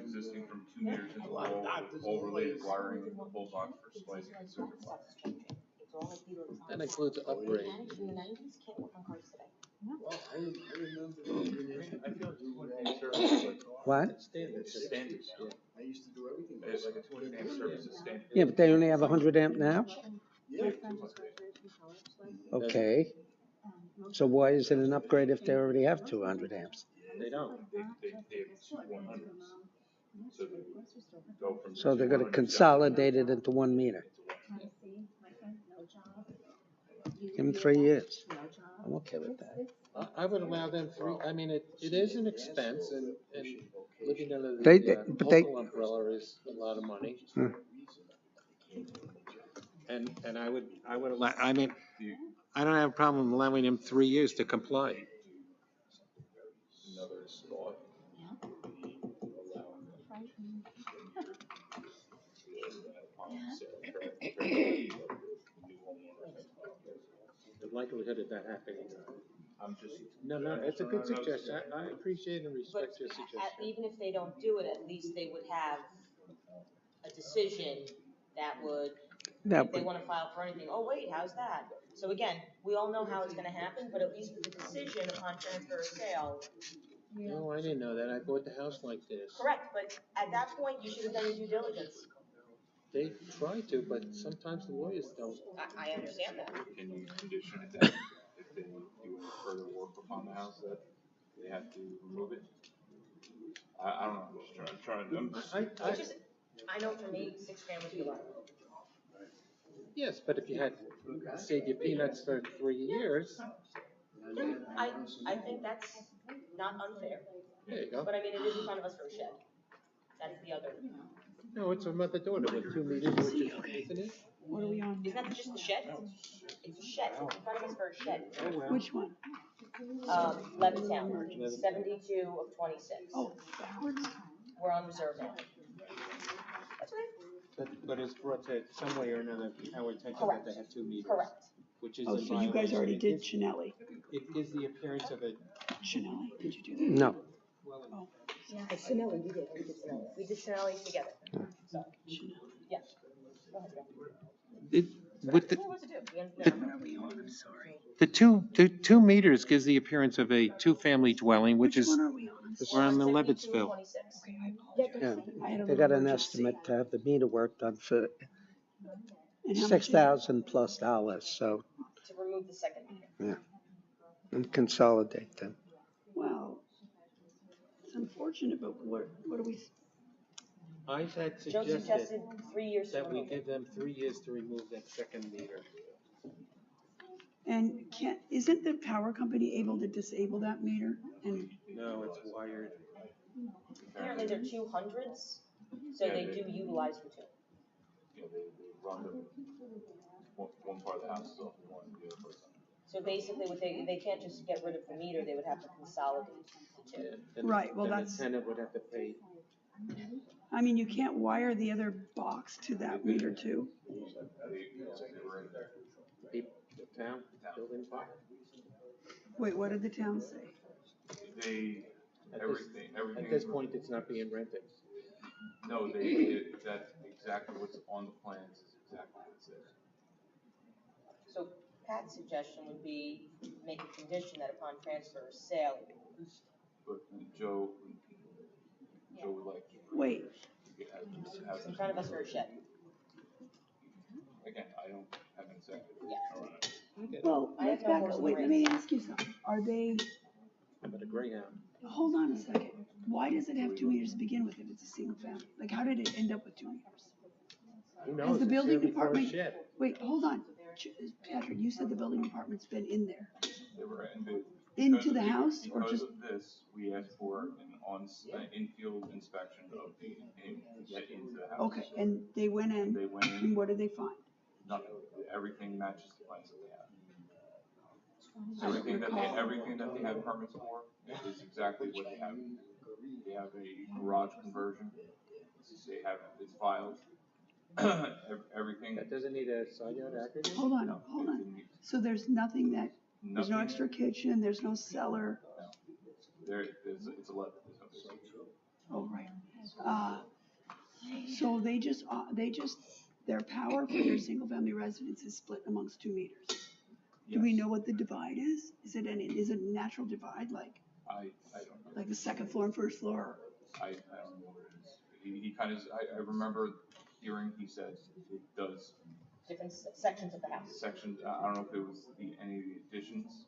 Existing from 2 meters into all related wiring in the full box for splicing and circuit box. That includes an upgrade. What? Standard. I used to do everything. There's like a 200 amp service is standard. Yeah, but they only have 100 amp now? Okay. So why is it an upgrade if they already have 200 amps? They don't. They have 2 100s. So they would go from. So they're going to consolidate it into 1 meter. Give them 3 years. I'm okay with that. I would allow them 3, I mean, it is an expense and living under They- the but they- local umbrella is a lot of money. Hmm. And I would allow, I mean, I don't have a problem allowing them 3 years to comply. Another thought. The likelihood of that happening. I'm just. No, it's a good suggestion. I appreciate and respect your suggestion. Even if they don't do it, at least they would have a decision that would, if they want to file for anything, oh, wait, how's that? So again, we all know how it's gonna happen, but at least with the decision upon transfer or sale. No, I didn't know that. I bought the house like this. Correct, but at that point, you should have done your due diligence. They try to, but sometimes the lawyers don't. I understand that. Can you condition it that if they do further work upon the house that they have to remove it? I don't know, I'm just trying. I know for me, 6 families be a lot. Yes, but if you had saved your peanuts for 3 years. I think that's not unfair. There you go. But I mean, it is in front of us for a shed. That's the other. No, it's a mother-daughter with 2 meters, which is, isn't it? What are we on? Isn't that just the shed? It's a shed. It's in front of us for a shed. Which one? Levittown, 72 of 26. Oh, backwards? We're on reserve now. That's right. But it's brought to some way or another our attention that Correct. they have 2 meters. Correct. Which is Oh, in so you guys violation. already did Chinelli. It gives the appearance of a. Chinelli, did you do that? No. Oh, Sinelli, we did Sinelli. We did Sinelli together. So, yeah. Go ahead, It, with Tell me what to do. what are we on? I'm sorry. the 2 meters gives the appearance of a 2-family dwelling, which is, Which one are we on? we're on the Leavittsville. Okay, I apologize. Yeah, I had a they got little an emergency. estimate to have the meter work done for And how much is it? $6,000+, so, To remove the second meter. yeah. And consolidate them. Well, it's unfortunate, but what do we, I had Joe suggested suggested 3 years to that we remove it. give them 3 years to remove that second meter. and isn't the power company able to disable that meter? And No, it's wired. Apparently they're 200s, so they do utilize the 2. You know, they run them, one part of the house is off and one, the other part's on. So basically, what they can't just get rid of the meter, they would have to consolidate the 2. Then- Right, well, then that's- the tenant would have to pay. I mean, you can't wire the other box to that meter too. The town, building department. Wait, what did the town say? At this point, it's not being rented. No, that's exactly what's on the plans, is exactly what's there. So Pat's suggestion would be make a condition that upon transfer or sale. But Joe would like. Wait. In front of us or a shed. Again, I don't have an executive. Yeah. Well, let's back up. Wait, let me ask you something. Are they, But a Greyhound. hold on a second. Why does it have 2 meters to begin with if it's a single family? Like, how did it end up with 2 meters? Who knows? Has the It's building here before a department, shed. wait, hold on. Patrick, you said the building department's been in there. They were Into the house or because just? of this, we asked for an infield inspection of the, to get into the house. Okay, and they went in. They went in. And what did they find? Nothing, everything matches the plans that they have. I don't recall. Everything that they have permits for is exactly what they have. They have a garage conversion. They have, it's filed. Everything. That doesn't need a side yard accurate? Hold on. So there's nothing that, there's no extra kitchen, there's no cellar? It's 11. Oh, right. So their power for their single family residence is split amongst 2 meters. Do we know what the divide is? Is it a natural divide, like? I don't know. Like the second floor and first floor? I don't know what it is. He kind of, I remember hearing, he said it does. Different sections of the house. Sections, I don't know if it was any of the additions.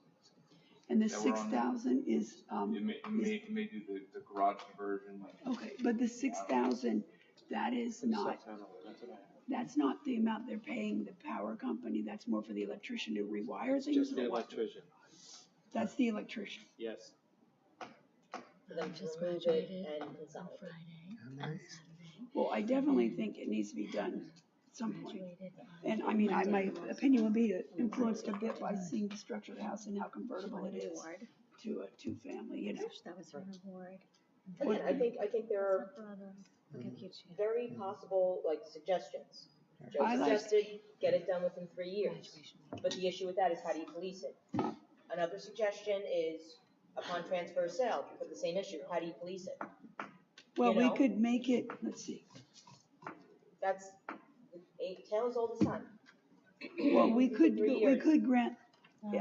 And the 6,000 is, It may do the garage conversion. okay, but the 6,000, that is not, that's not the amount they're paying the power company, that's more for the electrician to rewire things? Just the or what? electrician. That's the electrician. Yes. For them to remove it and consolidate. Well, I definitely think it needs to be done at some point. And I mean, my opinion would be influenced a bit by seeing the structure of the house and how convertible it is to a 2-family, you know. That was her award. Again, I think there are very possible, like, suggestions. Joe suggested, get it done within 3 years. But the issue with that is how do you police it? Another suggestion is upon transfer or sale, for the same issue, how do you police it? Well, we could make it, let's see. That's, a tale as old as time. Well, we could grant,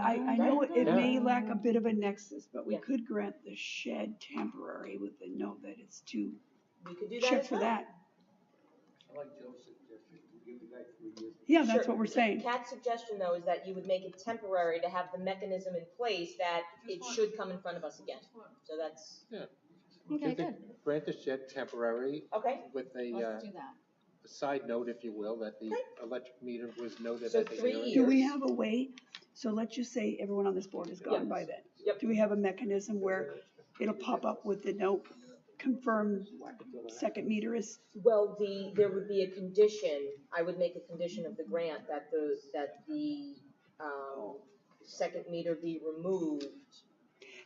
I know it may lack a bit of a nexus, but we could grant the shed temporary with the note that it's too We could do that check as for well. that. I like Joe's suggestion, give the guy 3 years. Yeah, that's what we're saying. Kat's suggestion, though, is that you would make it temporary to have the mechanism in place that it should come in front of us again. So that's. Yeah. Okay, good. Grant the shed temporary. Okay. With Let's do that. a side note, if you will, that the electric meter was noted So at the 3 hearing. years. Do we have a way, so let's just say everyone on this board is gone Yes. by then. Yep. Do we have a mechanism where it'll pop up with the note, confirm second meter is? Well, there would be a condition, I would make a condition of the grant that the second meter be removed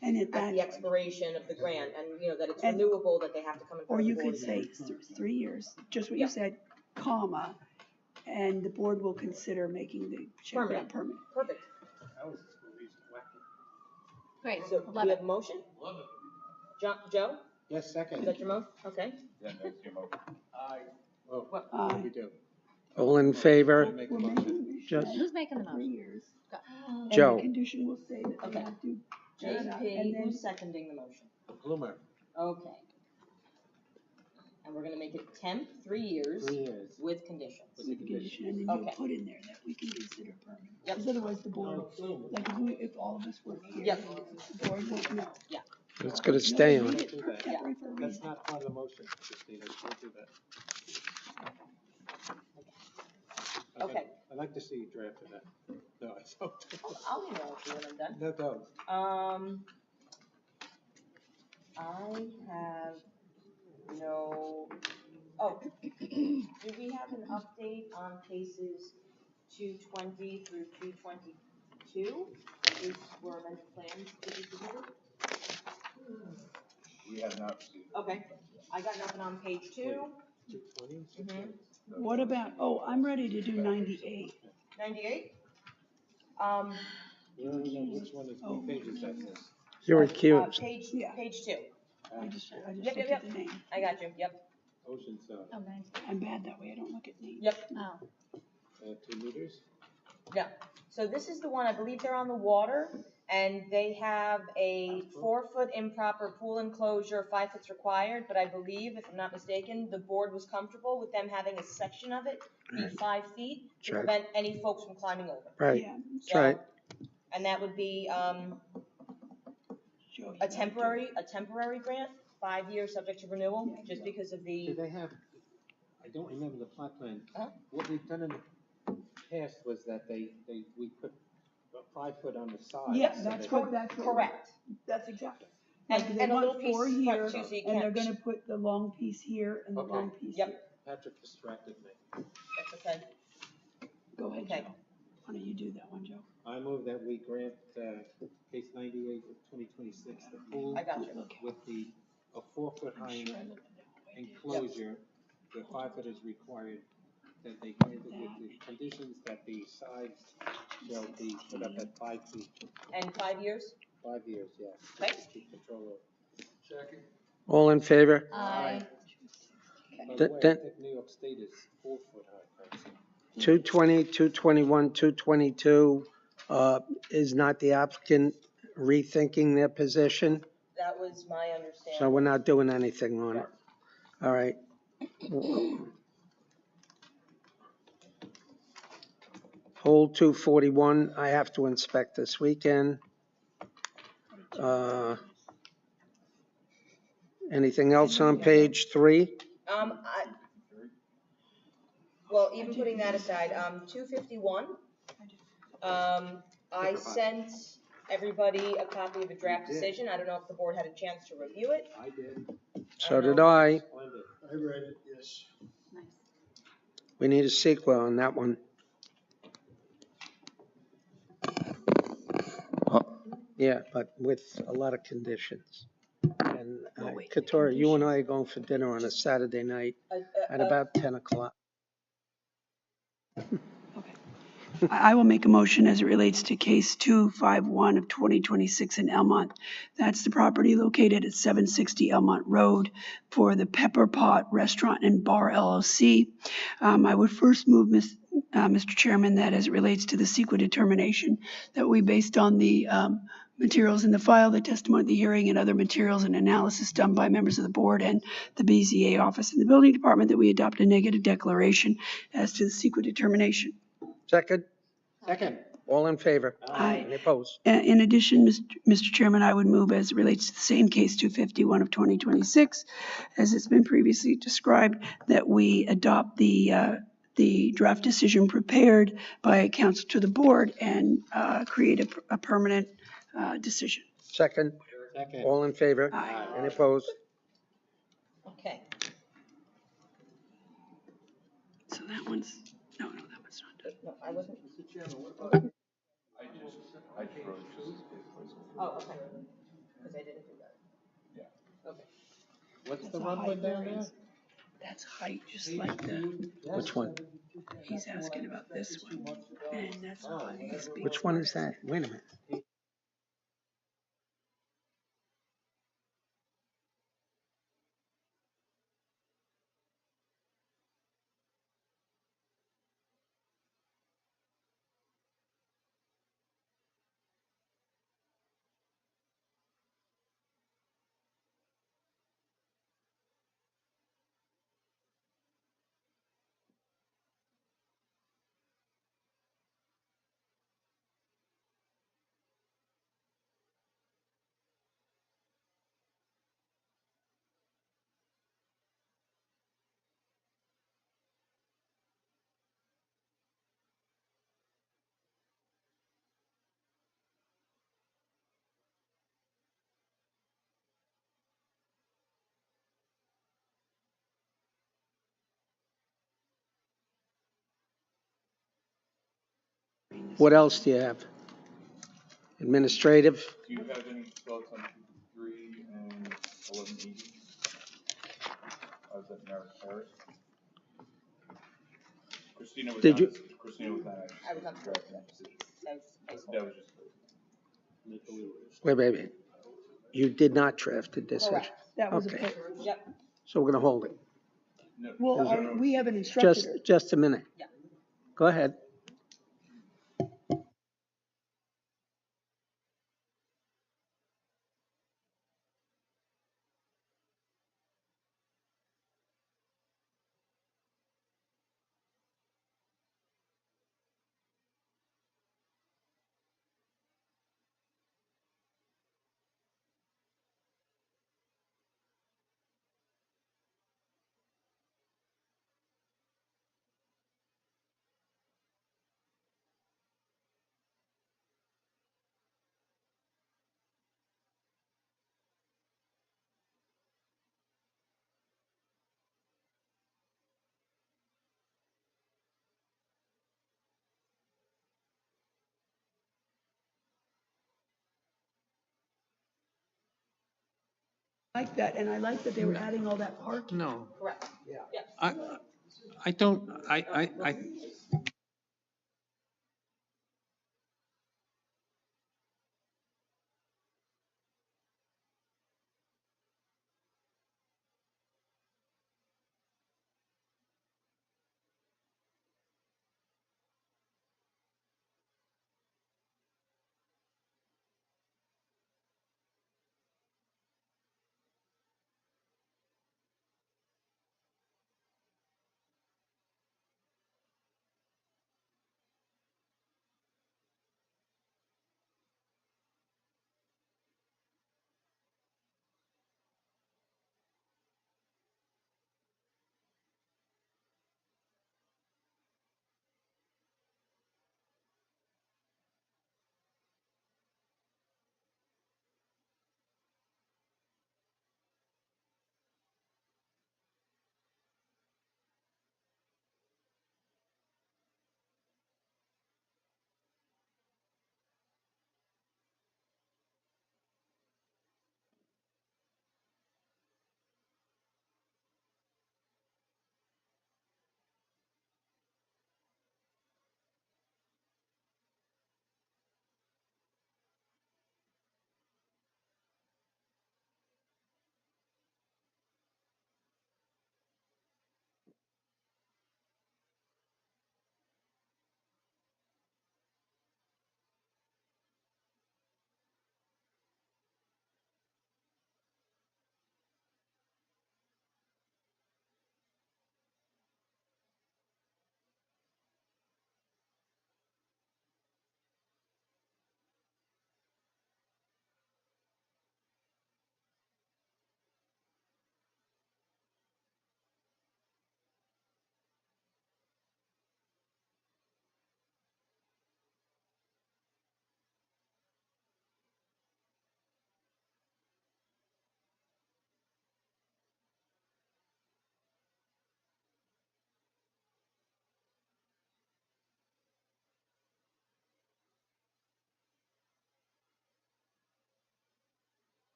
And at at the that, expiration of the grant, and, you know, that it's And- renewable, that they have to come in or front of the you board could say again. 3 years, just what you said, comma, and the board will consider making the shed grant permanent. Perfect. Great, So, do we have a motion? Joe? Yes, second. Is that your motion? Okay. Yeah, that's your motion. Oh, What? what do we do? All in favor? We'll make the motion. Just Who's making the 3 motion? years. And Joe. the condition will say that they Okay. have to. and JP, then- who's seconding the motion? Bloomer, Okay. And we're gonna make it temp, 3 years. 3 years. With conditions. With the condition, and then you'll Okay. put in there that we can consider permanent. Yep. Because otherwise the board, like if all of us were here, Yep. the board won't know. Yeah. It's gonna stay on. Read Do that. temporary for a That's reason. not part of the motion, Christina, don't do that. Okay. I'd like to see you draft that. No, I don't. I'll email it to you when I'm done. No, don't. I have no, oh, do we have an update on cases 220 through 222? These were amended plans to be submitted? We have not received. Okay, I got nothing on page 2. 220? What about, oh, I'm ready to do 98. 98? We don't know which one is, what page is that? You're recused. Page 2. I just Yep, look yep, at yep. the name. I got you, yep. Oceanside, I'm bad that way, I don't look at names. Yep. 2 meters? Yeah, so this is the one, I believe they're on the water, and they have a 4-foot improper pool enclosure, 5 foot's required, but I believe, if I'm not mistaken, the board was comfortable with them having a section of it be 5 feet to Right. prevent any folks from climbing over. Right, Yeah. that's right. And that would be, a temporary grant, 5 years subject to renewal, just because of Do the, they have, I don't remember the plot plan. Uh-huh. What we've done in the past was that we put a 5 foot on the side. Yeah, so that's that- what, that's what. correct. That's exactly. And- Like, they and a want little piece 4 front here, too, so you and they're can't- gonna put the long piece here and the Okay. long piece Yep. here. Patrick distracted me. That's okay. Go ahead, Okay. Joe. Why don't you do that one, Joe? I move that we grant case 98 of 2026, the pool I got you. with a 4-foot high enclosure, the 5 foot is required, that they grant it with the conditions that the sides shall be put up at 5 feet. And 5 years? 5 years, yes. Okay. Keep control of. Second. All in favor? Aye. By the way, I Then- think New York State is 4-foot high, right? 220, 221, 222, is not the applicant rethinking their position? That was my understanding. So we're not doing anything on it. All right. Hole 241, I have to inspect this weekend. Anything else on page 3? Well, even putting that aside, 251, I sent everybody a copy of the draft decision. I don't know if the board had a chance to review it. I did. So did I. I read it, yes. We need a sequel on that one. Yeah, but with a lot of conditions. And Katora, you and I are going for dinner on a Saturday night at about 10 o'clock. I will make a motion as it relates to case 251 of 2026 in Elmont. That's the property located at 760 Elmont Road for the Pepper Pot Restaurant and Bar LLC. I would first move, Mr. Chairman, that as it relates to the CEQA determination, that we, based on the materials in the file, the testimony at the hearing, and other materials and analysis done by members of the board and the BZA office and the building department, that we adopt a negative declaration as to the CEQA determination. Second? Second. All in favor? Aye. Any opposed? In addition, Mr. Chairman, I would move as it relates to the same case 251 of 2026, as it's been previously described, that we adopt the draft decision prepared by counsel to the board and create a permanent decision. Second? Second. All in favor? Aye. Any opposed? Okay. So that one's, no, that one's not done. No, I wasn't. Oh, okay. Because I didn't do that. Yeah. Okay. What's That's the a run height down there? variance. That's height, just like the, Which one? he's asking about this one, and that's height. Which one is that? Wait a minute. What else do you have? Administrative? Do you have any thoughts on 253 and 1180? How's that Merritt Terrace? Christina was Did not, you- Christina was not I actually was not drafting that decision. That was That was just. Wait. You did not draft a decision? Correct. That was a Okay. paper. Yep. So we're going to hold it. Well, we haven't instructed her. Just a minute. Yeah. Go ahead. I like that, and I like that they were adding all that parking. No, Correct. Yeah. I don't, I,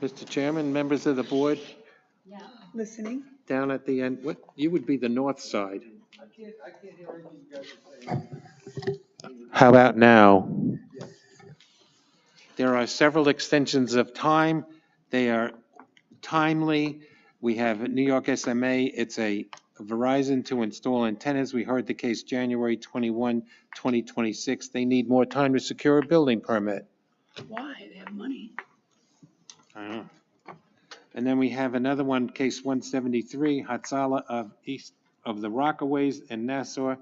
Mr. Chairman, members of the board, Listening. down at the end, what, you would be the north side. How about now? There are several extensions of time. They are timely. We have New York SMA. It's a Verizon to install antennas. We heard the case January 21, 2026. They need more time to secure a building permit. Why? They have money. I don't know. And then we have another one, case 173, Hatsala of East of the Rockaways in Nassau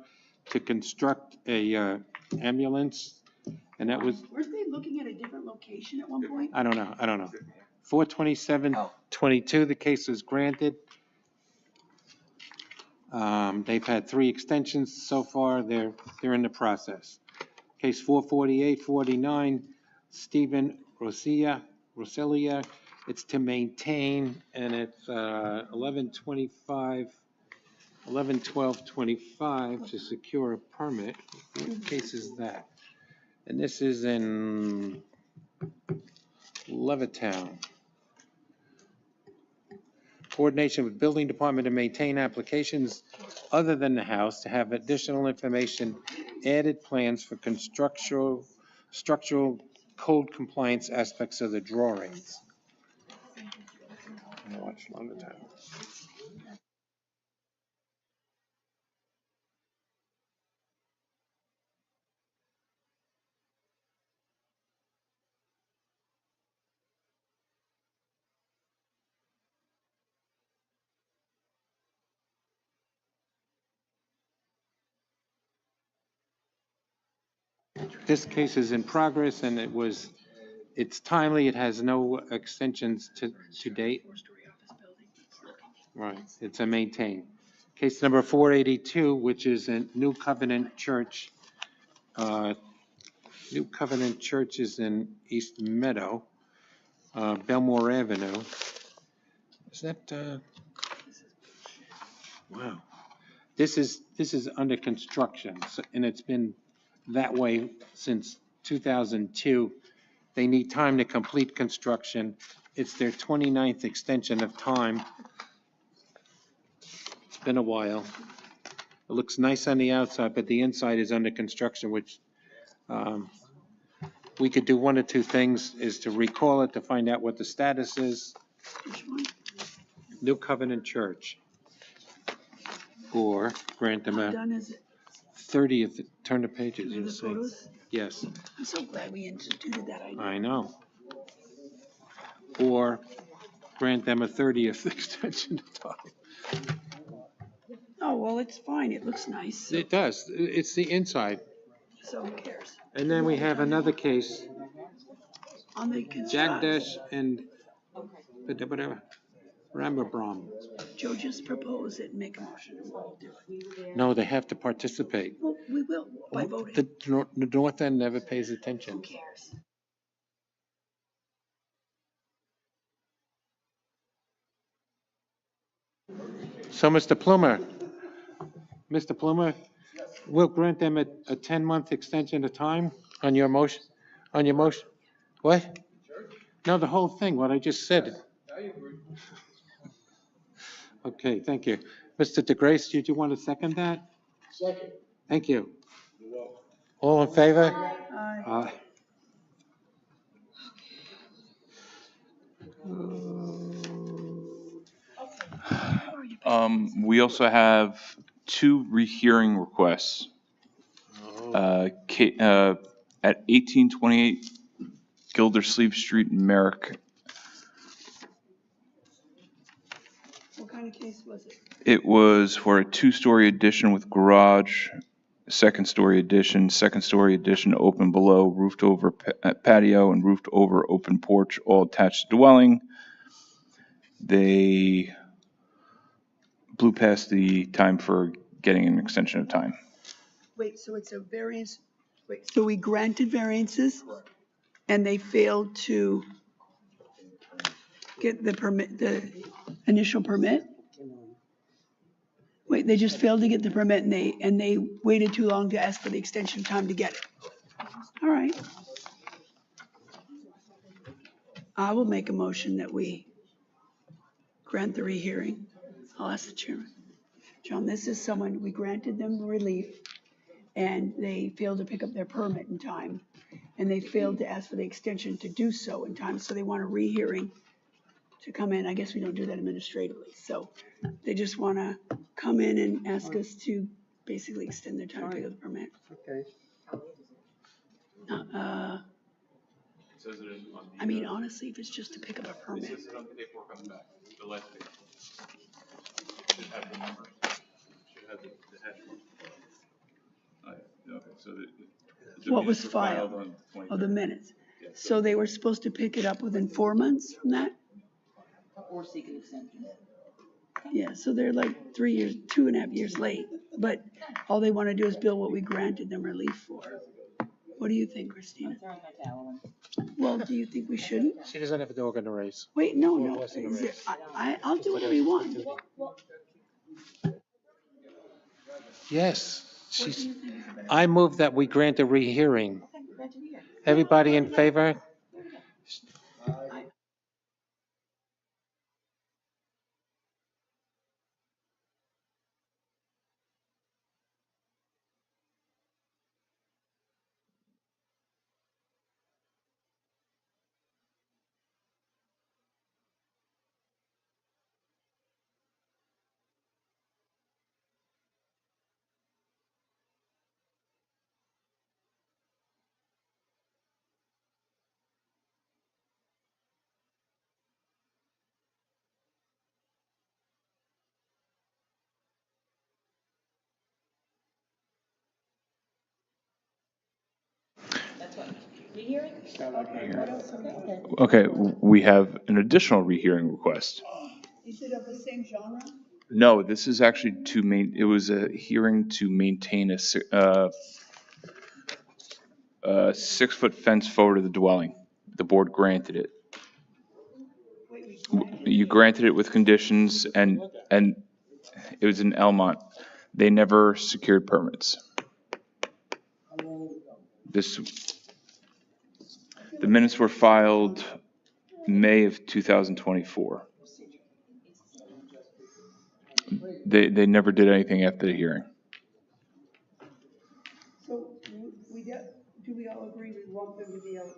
to construct a ambulance. And that was, Weren't they looking at a different location at one point? I don't know. 4/27/22, the case was granted. They've had 3 extensions so far. They're in the process. Case 448/49, Stephen Rosia, it's to maintain, and it's 11/12/25 to secure a permit. What case is that? And this is in Levittown. Coordination with building department to maintain applications other than the house, to have additional information, added plans for structural code compliance aspects of the drawings. Watch Levittown. This case is in progress, and it's timely. It has no extensions to date. Right, it's a maintain. Case number 482, which is in New Covenant Church. New Covenant Church is in East Meadow, Belmore Avenue. Is that, wow. This is under construction, and it's been that way since 2002. They need time to complete construction. It's their 29th extension of time. It's been a while. It looks nice on the outside, but the inside is under construction, which we could do one of two things, is to recall it to find out what the status is. Which one? New Covenant Church. Or grant them How a done is it? 30th, turn the pages, Are you'll the see. photos? Yes, I'm so glad we instituted that idea. I know. Or grant them a 30th extension of time. Oh, well, it's fine. It looks nice. It does, it's the inside. So who cares? And then we have another case, On the construction. Jagdesh and Rambabram. Joe, just propose it and make a motion and we'll do it. No, they have to participate. Well, we will by voting. The north end never pays attention. Who cares? So, Mr. Plumer, we'll grant them a 10-month extension of time on your motion, What? No, the whole thing, what I just said. Okay, thank you. Mr. DeGrace, did you want to second that? Second. Thank you. All in favor? Aye. We also have 2 rehearing requests. At 1828 Gildersleeve Street, Merrick. What kind of case was it? It was for a 2-story addition with garage, second-story addition open below, roofed over patio, and roofed over open porch, all attached to dwelling. They blew past the time for getting an extension of time. Wait, so it's a variance, so we granted variances and they failed to get the permit, the initial permit? Wait, they just failed to get the permit and they waited too long to ask for the extension time to get it? All right. I will make a motion that we grant the rehearing. I'll ask the chairman. John, this is someone, we granted them relief, and they failed to pick up their permit in time, and they failed to ask for the extension to do so in time, so they want a rehearing to come in. I guess we don't do that administratively, so they just want to come in and ask us to basically extend their time to pick up the permit. Okay. I mean, honestly, if it's just to pick up a permit. on the paperwork on the back, the last page. Should have the number. Should have the hash mark. Okay, so What was filed? Oh, the minutes. So they were supposed to pick it up within 4 months from that? Or seek an extension. Yeah, so they're like 3 years, 2.5 years late, but all they want to do is bill what we granted them relief for. What do you think, Christina? Well, do you think we shouldn't? She doesn't have a dog in the race. Wait, no. I'll do whatever you want. Yes, I move that we grant a rehearing. Everybody in favor? Rehearing? Okay, we have an additional rehearing request. Is it of the same genre? No, this is actually it was a hearing to maintain a 6-foot fence forward of the dwelling. The board granted it. You granted it with conditions, and it was in Elmont. They never secured permits. The minutes were filed May of 2024. They never did anything after the hearing. So do we all agree we want them to be able